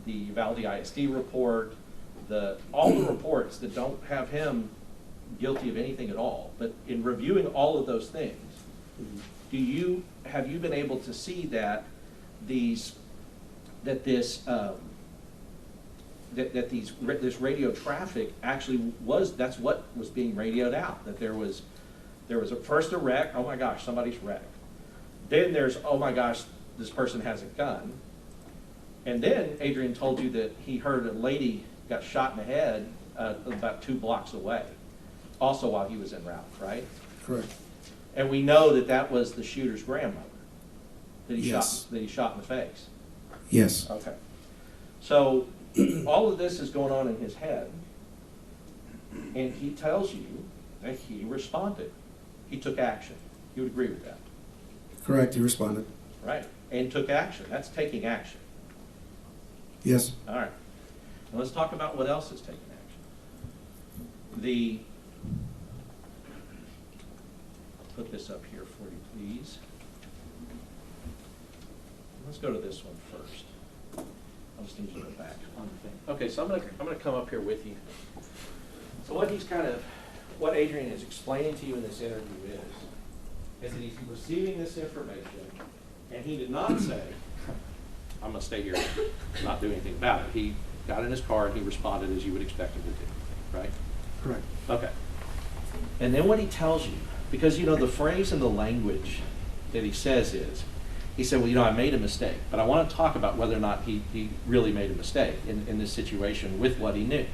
S11: Uvalde ISD report, all the reports that don't have him guilty of anything at all. But in reviewing all of those things, have you been able to see that this radio traffic actually that's what was being radioed out, that there was first a wreck, oh my gosh, somebody's wrecked. Then there's, oh my gosh, this person has a gun. And then Adrian told you that he heard a lady got shot in the head about 2 blocks away, also while he was en route, right?
S1: Correct.
S11: And we know that was the shooter's grandmother that he
S1: Yes.
S11: shot in the face.
S1: Yes.
S11: Okay. So all of this is going on in his head, and he tells you that he responded. He took action. You would agree with that?
S1: Correct, he responded.
S11: Right, and took action. That's taking action.
S1: Yes.
S11: All right. Now let's talk about what else is taking action. I'll put this up here for you, please. Let's go to this one first. I'll just need you to go back on the thing. Okay, so I'm gonna come up here with you. So what Adrian is explaining to you in this interview is that he's receiving this information, and he did not say, I'm gonna stay here and not do anything about it. He got in his car and he responded as you would expect him to do, right?
S1: Correct.
S11: Okay. And then what he tells you, because the phrase and the language that he says is, he said, well, I made a mistake, but I want to talk about whether or not he really made a mistake in this situation with what he knew.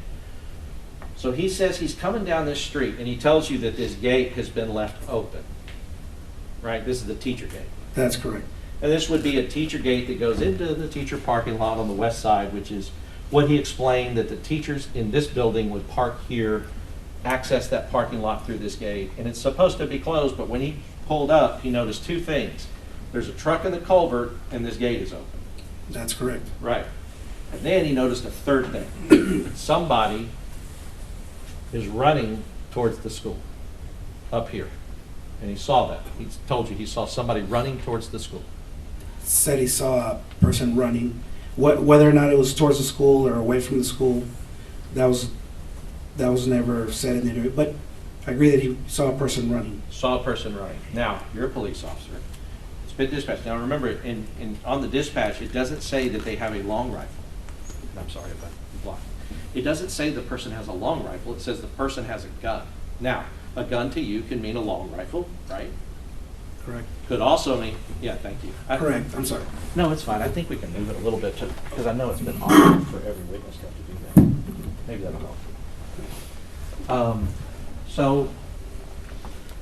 S11: So he says he's coming down this street and he tells you that this gate has been left open, right? This is the teacher gate.
S1: That's correct.
S11: And this would be a teacher gate that goes into the teacher parking lot on the west side, which is what he explained, that the teachers in this building would park here, access that parking lot through this gate, and it's supposed to be closed, but when he pulled up, he noticed two things. There's a truck in the culvert, and this gate is open.
S1: That's correct.
S11: Right. And then he noticed a third thing. Somebody is running towards the school up here. And he saw that. He told you he saw somebody running towards the school.
S1: Said he saw a person running. Whether or not it was towards the school or away from the school, that was never said in the interview. But I agree that he saw a person running.
S11: Saw a person running. Now, you're a police officer. It's been dispatched. Now remember, on the dispatch, it doesn't say that they have a long rifle. I'm sorry if I blocked. It doesn't say the person has a long rifle. It says the person has a gun. Now, a gun to you can mean a long rifle, right?
S1: Correct.
S11: Could also mean, yeah, thank you.
S1: Correct. I'm sorry.
S11: No, it's fine. I think we can move it a little bit because I know it's been hard for every witness to have to do that. Maybe that'll help. So,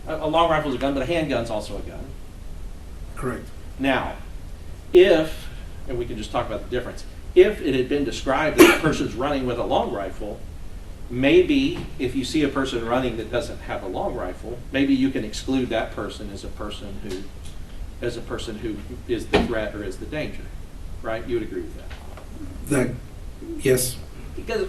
S11: a long rifle is a gun, but a handgun's also a gun.
S1: Correct.
S11: Now, if, and we can just talk about the difference, if it had been described that the person's running with a long rifle, maybe if you see a person running that doesn't have a long rifle, maybe you can exclude that person as a person who is the threat or is the danger, right? You would agree with that?
S1: Yes.
S11: Because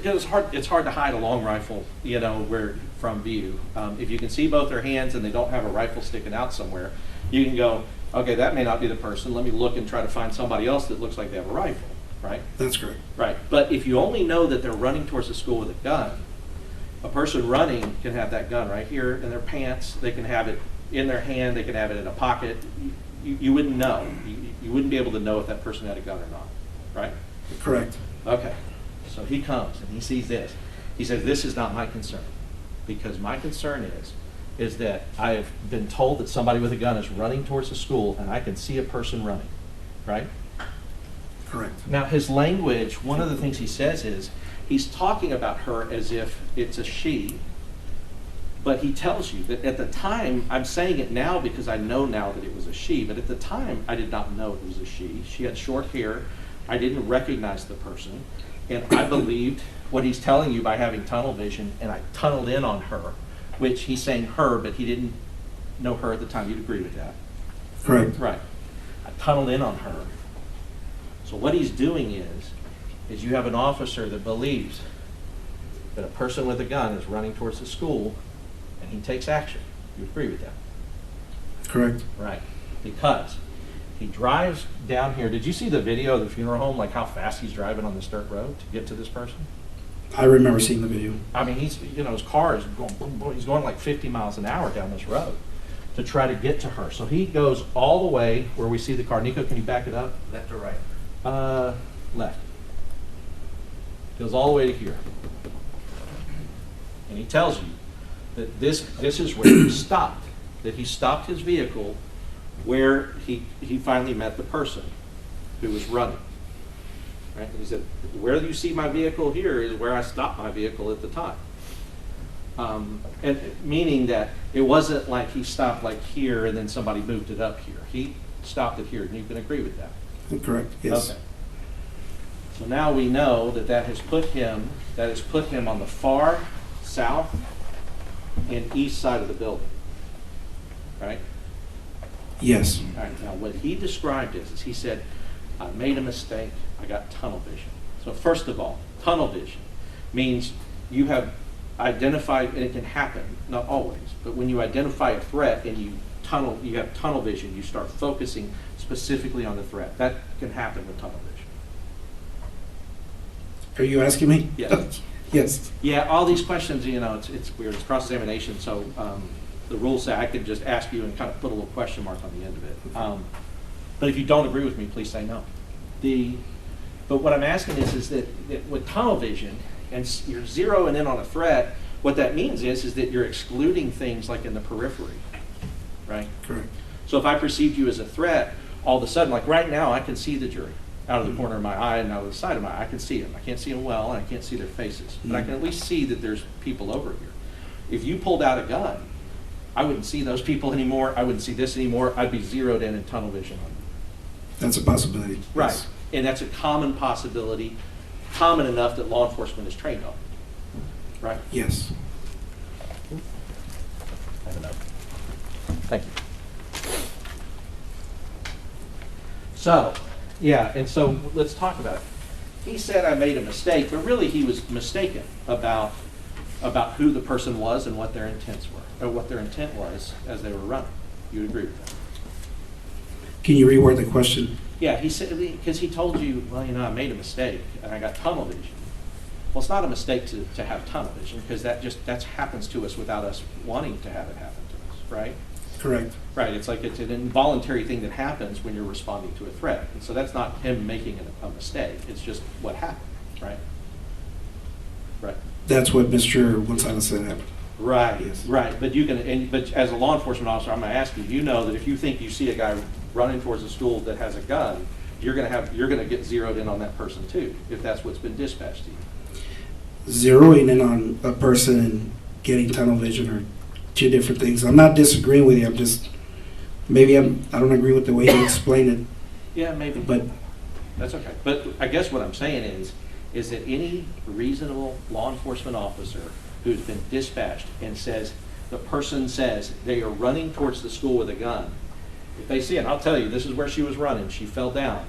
S11: it's hard to hide a long rifle, where from view. If you can see both their hands and they don't have a rifle sticking out somewhere, you can go, okay, that may not be the person. Let me look and try to find somebody else that looks like they have a rifle, right?
S1: That's correct.
S11: Right. But if you only know that they're running towards the school with a gun, a person running can have that gun right here in their pants. They can have it in their hand. They can have it in a pocket. You wouldn't know. You wouldn't be able to know if that person had a gun or not, right?
S1: Correct.
S11: Okay. So he comes and he sees this. He says, this is not my concern, because my concern is that I have been told that somebody with a gun is running towards the school and I can see a person running, right?
S1: Correct.
S11: Now his language, one of the things he says is, he's talking about her as if it's a she, but he tells you that at the time, I'm saying it now because I know now that it was a she, but at the time I did not know it was a she. She had short hair. I didn't recognize the person. And I believed what he's telling you by having tunnel vision, and I tunneled in on her, which he's saying her, but he didn't know her at the time. You'd agree with that?
S1: Correct.
S11: Right. I tunneled in on her. So what he's doing is you have an officer that believes that a person with a gun is running towards the school, and he takes action. You agree with that?
S1: Correct.
S11: Right. Because he drives down here. Did you see the video of the funeral home, like how fast he's driving on this dirt road to get to this person?
S1: I remember seeing the video.
S11: I mean, his car is going, boom, boom, he's going like 50 miles an hour down this road to try to get to her. So he goes all the way where we see the car. Nico, can you back it up?
S12: Left or right?
S11: Left. Goes all the way to here. And he tells you that this is where he stopped, that he stopped his vehicle where he finally met the person who was running. Right? He said, where you see my vehicle here is where I stopped my vehicle at the time. And meaning that it wasn't like he stopped like here and then somebody moved it up here. He stopped it here, and you can agree with that.
S1: Correct. Yes.
S11: Okay. So now we know that has put him on the far south and east side of the building. Right?
S1: Yes.
S12: All right, now what he described is he said, I made a mistake, I got tunnel vision. So first of all, tunnel vision means you have identified, and it can happen, not always, but when you identify a threat and you have tunnel vision, you start focusing specifically on the threat. That can happen with tunnel vision.
S1: Are you asking me?
S12: Yes.
S1: Yes.
S12: Yeah, all these questions, it's weird, it's cross-examination, so the rules say I could just ask you and kind of put a little question mark on the end of it. But if you don't agree with me, please say no. But what I'm asking is that with tunnel vision, and you're zeroing in on a threat, what that means is that you're excluding things like in the periphery, right?
S1: Correct.
S12: So if I perceived you as a threat, all of a sudden, like right now, I can see the jury out of the corner of my eye and out of the side of my eye. I can see them. I can't see them well, and I can't see their faces. But I can at least see that there's people over here. If you pulled out a gun, I wouldn't see those people anymore. I wouldn't see this anymore. I'd be zeroed in tunnel vision on them.
S1: That's a possibility.
S12: Right.
S1: Yes.
S12: And that's a common possibility, common enough that law enforcement is trained on. Right?
S1: Yes.
S12: I have enough. Thank you. So, yeah, and so let's talk about it. He said I made a mistake, but really he was mistaken about who the person was and what their intents were, or what their intent was as they were running. You would agree with that?
S1: Can you reword the question?
S12: Yeah, he said, because he told you, well, I made a mistake and I got tunnel vision. Well, it's not a mistake to have tunnel vision, because that happens to us without us wanting to have it happen to us, right?
S1: Correct.
S12: Right, it's like it's an involuntary thing that happens when you're responding to a threat. And so that's not him making a mistake, it's just what happened, right? Right.
S1: That's what Mr. Gonzales said happened.
S12: Right,
S1: Yes.
S12: right. But as a law enforcement officer, I'm going to ask you, you know that if you think you see a guy running towards a school that has a gun, you're going to get zeroed in on that person too, if that's what's been dispatched to you.
S1: Zeroing in on a person and getting tunnel vision are two different things. I'm not disagreeing with you. I'm just, maybe I don't agree with the way you explain it.
S12: Yeah, maybe.
S1: But
S12: That's okay. But I guess what I'm saying is that any reasonable law enforcement officer who's been dispatched and the person says they are running towards the school with a gun, if they see it, and I'll tell you, this is where she was running, she fell down.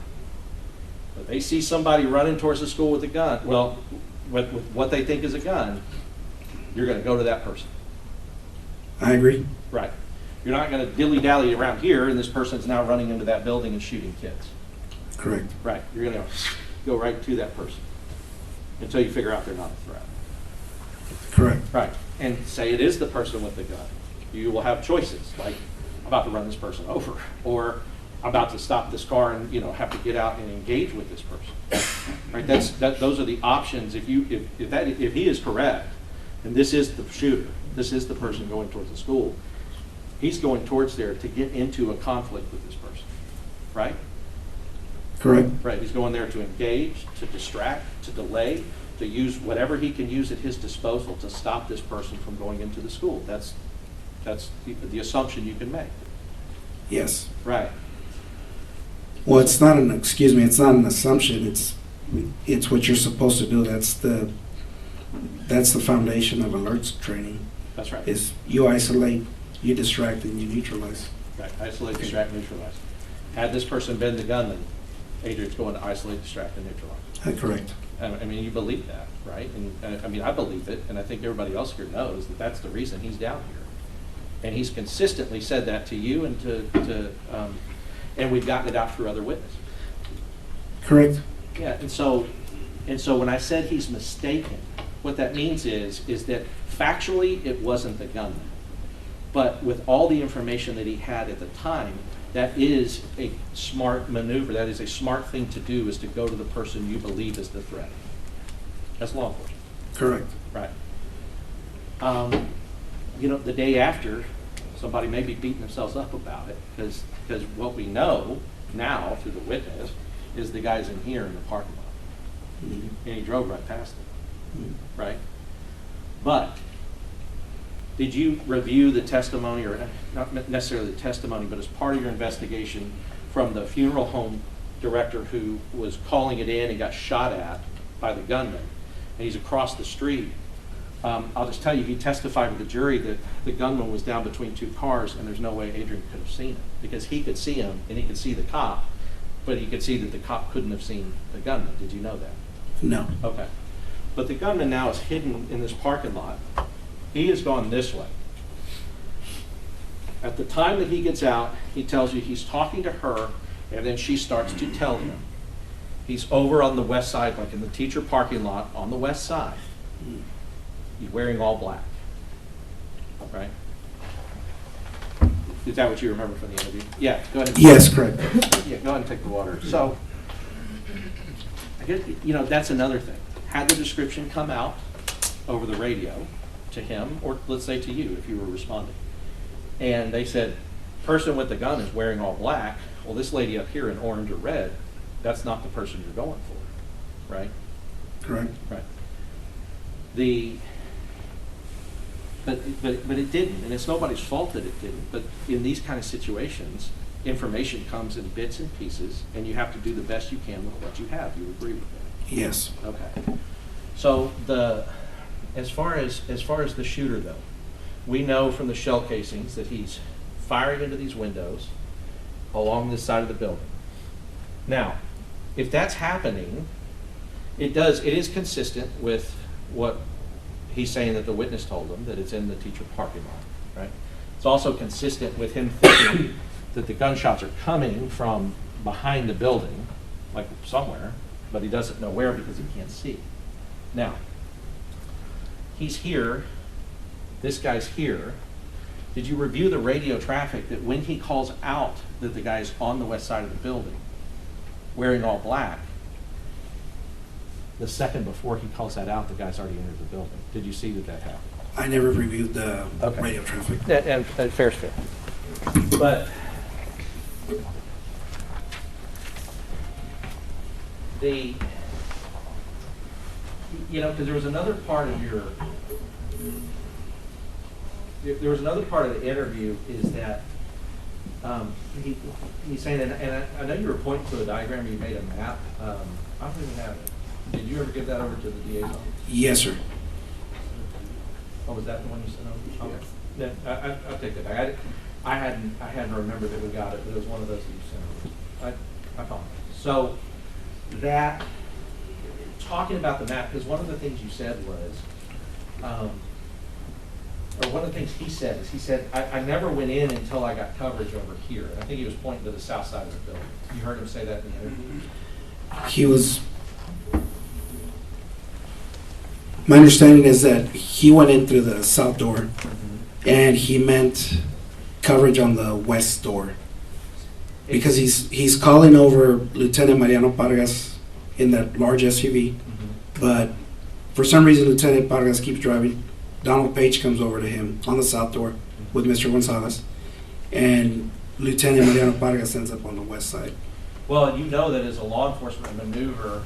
S12: But they see somebody running towards the school with a gun, well, with what they think is a gun, you're going to go to that person.
S1: I agree.
S12: Right. You're not going to dilly-dally around here and this person's now running into that building and shooting kids.
S1: Correct.
S12: Right. You're going to go right to that person until you figure out they're not a threat.
S1: Correct.
S12: Right. And say it is the person with the gun. You will have choices, like I'm about to run this person over, or I'm about to stop this car and have to get out and engage with this person. Right. Those are the options. If he is correct, and this is the shooter, this is the person going towards the school, he's going towards there to get into a conflict with this person. Right.
S1: Correct.
S12: Right. He's going there to engage, to distract, to delay, to use whatever he can use at his disposal to stop this person from going into the school. That's the assumption you can make.
S1: Yes.
S12: Right.
S1: Well, it's not an assumption. It's what you're supposed to do. That's the foundation of alerts training.
S12: That's right.
S1: Is you isolate, you distract, and you neutralize.
S12: Right. Isolate, distract, neutralize. Had this person been the gunman, Adrian's going to isolate, distract, and neutralize.
S1: Correct.
S12: I mean, you believe that, right? And I mean, I believe it, and I think everybody else here knows that that's the reason he's down here. And he's consistently said that to you and and we've gotten it out through other witnesses.
S1: Correct.
S12: Yeah, and so when I said he's mistaken, what that means is that factually it wasn't the gunman, but with all the information that he had at the time, that is a smart maneuver. That is a smart thing to do, is to go to the person you believe is the threat. That's law enforcement.
S1: Correct.
S12: Right. The day after, somebody may be beating themselves up about it, because what we know now through the witness is the guy's in here in the parking lot.
S1: Mm-hmm.
S12: And he drove right past it.
S1: Mm-hmm.
S12: Right? But did you review the testimony, or not necessarily the testimony, but as part of your investigation from the funeral home director who was calling it in and got shot at by the gunman, and he's across the street I'll just tell you, he testified to the jury that the gunman was down between two cars, and there's no way Adrian could have seen him, because he could see him and he could see the cop, but he could see that the cop couldn't have seen the gunman. Did you know that?
S1: No.
S12: Okay. But the gunman now is hidden in this parking lot. He has gone this way. At the time that he gets out, he tells you he's talking to her, and then she starts to tell him. He's over on the west side, like in the teacher parking lot on the west side. He's wearing all black, right? Is that what you remember from the interview? Yeah, go ahead.
S1: Yes, correct.
S12: Yeah, go ahead and take the water. So, I guess, that's another thing. Had the description come out over the radio to him, or let's say to you if you were responding, and they said, person with the gun is wearing all black, well, this lady up here in orange or red, that's not the person you're going for, right?
S1: Correct.
S12: Right. But it didn't, and it's nobody's fault that it didn't. But in these kind of situations, information comes in bits and pieces, and you have to do the best you can with what you have. You agree with that?
S1: Yes.
S12: Okay. So as far as the shooter though, we know from the shell casings that he's firing into these windows along this side of the building. Now, if that's happening, it is consistent with what he's saying that the witness told him, that it's in the teacher parking lot, right? It's also consistent with him thinking that the gunshots are coming from behind the building, like somewhere, but he doesn't know where because he can't see. Now, he's here, this guy's here. Did you review the radio traffic that when he calls out that the guy's on the west side of the building, wearing all black, the second before he calls that out, the guy's already entered the building? Did you see that happened?
S1: I never reviewed the radio traffic.
S12: And fair's fair. But because there was another part of the interview is that he's saying, and I know you were pointing to a diagram, you made a map. I don't even have it. Did you ever give that over to the DA's office?
S1: Yes, sir.
S12: Oh, was that the one you sent over? Okay. Then I'll take that back. I hadn't remembered that we got it, but it was one of those that you sent over. I apologize. So that, talking about the map, because one of the things you said was, or one of the things he said is, he said, I never went in until I got coverage over here. And I think he was pointing to the south side of the building. You heard him say that in the interview?
S1: My understanding is that he went in through the south door, and he meant coverage on the west door, because he's calling over Lieutenant Mariano Pargas in that large SUV, but for some reason Lieutenant Pargas keeps driving. Donald Page comes over to him on the south door with Mr. Gonzales, and Lieutenant Mariano Pargas ends up on the west side.
S12: Well, you know that as a law enforcement maneuver,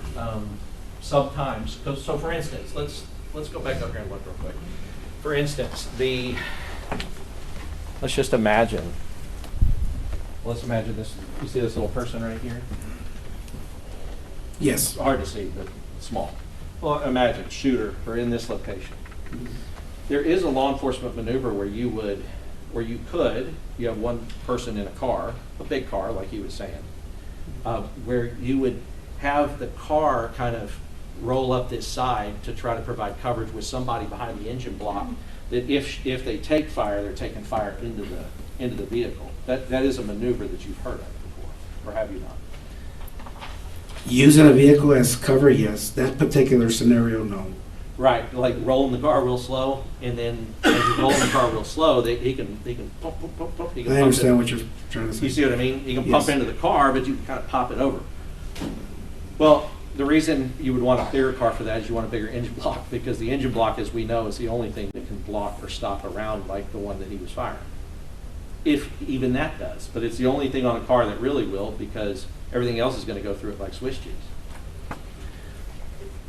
S12: sometimes, so for instance, let's go back up here and look real quick. For instance, let's just imagine, let's imagine this, you see this little person right here?
S1: Yes.
S12: Hard to see, but small. Well, imagine, shooter, or in this location. There is a law enforcement maneuver where you have one person in a car, a big car, like he was saying, where you would have the car kind of roll up this side to try to provide coverage with somebody behind the engine block, that if they take fire, they're taking fire into the vehicle. That is a maneuver that you've heard of before, or have you not?
S1: Using a vehicle as cover, yes. That particular scenario, no.
S12: Right, like rolling the car real slow, and then as you're rolling the car real slow, he can pump, pump, pump, pump. He can
S1: I understand what you're trying to say.
S12: You see what I mean? You can
S1: Yes.
S12: pump into the car, but you can kind of pop it over. Well, the reason you would want a bigger car for that is you want a bigger engine block, because the engine block, as we know, is the only thing that can block or stop a round like the one that he was firing. If even that does, but it's the only thing on a car that really will, because everything else is going to go through it like Swiss cheese.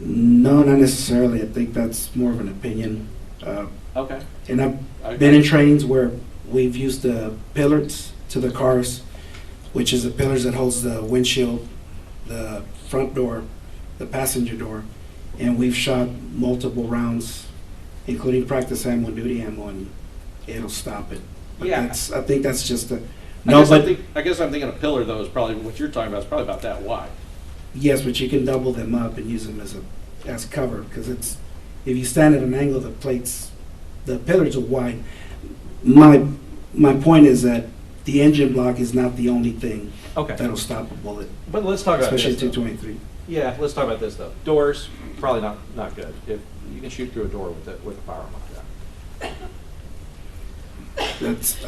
S1: No, not necessarily. I think that's more of an opinion.
S12: Okay.
S1: And I've been in trainings where we've used the pillars to the cars, which is the pillars that holds the windshield, the front door, the passenger door, and we've shot multiple rounds including practice ammo and duty ammo, and it'll stop it. But
S12: Yeah.
S1: I think that's just a,
S12: I
S1: no,
S12: guess,
S1: but,
S12: I guess I'm thinking a pillar though is probably, what you're talking about is probably about that wide.
S1: yes, but you can double them up and use them as cover, because it's, if you stand at an angle, the pillars are wide. My point is that the engine block is not the only thing
S12: Okay.
S1: that'll stop a bullet,
S12: But let's talk about
S1: especially
S12: this. though.
S1: 223.
S12: Yeah, let's talk about this though. Doors, probably not good. If you can shoot through a door with a firearm like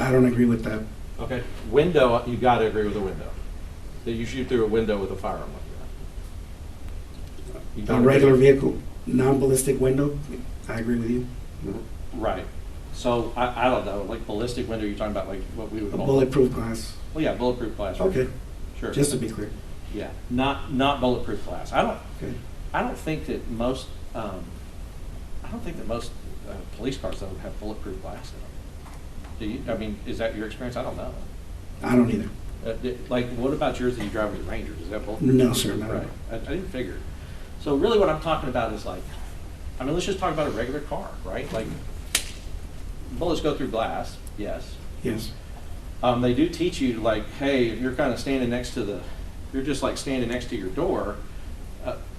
S1: I don't agree with that.
S12: that. Okay. Window, you got to agree with the window. That you shoot through a window with a firearm like that. You
S1: A
S12: don't
S1: regular
S12: agree?
S1: vehicle, non-ballistic window, I agree with you.
S12: Right. So I don't know, like ballistic window, you're talking about like what we would
S1: A
S12: call.
S1: bulletproof glass.
S12: Well, yeah, bulletproof glass. for
S1: Okay,
S12: sure. Sure.
S1: just to be clear.
S12: Yeah, not bulletproof glass.
S1: Okay.
S12: I don't think that most police cars though have bulletproof glass in them. Do you? I mean, is that your experience? I don't know.
S1: I don't either.
S12: Like, what about yours that you drive with the Rangers? Is that bulletproof?
S1: No, sir, not at
S12: Right.
S1: all.
S12: I didn't figure. So really, what I'm talking about is like, I mean, let's just talk about a regular car, right? Like, bullets go through glass. Yes.
S1: Yes.
S12: They do teach you, like, hey, if you're kind of standing next to you're just like standing next to your door,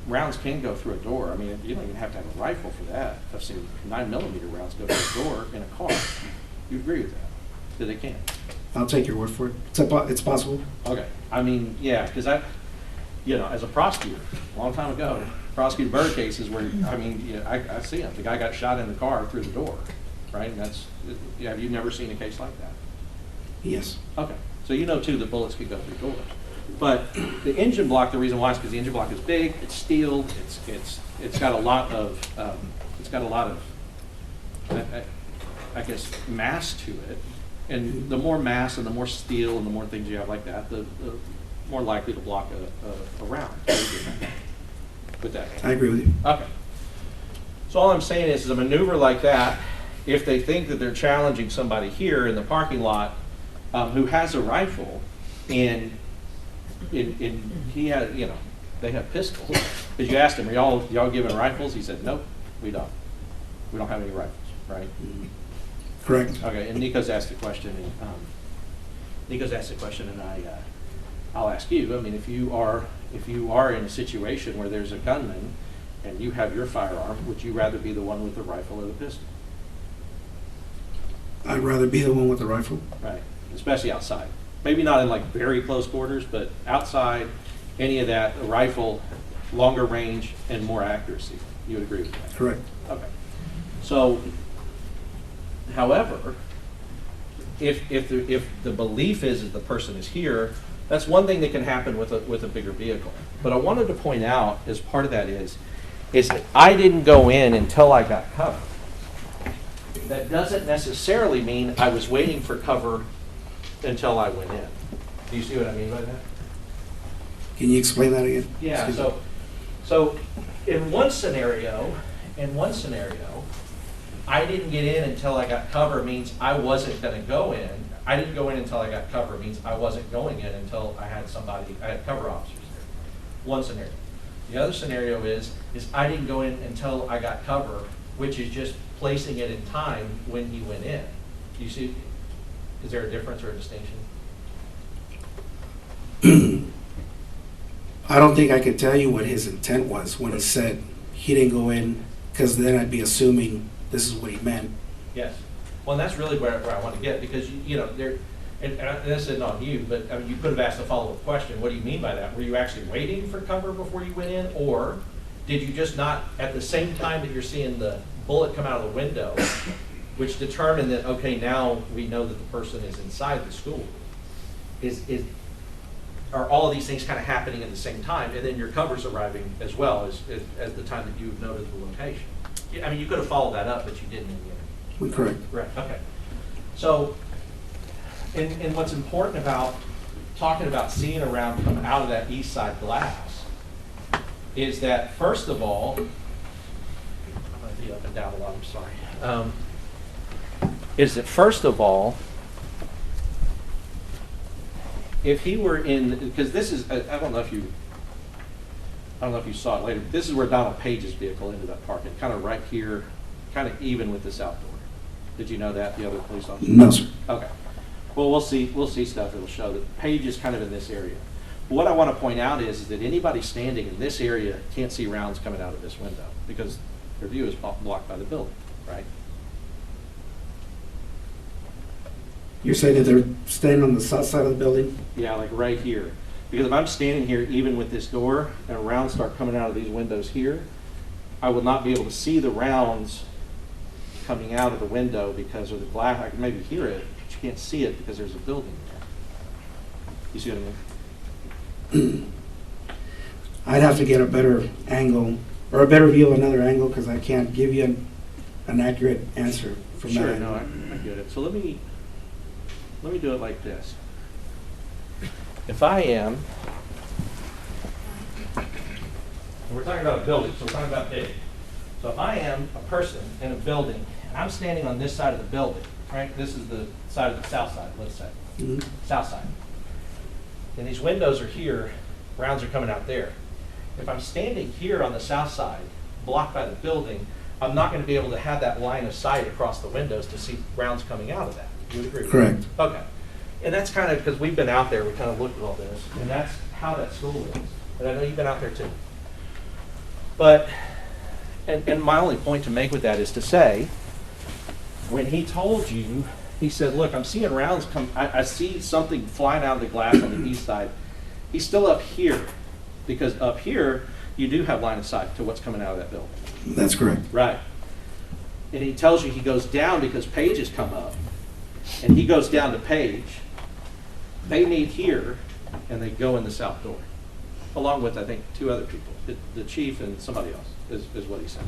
S12: rounds can go through a door. I mean, you don't even have to have a rifle for that. I've seen 9mm rounds go through a door in a car. You agree with that? That they can?
S1: I'll take your word for it. It's possible.
S12: Okay. I mean, yeah, because as a prosecutor, a long time ago, prosecuted murder cases where, I mean, I see them. The guy got shot in the car through the door, right? And have you never seen a case like that?
S1: Yes.
S12: Okay, so you know too that bullets can go through doors. But the engine block, the reason why is because the engine block is big, it's steel, it's got a lot of I guess mass to it. And the more mass and the more steel and the more things you have like that, the more likely to block a round. With that.
S1: I agree with you.
S12: Okay. So all I'm saying is a maneuver like that, if they think that they're challenging somebody here in the parking lot who has a rifle, and he had, they have pistols. Because you asked him, are y'all giving rifles? He said, nope, we don't. We don't have any rifles, right?
S1: Correct.
S12: Okay, and Nico's asked the question, and I'll ask you. I mean, if you are in a situation where there's a gunman and you have your firearm, would you rather be the one with the rifle or the pistol?
S1: I'd rather be the one with the rifle.
S12: Right, especially outside. Maybe not in like very close quarters, but outside, any of that, a rifle, longer range and more accuracy. You would agree with that?
S1: Correct.
S12: Okay. So, however, if the belief is that the person is here, that's one thing that can happen with a bigger vehicle. But I wanted to point out, as part of that is that I didn't go in until I got cover. That doesn't necessarily mean I was waiting for cover until I went in. Do you see what I mean by that?
S1: Can you explain that again?
S12: Yeah,
S1: Excuse me.
S12: so in one scenario, I didn't get in until I got cover means I wasn't going to go in. I didn't go in until I got cover means I wasn't going in until I had cover officers there. One scenario. The other scenario is I didn't go in until I got cover, which is just placing it in time when he went in. Do you see? Is there a difference or a distinction?
S1: I don't think I could tell you what his intent was when he said he didn't go in, because then I'd be assuming this is what he meant.
S12: Yes. Well, and that's really where I want to get, because and this isn't on you, but I mean, you could have asked a follow-up question. What do you mean by that? Were you actually waiting for cover before you went in, or did you just not, at the same time that you're seeing the bullet come out of the window, which determined that, okay, now we know that the person is inside the school? Are all of these things kind of happening at the same time, and then your cover's arriving as well as the time that you've noted the location? I mean, you could have followed that up, but you didn't in the end.
S1: Correct.
S12: Right, okay. So, and what's important about talking about seeing a round come out of that east side glass is that, first of all, I'm going to be up and down a lot, I'm sorry. Is that, first of all, if he were in, because this is, I don't know if you saw it later, but this is where Donald Page's vehicle ended up parking, kind of right here kind of even with the south door. Did you know that, the other police officer?
S1: No, sir.
S12: Okay. Well, we'll see stuff that'll show that Page is kind of in this area. But what I want to point out is that anybody standing in this area can't see rounds coming out of this window because their view is blocked by the building, right?
S1: You're saying that they're standing on the south side of the building?
S12: Yeah, like right here. Because if I'm standing here, even with this door, and rounds start coming out of these windows here, I will not be able to see the rounds coming out of the window because of the glass. I can maybe hear it, but you can't see it because there's a building there. You see what I mean?
S1: I'd have to get a better angle, or a better view of another angle, because I can't give you an accurate answer from
S12: Sure,
S1: that
S12: no,
S1: angle.
S12: I get it. So let me do it like this. If I am, and we're talking about a building, so we're talking about big. So if I am a person in a building, and I'm standing on this side of the building, right? This is the side of the south side, let's say.
S1: Mhm.
S12: South side. And these windows are here, rounds are coming out there. If I'm standing here on the south side, blocked by the building, I'm not going to be able to have that line of sight across the windows to see rounds coming out of that. You would agree with
S1: Correct.
S12: that? Okay. And that's kind of, because we've been out there, we kind of looked at all this, and that's how that school is. And I know you've been out there too. But, and my only point to make with that is to say, when he told you, he said, look, I'm seeing rounds come, I see something flying out of the glass on the east side. He's still up here, because up here, you do have line of sight to what's coming out of that building.
S1: That's correct.
S12: Right. And he tells you he goes down because Page has come up, and he goes down to Page. They meet here, and they go in the south door, along with, I think, two other people, the chief and somebody else, is what he said.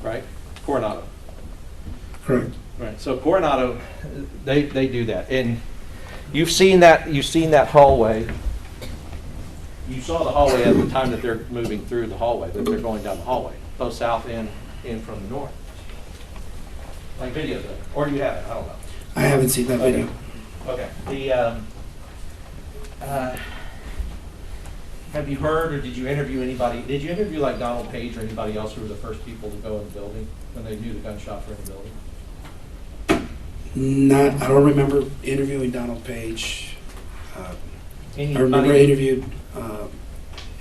S12: Right? Coronado.
S1: Correct.
S12: Right. So Coronado, they do that, and you've seen that hallway. You saw the hallway at the time that they're moving through the hallway, that they're going down the hallway, both south and in from the north. Like video, or you haven't? I don't know.
S1: I haven't seen that video.
S12: Okay. Have you heard, or did you interview anybody? Did you interview like Donald Page or anybody else who were the first people to go in the building when they knew the gunshots were in the building?
S1: I don't remember interviewing Donald Page. I remember I
S12: Anybody?
S1: interviewed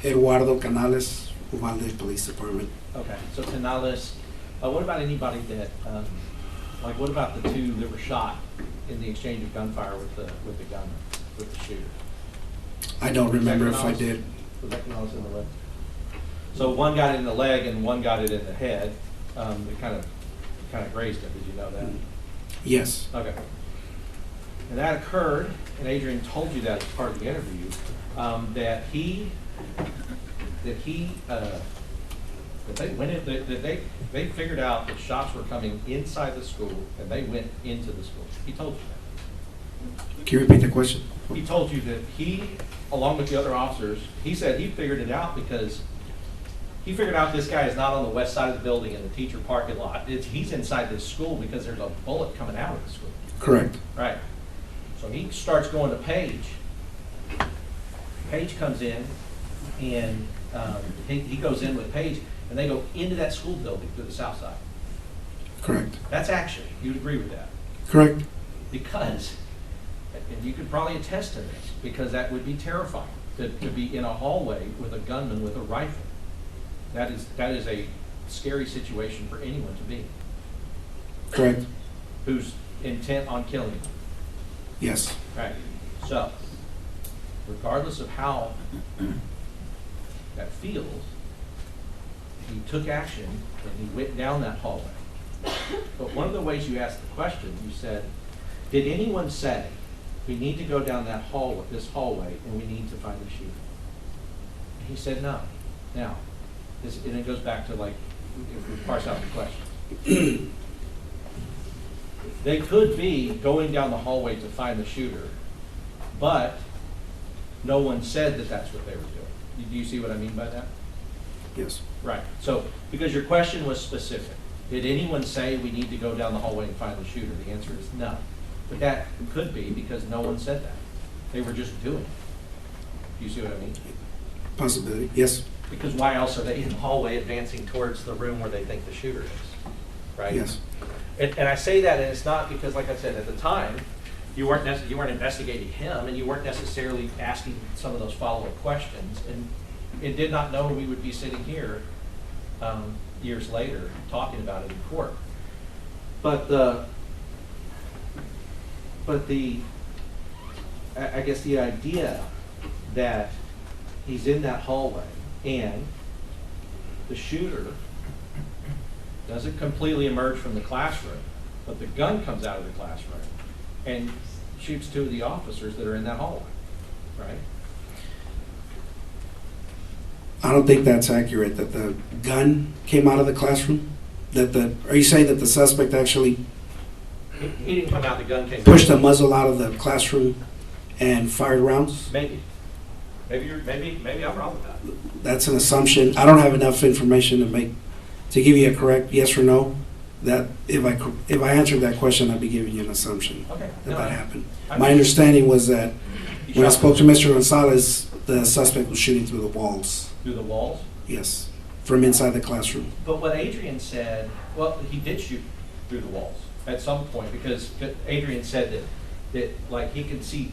S1: Eduardo Canales, Uvalde Police Department.
S12: Okay, so Canales. What about anybody that, like, what about the two that were shot in the exchange of gunfire with the gunman, with the shooter?
S1: I don't remember if I did.
S12: Was that Canales in the leg? So one got it in the leg and one got it in the head. It kind of grazed him. Did you know that?
S1: Yes.
S12: Okay. And that occurred, and Adrian told you that as part of the interview, that they figured out that shots were coming inside the school, and they went into the school. He told you that.
S1: Can you repeat the question?
S12: He told you that he, along with the other officers, he said he figured it out because he figured out this guy is not on the west side of the building in the teacher parking lot. He's inside this school because there's a bullet coming out of the school.
S1: Correct.
S12: Right. So he starts going to Page. Page comes in, and he goes in with Page, and they go into that school building to the south side.
S1: Correct.
S12: That's action. You would agree with that?
S1: Correct.
S12: Because, and you could probably attest to this, because that would be terrifying to be in a hallway with a gunman with a rifle. That is a scary situation for anyone to be.
S1: Correct.
S12: Who's intent on killing you.
S1: Yes.
S12: Right. So, regardless of how that feels, he took action and he went down that hallway. But one of the ways you asked the question, you said, did anyone say, we need to go down that hallway, this hallway, and we need to find the shooter? And he said no. Now, and it goes back to, like, if we parse out the question. They could be going down the hallway to find the shooter, but no one said that that's what they were doing. Do you see what I mean by that?
S1: Yes.
S12: Right. So, because your question was specific. Did anyone say we need to go down the hallway and find the shooter? The answer is no. But that could be because no one said that. They were just doing it. Do you see what I mean?
S1: Possibility. Yes.
S12: Because why else are they in the hallway advancing towards the room where they think the shooter is?
S11: right?
S1: Yes.
S11: And I say that, and it's not because, like I said, at the time, you weren't investigating him, and you weren't necessarily asking some of those follow-up questions, and did not know we would be sitting here years later talking about it in court. But I guess the idea that he's in that hallway and the shooter doesn't completely emerge from the classroom, but the gun comes out of the classroom and shoots two of the officers that are in that hallway, right?
S1: I don't think that's accurate, that the gun came out of the classroom? Are you saying that the suspect actually
S11: He didn't come out, the gun came out.
S1: pushed the muzzle out of the classroom and fired rounds?
S11: Maybe I'm wrong with that.
S1: That's an assumption. I don't have enough information to give you a correct yes or no. That if I answered that question, I'd be giving you an assumption
S11: Okay.
S1: that happened.
S11: I
S1: My
S11: mean-
S1: understanding was that
S11: You
S1: when I
S11: shot
S1: spoke to Mr. Gonzales, the suspect was shooting through the walls.
S11: through the walls.
S1: Yes, from inside the classroom.
S11: But what Adrian said, well, he did shoot through the walls at some point, because Adrian said that like he could see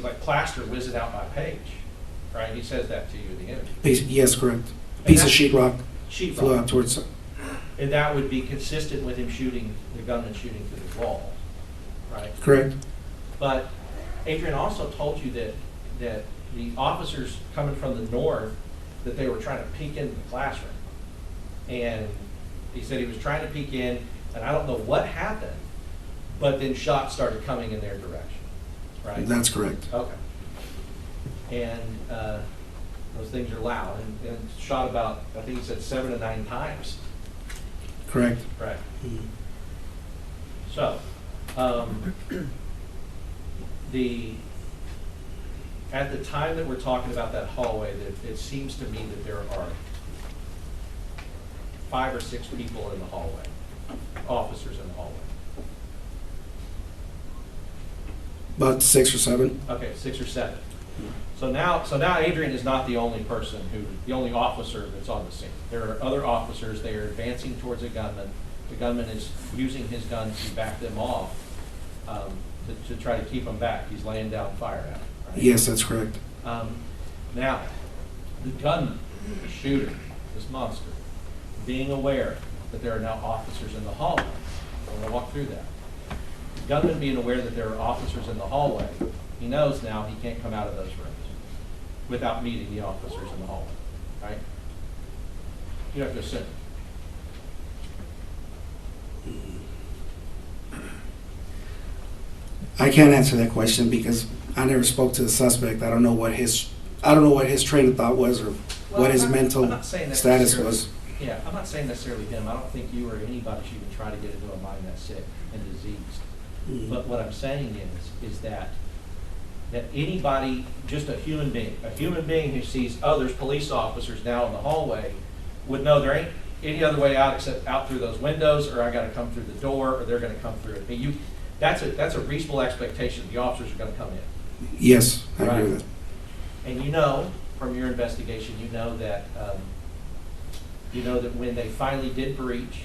S11: like plaster whizzing out my page, right? He says that to you in the interview.
S1: Yes, correct. Piece of sheetrock
S11: Sheetrock.
S1: flew out towards.
S11: And that would be consistent with him shooting, the gunman shooting through the wall, right?
S1: Correct.
S11: But Adrian also told you that the officers coming from the north, that they were trying to peek into the classroom. And he said he was trying to peek in, and I don't know what happened, but then shots started coming in their direction, right?
S1: That's correct.
S11: Okay. And those things are loud, and shot about, I think he said 7 to 9 times.
S1: Correct.
S11: Right.
S1: Mhm.
S11: So, at the time that we're talking about that hallway, that it seems to me that there are 5 or 6 people in the hallway, officers in the hallway.
S1: About 6 or 7.
S11: Okay, 6 or 7. So now Adrian is not the only officer that's on the scene. There are other officers. They are advancing towards a gunman. The gunman is using his gun to back them off, to try to keep them back. He's laying down fire at them. Right?
S1: Yes, that's correct.
S11: Now, the gunman, the shooter, this monster, being aware that there are now officers in the hallway. I'm going to walk through that. The gunman being aware that there are officers in the hallway, he knows now he can't come out of those rooms without meeting the officers in the hallway, right? You have to assume.
S1: I can't answer that question because I never spoke to the suspect. I don't know what his train of thought was or what his
S11: I'm
S1: mental
S11: not saying that
S1: status
S11: necessarily-
S1: was.
S11: Yeah, I'm not saying necessarily him. I don't think you or anybody should even try to get into a mind that's sick and diseased.
S1: Mhm.
S11: But what I'm saying is that anybody, just a human being who sees others, police officers now in the hallway, would know there ain't any other way out except out through those windows, or I got to come through the door, or they're going to come through it. I mean, that's a reasonable expectation. The officers are going to come in.
S1: Yes, I agree
S11: Right.
S1: with that.
S11: And you know from your investigation, you know that when they finally did breach,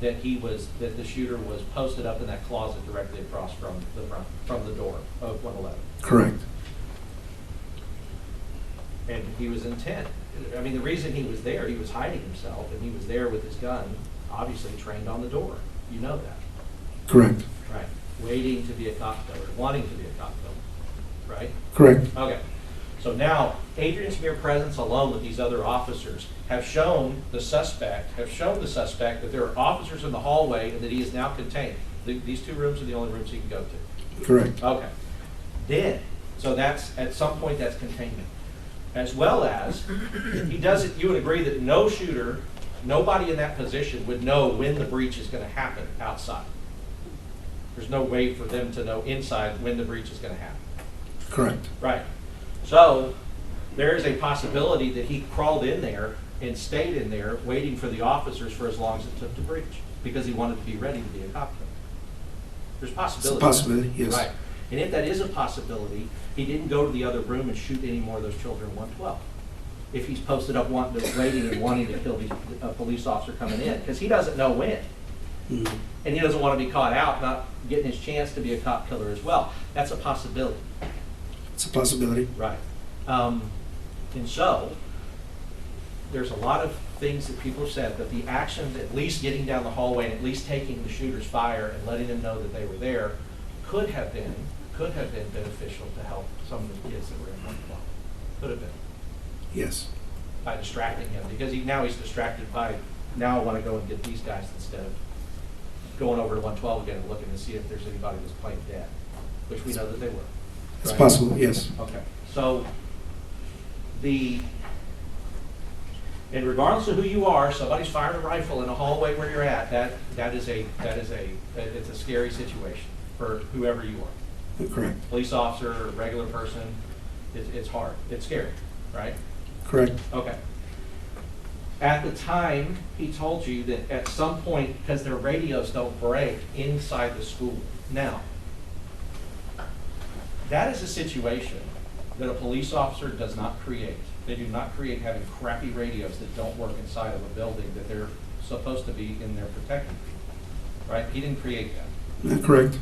S11: that the shooter was posted up in that closet directly across from the door of 111.
S1: Correct.
S11: And he was intent. I mean, the reason he was there, he was hiding himself, and he was there with his gun, obviously trained on the door. You know that.
S1: Correct.
S11: Right. Waiting to be a cop killer, wanting to be a cop killer. Right?
S1: Correct.
S11: Okay. So now, Adrian's mere presence alone with these other officers have shown the suspect that there are officers in the hallway and that he is now contained. These 2 rooms are the only rooms he can go to.
S1: Correct.
S11: Okay. Then, so that's, at some point, that's containment. As well as, you would agree that no shooter, nobody in that position would know when the breach is going to happen outside. There's no way for them to know inside when the breach is going to happen.
S1: Correct.
S11: Right. So there is a possibility that he crawled in there and stayed in there waiting for the officers for as long as it took to breach because he wanted to be ready to be a cop killer. There's possibility.
S1: It's a possibility, yes.
S11: Right. And if that is a possibility, he didn't go to the other room and shoot any more of those children in 112. If he's posted up waiting and wanting to kill these police officer coming in, because he doesn't know when.
S1: Mhm.
S12: And he doesn't want to be caught out, not getting his chance to be a cop killer as well. That's a possibility.
S1: It's a possibility.
S12: Right. And so, there's a lot of things that people have said, but the action, at least getting down the hallway and at least taking the shooter's fire and letting them know that they were there, could have been beneficial to help some of the kids that were in 112. Could have been,
S1: Yes.
S12: by distracting him, because now he's distracted by, now I want to go and get these guys instead of going over to 112 again and looking to see if there's anybody that's playing dead, which we know that they were.
S1: It's
S12: Right?
S1: possible, yes.
S12: Okay, so and regardless of who you are, somebody's fired a rifle in a hallway where you're at. It's a scary situation for whoever you are.
S1: Correct.
S12: Police officer, regular person. It's hard. It's scary, right?
S1: Correct.
S12: Okay. At the time, he told you that at some point, because their radios don't break inside the school. Now, that is a situation that a police officer does not create. They do not create having crappy radios that don't work inside of a building that they're supposed to be in there protecting people, right? He didn't create that.
S1: Correct.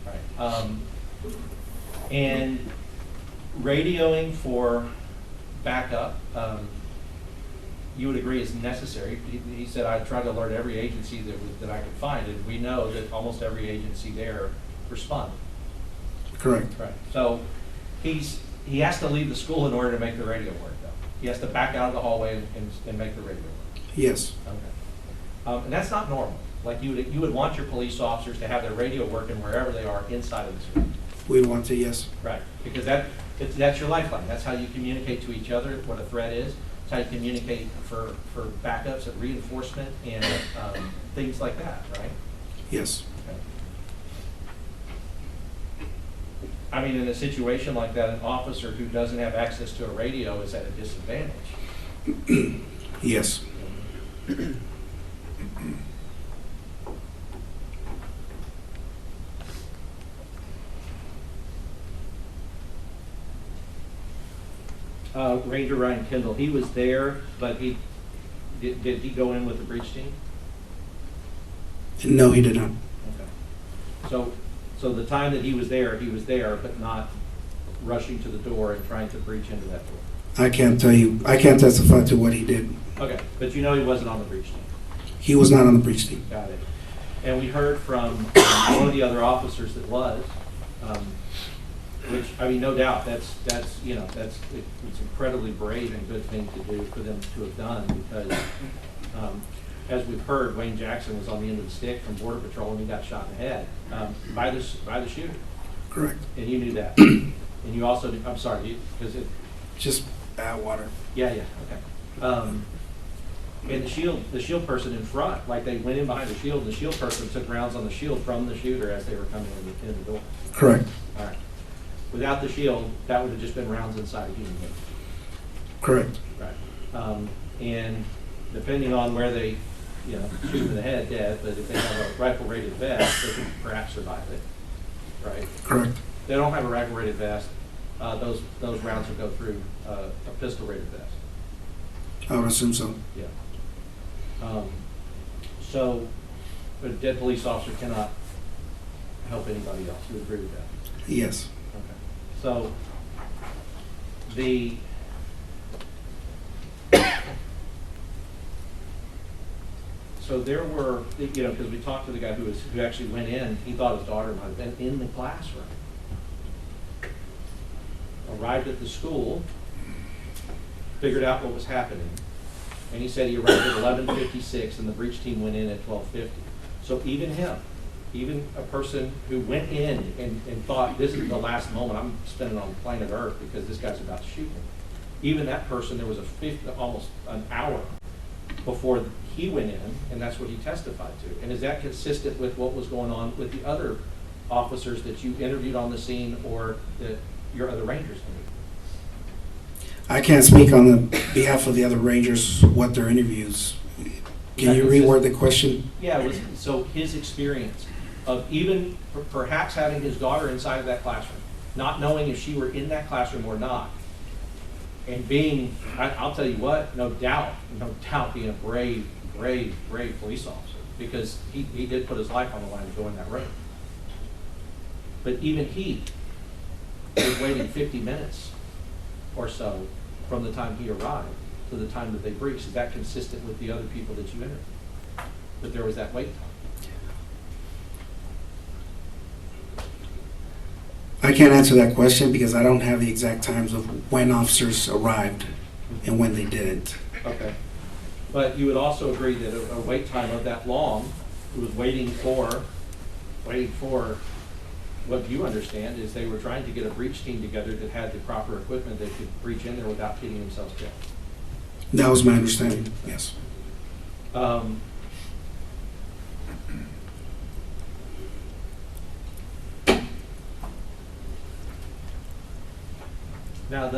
S12: Right. And radioing for backup, you would agree is necessary. He said, I tried to alert every agency that I could find, and we know that almost every agency there responded.
S1: Correct.
S12: Right. So he has to leave the school in order to make the radio work, though. He has to back out of the hallway and make the radio work.
S1: Yes.
S12: Okay. And that's not normal. Like you would want your police officers to have their radio working wherever they are inside of the school.
S1: We want to, yes.
S12: Right. Because that's your lifeline. That's how you communicate to each other what a threat is. It's how you communicate for backups and reinforcement and things like that, right?
S1: Yes.
S12: Okay. I mean, in a situation like that, an officer who doesn't have access to a radio is at a disadvantage.
S1: Yes.
S12: Ranger Ryan Kendall, he was there, but did he go in with the breach team?
S1: No, he did not.
S12: Okay. So the time that he was there, but not rushing to the door and trying to breach into that door.
S1: I can't tell you. I can't testify to what he did.
S12: Okay, but you know he wasn't on the breach team.
S1: He was not on the breach team.
S12: Got it. And we heard from one of the other officers that was, which, I mean, no doubt, it's incredibly brave and good thing to do for them to have done, because as we've heard, Wayne Jackson was on the end of the stick from Border Patrol and he got shot in the head by the shooter.
S1: Correct.
S12: And you knew that. And you also, I'm sorry, because it.
S1: Just bad water.
S12: Yeah, okay. And the shield person in front, like they went in behind the shield, and the shield person took rounds on the shield from the shooter as they were coming in the door.
S1: Correct.
S12: All right. Without the shield, that would have just been rounds inside a human being.
S1: Correct.
S12: Right. And depending on where they, shoot in the head, dead, but if they have a rifle-rated vest, they can perhaps survive it. Right?
S1: Correct.
S12: If they don't have a rifle-rated vest, those rounds will go through a pistol-rated vest.
S1: I would assume so.
S12: Yeah. So, a dead police officer cannot help anybody else. You agree with that?
S1: Yes.
S12: Okay. So, so there were, because we talked to the guy who actually went in, he thought his daughter might have been in the classroom. Arrived at the school, figured out what was happening, and he said he arrived at 11:56 and the breach team went in at 12:50. So even a person who went in and thought this is the last moment I'm spending on planet Earth because this guy's about to shoot me, even that person, there was almost an hour before he went in, and that's what he testified to. And is that consistent with what was going on with the other officers that you interviewed on the scene or that your other Rangers interviewed?
S1: I can't speak on the behalf of the other Rangers, what their interviews. Can you reword the question?
S12: Yeah, so his experience of even perhaps having his daughter inside of that classroom, not knowing if she were in that classroom or not, and being, I'll tell you what, no doubt being a brave brave police officer, because he did put his life on the line to go in that road. But even he was waiting 50 minutes or so from the time he arrived to the time that they breached. Is that consistent with the other people that you interviewed? That there was that wait time?
S1: I can't answer that question because I don't have the exact times of when officers arrived and when they didn't.
S12: Okay. But you would also agree that a wait time of that long, it was waiting for what you understand is they were trying to get a breach team together that had the proper equipment that could breach in there without getting themselves killed.
S1: That was my understanding, yes.
S12: Now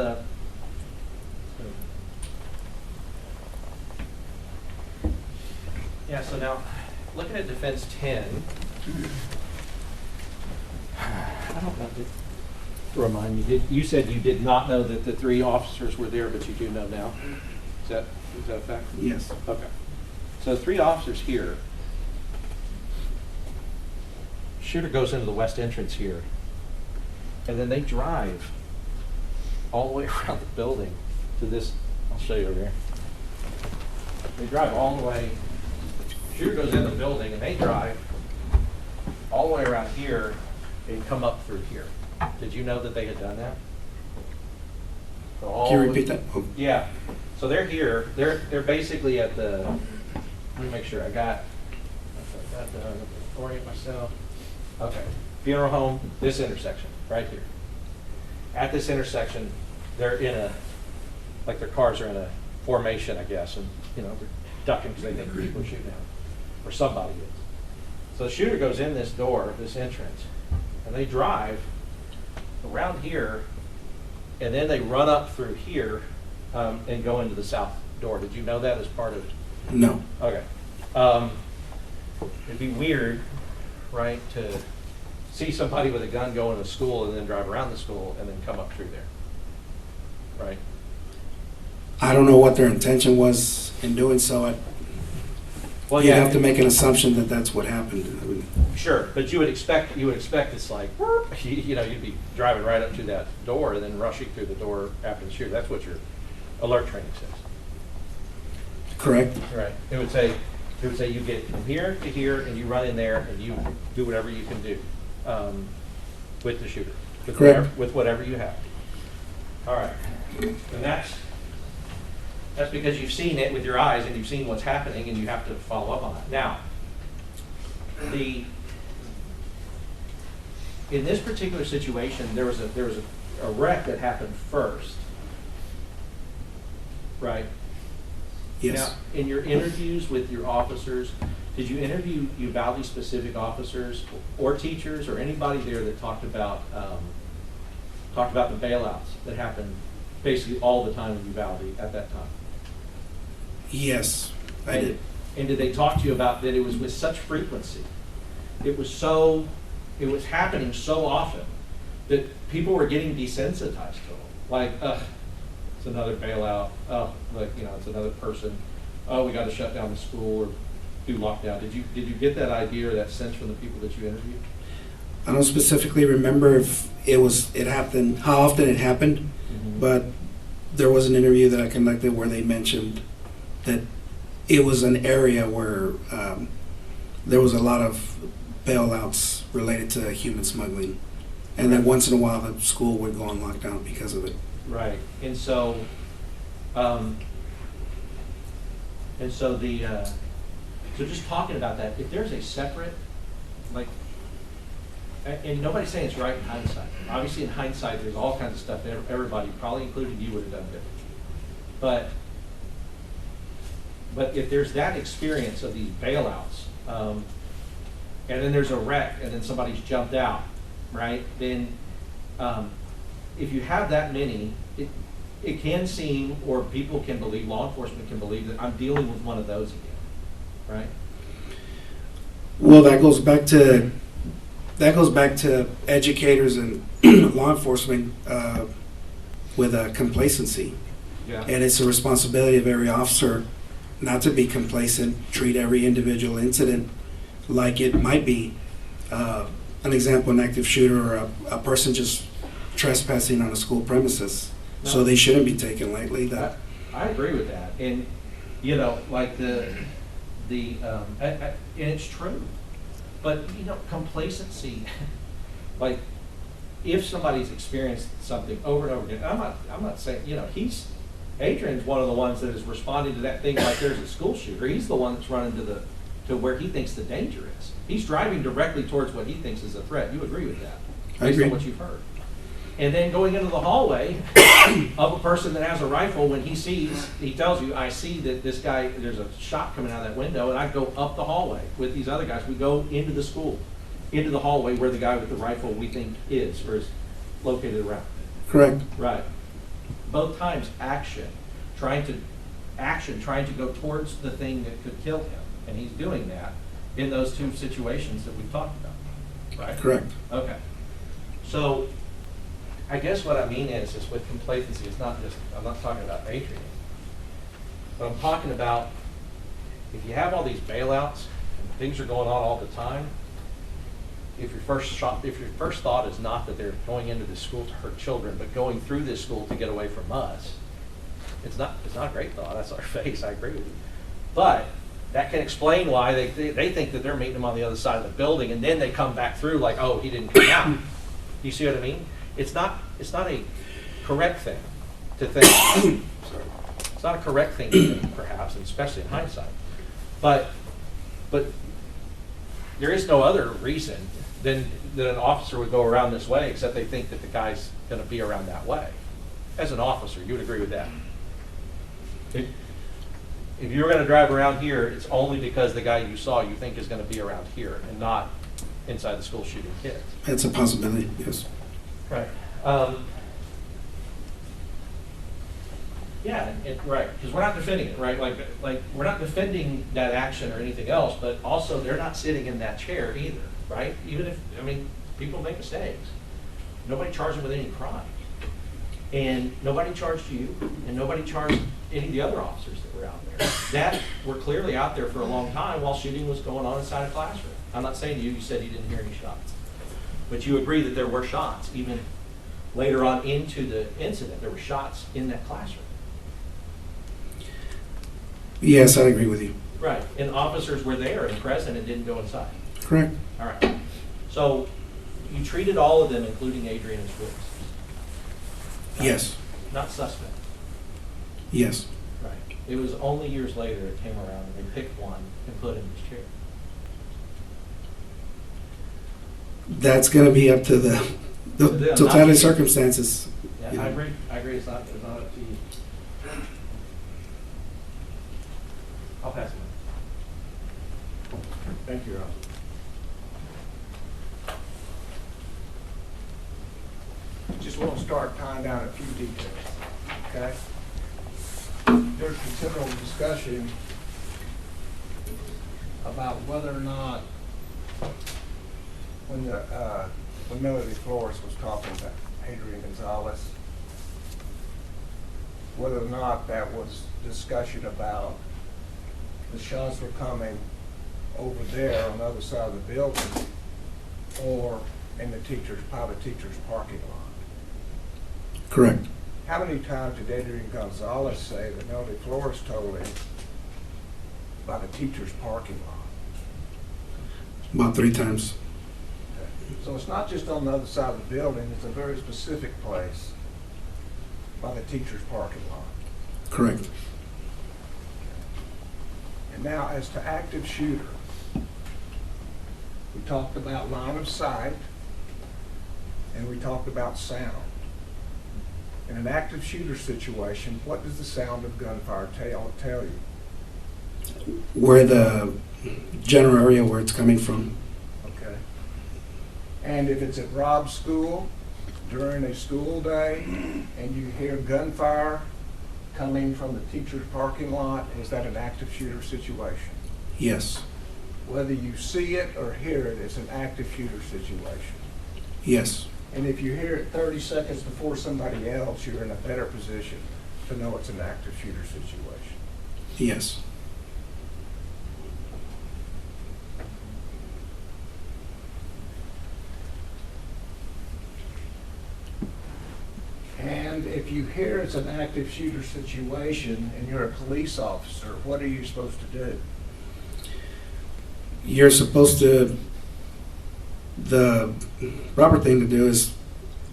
S12: so now, looking at defense 10, I don't know, remind me, you said you did not know that the 3 officers were there, but you do know now? Is that a fact?
S1: Yes.
S12: Okay. So 3 officers here. Shooter goes into the west entrance here, and then they drive all the way around the building to this. I'll show you over here. They drive all the way. Shooter goes in the building, and they drive all the way around here and come up through here. Did you know that they had done that?
S1: Can you repeat that? Oh.
S12: Yeah. So they're here. They're basically at the. Let me make sure I got to orient myself. Okay. Funeral home. This intersection right here. At this intersection, they're in a, like their cars are in a formation, I guess, and they're ducking because they think people are shooting at them, or somebody is. So the shooter goes in this door, this entrance, and they drive around here, and then they run up through here and go into the south door. Did you know that as part of?
S1: No.
S12: Okay. It'd be weird, right, to see somebody with a gun go into school and then drive around the school and then come up through there, right?
S1: I don't know what their intention was in doing so.
S12: Well,
S1: you have to make an assumption that that's what happened. I mean,
S12: sure, but you would expect it's like, you'd be driving right up to that door and then rushing through the door after the shooter. That's what your alert training says.
S1: Correct.
S12: Right. It would say you get from here to here and you run in there and you do whatever you can do with the shooter. With whatever you have. All right. And that's because you've seen it with your eyes and you've seen what's happening and you have to follow up on it. Now, in this particular situation, there was a wreck that happened first, right?
S1: yes.
S12: Now, in your interviews with your officers, did you interview Uvalde specific officers or teachers or anybody there that talked about the bailouts that happened basically all the time in Uvalde at that time?
S1: Yes, I did.
S12: And did they talk to you about that it was with such frequency? It was happening so often that people were getting desensitized to it. Like, it's another bailout. It's another person. Oh, we got to shut down the school or do lockdown. Did you get that idea or that sense from the people that you interviewed?
S1: I don't specifically remember if it happened, how often it happened, but there was an interview that I conducted where they mentioned that it was an area where there was a lot of bailouts related to human smuggling, and then once in a while the school would go on lockdown because of it.
S12: Right, and so just talking about that, if there's a separate, and nobody's saying it's right in hindsight. Obviously, in hindsight, there's all kinds of stuff that everybody, probably including you, would have done differently. But if there's that experience of these bailouts, and then there's a wreck, and then somebody's jumped out, right? Then, if you have that many, it can seem, or people can believe, law enforcement can believe that I'm dealing with one of those again, right?
S1: Well, that goes back to educators and law enforcement with complacency.
S12: Yeah.
S1: And it's a responsibility of every officer not to be complacent, treat every individual incident like it might be an example, an active shooter or a person just trespassing on a school premises. So
S12: No.
S1: they shouldn't be taken lightly. That
S12: I agree with that, and, you know, like and it's true, but, you know, complacency, like, if somebody's experienced something over and over again, I'm not saying, you know, Adrian's one of the ones that is responding to that thing like there's a school shooter. He's the one that's running to where he thinks the danger is. He's driving directly towards what he thinks is a threat. You agree with that?
S1: I
S12: Based
S1: agree.
S12: on what you've heard. And then going into the hallway of a person that has a rifle, when he tells you, I see that this guy, there's a shot coming out of that window, and I go up the hallway with these other guys. We go into the school, into the hallway where the guy with the rifle we think is located around.
S1: correct.
S12: Right. Both times trying to go towards the thing that could kill him. And he's doing that in those two situations that we've talked about. Right?
S1: Correct.
S12: Okay. So I guess what I mean is with complacency, I'm not talking about Adrian, but I'm talking about if you have all these bailouts and things are going on all the time, if your first thought is not that they're going into this school to hurt children, but going through this school to get away from us, it's not a great thought. That's our face. I agree with you. But that can explain why they think that they're meeting him on the other side of the building, and then they come back through like, oh, he didn't come out. You see what I mean? It's not a correct thing to think. It's not a correct thing to think, perhaps, and especially in hindsight. But there is no other reason than that an officer would go around this way, except they think that the guy's going to be around that way. As an officer, you would agree with that? If you were going to drive around here, it's only because the guy you saw you think is going to be around here and not inside the school shooting kids.
S1: It's a possibility, yes.
S12: Right. Yeah, right, because we're not defending it, right? Like we're not defending that action or anything else, but also they're not sitting in that chair either, right? Even if, people make mistakes. Nobody charged them with any crime. And nobody charged you, and nobody charged any of the other officers that were out there. That were clearly out there for a long time while shooting was going on inside a classroom. I'm not saying to you said you didn't hear any shots. But you agree that there were shots, even later on into the incident, there were shots in that classroom.
S1: Yes, I agree with you.
S12: Right, and officers were there and present and didn't go inside.
S1: Correct.
S12: All right. So you treated all of them, including Adrian, as witnesses?
S1: Yes.
S12: Not suspect?
S1: Yes.
S12: Right. It was only years later it came around and they picked one and put him in his chair.
S1: That's going to be up to the totality of circumstances.
S12: Yeah,
S1: Yeah.
S12: I agree. It's not up to you. I'll pass it on.
S2: Thank you, Rob. Just want to start tying down a few details, okay? There's considerable discussion about whether or not, when Melody Flores was talking about Adrian Gonzales, whether or not that was discussion about the shots were coming over there on the other side of the building or in the private teacher's parking lot.
S1: Correct.
S2: How many times did Adrian Gonzales say that Melody Flores told him about the teacher's parking lot?
S1: About 3 times.
S2: So it's not just on the other side of the building, it's a very specific place by the teacher's parking lot.
S1: Correct.
S2: And now, as to active shooter, we talked about line of sight and we talked about sound. In an active shooter situation, what does the sound of gunfire tell you?
S1: Where the general area where it's coming from.
S2: Okay. And if it's at Rob's school during a school day and you hear gunfire coming from the teacher's parking lot, is that an active shooter situation?
S1: Yes.
S2: Whether you see it or hear it, it's an active shooter situation.
S1: Yes.
S2: And if you hear it 30 seconds before somebody else, you're in a better position to know it's an active shooter situation.
S1: Yes.
S2: if you hear it's an active shooter situation and you're a police officer, what are you supposed to do?
S1: You're supposed to, the proper thing to do is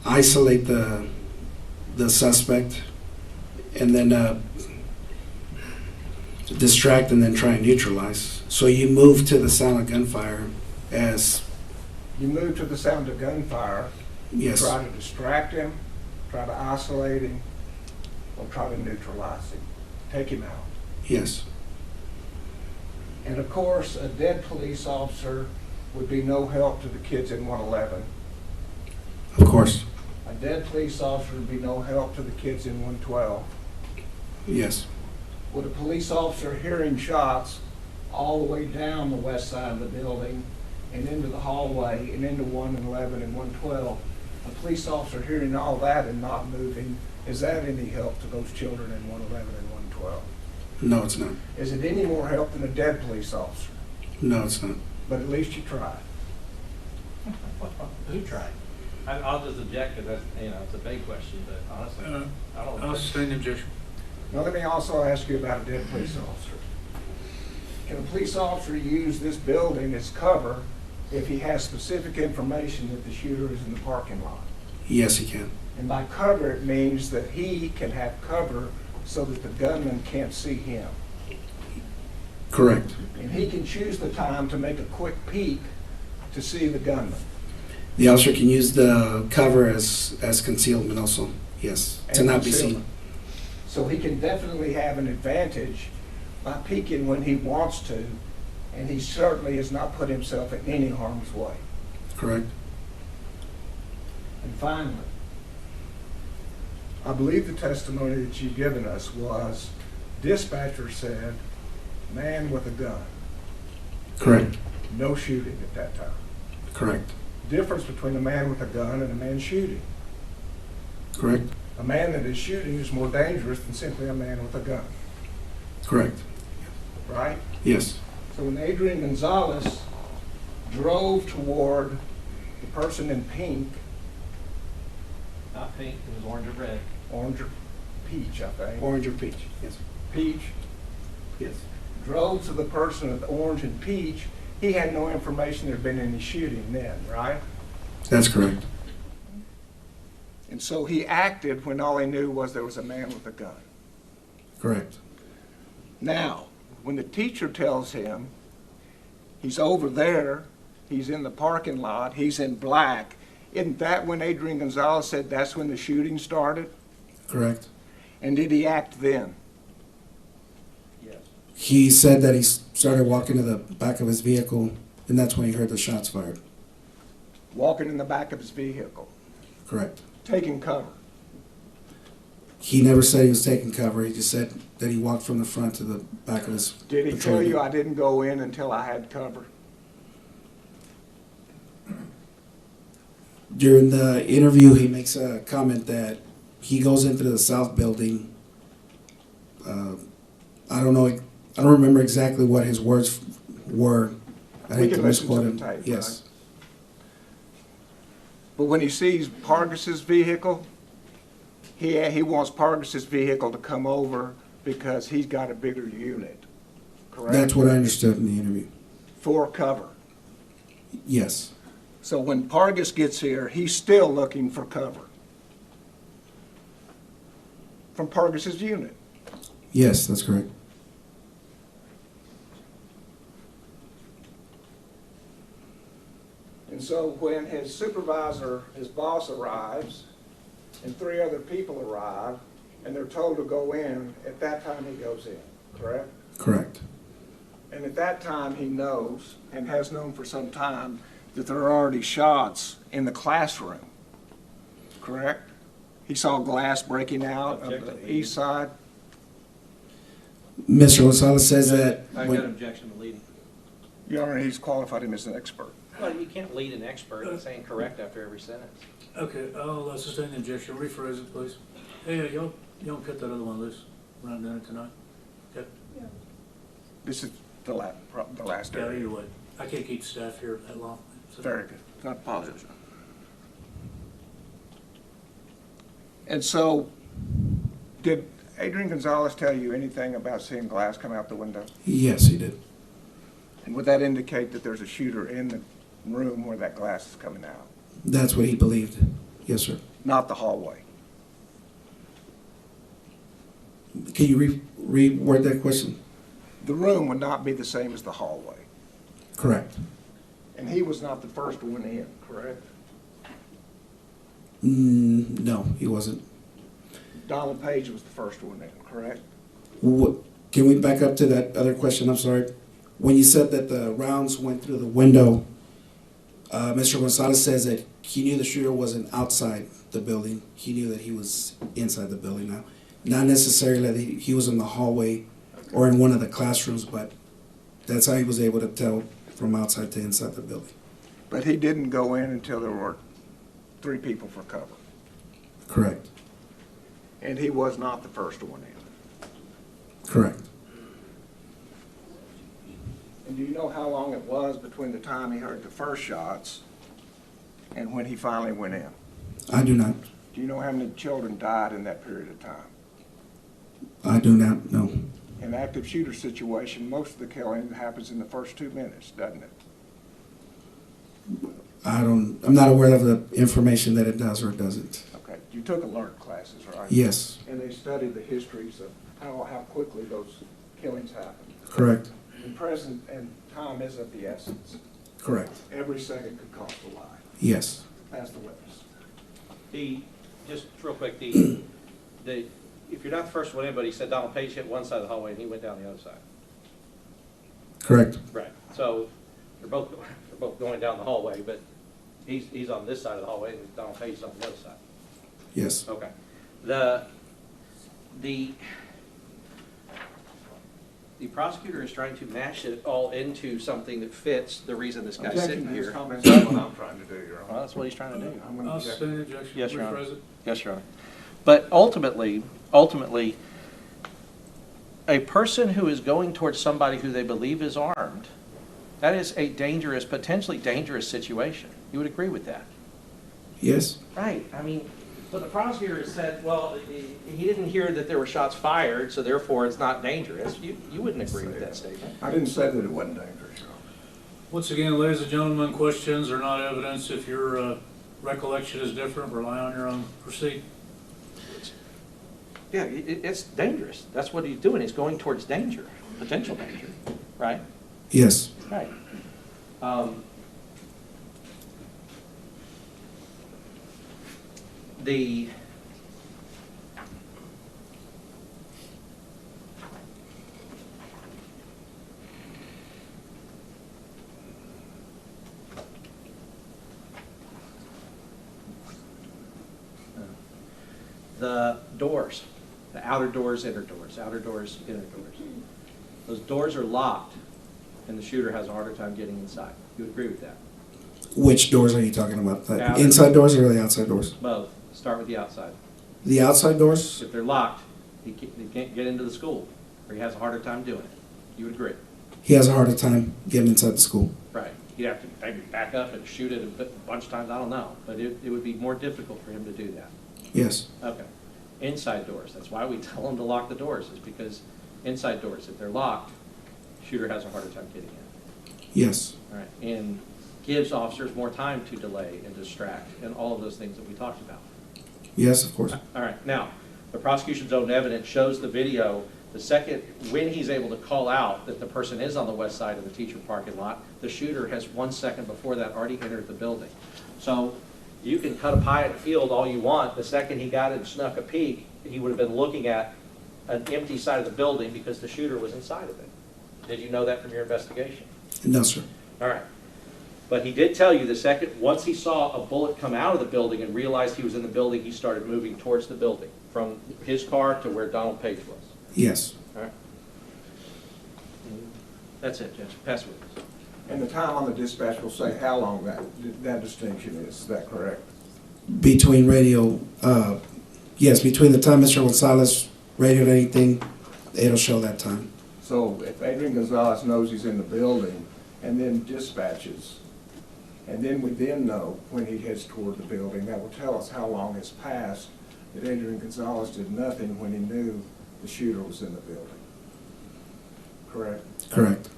S1: isolate the suspect and then distract and then try and neutralize. So you move to the sound of gunfire as...
S2: You move to the sound of gunfire,
S1: Yes.
S2: try to distract him, try to isolate him, or try to neutralize him, take him out.
S1: Yes.
S2: And of course, a dead police officer would be no help to the kids in 111.
S1: Of course.
S2: A dead police officer would be no help to the kids in 112.
S1: Yes.
S2: Would a police officer hearing shots all the way down the west side of the building and into the hallway and into 111 and 112, a police officer hearing all that and not moving, is that any help to those children in 111 and 112?
S1: No, it's not.
S2: Is it any more help than a dead police officer?
S1: No, it's not.
S2: But at least you tried.
S12: Who tried? I'll just object because that's, it's a big question, but honestly, I don't know.
S3: I'll sustain the objection.
S2: Now let me also ask you about a dead police officer. Can a police officer use this building as cover if he has specific information that the shooter is in the parking lot?
S1: Yes, he can.
S2: And by cover, it means that he can have cover so that the gunman can't see him.
S1: Correct.
S2: And he can choose the time to make a quick peek to see the gunman.
S1: The officer can use the cover as concealment also. Yes, to
S2: And
S1: not be
S2: concealment.
S1: seen.
S2: So he can definitely have an advantage by peeking when he wants to, and he certainly has not put himself in any harm's way.
S1: Correct.
S2: And finally, I believe the testimony that you've given us was dispatcher said, man with a gun.
S1: Correct.
S2: No shooting at that time.
S1: Correct.
S2: Difference between a man with a gun and a man shooting.
S1: Correct.
S2: A man that is shooting is more dangerous than simply a man with a gun,
S1: Correct.
S2: right?
S1: Yes.
S2: So when Adrian Gonzales drove toward the person in pink,
S12: Not pink, it was orange or red.
S2: orange or peach, I think.
S1: Orange or peach. Yes.
S2: Peach.
S1: Yes.
S2: Drove to the person with orange and peach. He had no information there'd been any shooting then, right?
S1: That's correct.
S2: And so he acted when all he knew was there was a man with a gun.
S1: Correct.
S2: Now, when the teacher tells him he's over there, he's in the parking lot, he's in black, isn't that when Adrian Gonzales said that's when the shooting started?
S1: Correct.
S2: And did he act then?
S12: Yes.
S1: He said that he started walking to the back of his vehicle, and that's when he heard the shots fired.
S2: Walking in the back of his vehicle,
S1: Correct.
S2: taking cover.
S1: He never said he was taking cover. He just said that he walked from the front to the back of his
S2: Did he
S1: patrol
S2: tell you
S1: vehicle.
S2: I didn't go in until I had cover?
S1: During the interview, he makes a comment that he goes into the south building. I don't remember exactly what his words were. I
S2: We
S1: hate
S2: can
S1: to
S2: listen to
S1: misquote
S2: the
S1: him.
S2: tape,
S1: Yes.
S2: But when he sees Pargas's vehicle, he wants Pargas's vehicle to come over because he's got a bigger unit, correct?
S1: That's what I understood in the interview.
S2: For cover.
S1: Yes.
S2: So when Pargas gets here, he's still looking for cover from Pargas's unit.
S1: Yes, that's correct.
S2: And so when his supervisor, his boss arrives, and 3 other people arrive, and they're told to go in, at that time he goes in, correct?
S1: Correct.
S2: And at that time he knows, and has known for some time, that there are already shots in the classroom, correct? He saw glass breaking out of the
S12: Objectively.
S2: east side.
S1: Mr. Gonzalez says that
S12: I got an objection to leading.
S2: Your Honor, he's qualified him as an expert.
S12: Well, you can't lead an expert in saying correct after every sentence.
S3: Okay, I'll sustain the objection. Rephrase it, please. Hey, y'all cut that other one loose. We're not doing it tonight. Okay?
S2: This is the last
S3: Yeah,
S2: area.
S3: either way. I can't keep staff here that long. So-
S2: Very good. I apologize. And so Did Adrian Gonzales tell you anything about seeing glass come out the window?
S1: Yes, he did.
S2: And would that indicate that there's a shooter in the room where that glass is coming out?
S1: That's what he believed. Yes, sir.
S2: Not the hallway?
S1: Can you reword that question?
S2: The room would not be the same as the hallway.
S1: Correct.
S2: And he was not the first one in, correct?
S1: No, he wasn't.
S2: Donald Page was the first one in, correct?
S1: What, can we back up to that other question? I'm sorry. When you said that the rounds went through the window, Mr. Gonzalez says that he knew the shooter wasn't outside the building. He knew that he was inside the building now. Not necessarily that he was in the hallway or in one of the classrooms, but that's how he was able to tell from outside to inside the building.
S2: But he didn't go in until there were 3 people for cover.
S1: Correct.
S2: And he was not the first one in.
S1: Correct.
S2: And do you know how long it was between the time he heard the first shots and when he finally went in?
S1: I do not.
S2: Do you know how many children died in that period of time?
S1: I do not know.
S2: In an active shooter situation, most of the killing happens in the first 2 minutes, doesn't it?
S1: I'm not aware of the information that it does or it doesn't.
S2: Okay. You took alert classes, right?
S1: Yes.
S2: And they studied the histories of how quickly those killings happen.
S1: Correct.
S2: And present and time is of the essence.
S1: Correct.
S2: Every second could cost a life.
S1: Yes.
S2: As the witness.
S12: Just real quick, if you're not the first one in, but he said Donald Page hit one side of the hallway and he went down the other side.
S1: Correct.
S12: Right. So they're both going down the hallway, but he's on this side of the hallway and Donald Page is on the other side.
S1: Yes.
S12: Okay. The prosecutor is trying to mash it all into something that fits the reason this guy's sitting here.
S2: Comments. That's what I'm trying to do, Your Honor.
S12: Well, that's what he's trying to do.
S2: I'm going
S3: I'll
S2: to object.
S3: send an objection.
S12: Yes, Your
S3: Mr.
S12: Honor.
S3: President.
S12: Yes, Your Honor. But ultimately, a person who is going towards somebody who they believe is armed, that is a dangerous, potentially dangerous situation. You would agree with that?
S1: Yes.
S12: Right. I mean, but the prosecutor said, well, he didn't hear that there were shots fired, so therefore it's not dangerous. You wouldn't agree with that statement.
S2: I didn't say that it wasn't dangerous, Your Honor.
S3: Once again, ladies and gentlemen, questions are not evidence. If your recollection is different, rely on your own. Proceed.
S12: Yeah, it's dangerous. That's what he's doing. He's going towards danger, potential danger, right?
S1: Yes.
S12: Right. The doors, the outer doors, inner doors, outer doors, inner doors. Those doors are locked, and the shooter has a harder time getting inside. You would agree with that?
S1: Which doors are you talking about? The
S12: Outer.
S1: inside doors or the outside doors?
S12: Both. Start with the outside.
S1: The outside doors?
S12: If they're locked, he can't get into the school, or he has a harder time doing it. You would agree?
S1: He has a harder time getting inside the school.
S12: Right. He'd have to maybe back up and shoot it a bunch of times, I don't know. But it would be more difficult for him to do that.
S1: Yes.
S12: Okay. Inside doors, that's why we tell them to lock the doors, is because inside doors, if they're locked, shooter has a harder time getting in.
S1: Yes.
S12: All right. And gives officers more time to delay and distract and all of those things that we talked about.
S1: Yes, of course.
S12: All right. Now, the prosecution's own evidence shows the video. The second, when he's able to call out that the person is on the west side of the teacher parking lot, the shooter has 1 second before that already entered the building. So you can cut a pie in the field all you want. The second he got it and snuck a peek, he would have been looking at an empty side of the building because the shooter was inside of it. Did you know that from your investigation?
S1: No, sir.
S12: All right. But he did tell you the second, once he saw a bullet come out of the building and realized he was in the building, he started moving towards the building from his car to where Donald Page was.
S1: Yes.
S12: All right. That's it, Judge. Pass it.
S2: And the time on the dispatch will say how long that distinction is. Is that correct?
S1: Between radio, yes, between the time Mr. Gonzalez radioed anything, it'll show that time.
S2: So if Adrian Gonzales knows he's in the building and then dispatches, and then we then know when he heads toward the building, that will tell us how long has passed that Adrian Gonzales did nothing when he knew the shooter was in the building. Correct?
S1: Correct.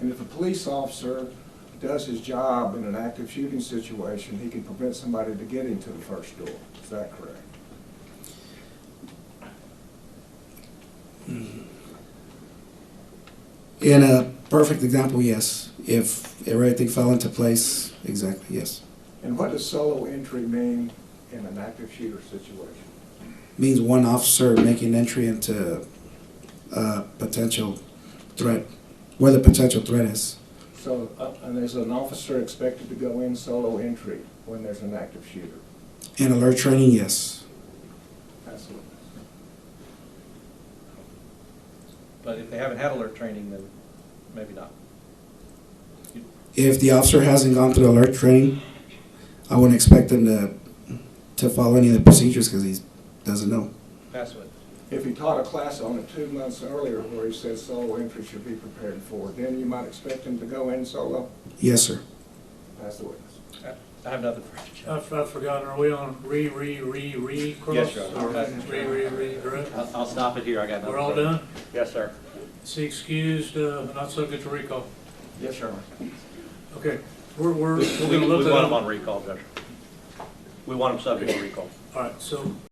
S2: And if a police officer does his job in an active shooting situation, he can prevent somebody to getting to the first door. Is that correct?
S1: In a perfect example, yes. If everything fell into place, exactly, yes.
S2: And what does solo entry mean in an active shooter situation?
S1: Means one officer making entry into a potential threat, where the potential threat is.
S2: So, and there's an officer expected to go in solo entry when there's an active shooter?
S1: In alert training, yes.
S2: Absolutely.
S12: But if they haven't had alert training, then maybe not.
S1: If the officer hasn't gone through alert training, I wouldn't expect him to follow any of the procedures because he doesn't know.
S12: That's what.
S2: If he taught a class on it 2 months earlier where he said solo entry should be prepared for, then you might expect him to go in solo?
S1: Yes, sir.
S2: That's the witness.
S12: I have nothing for you.
S3: I've forgotten, are we on cross?
S12: Yes, Your Honor.
S3: Direct?
S12: I'll stop it here. I got nothing.
S3: We're all
S12: further.
S3: done?
S12: Yes, sir.
S3: Is he excused, not subject to recall?
S12: Yes, Your Honor.
S3: Okay, we're
S12: We
S3: gonna look
S12: want
S3: at
S12: him on recall, Judge. We want him subject to recall.
S3: All right, so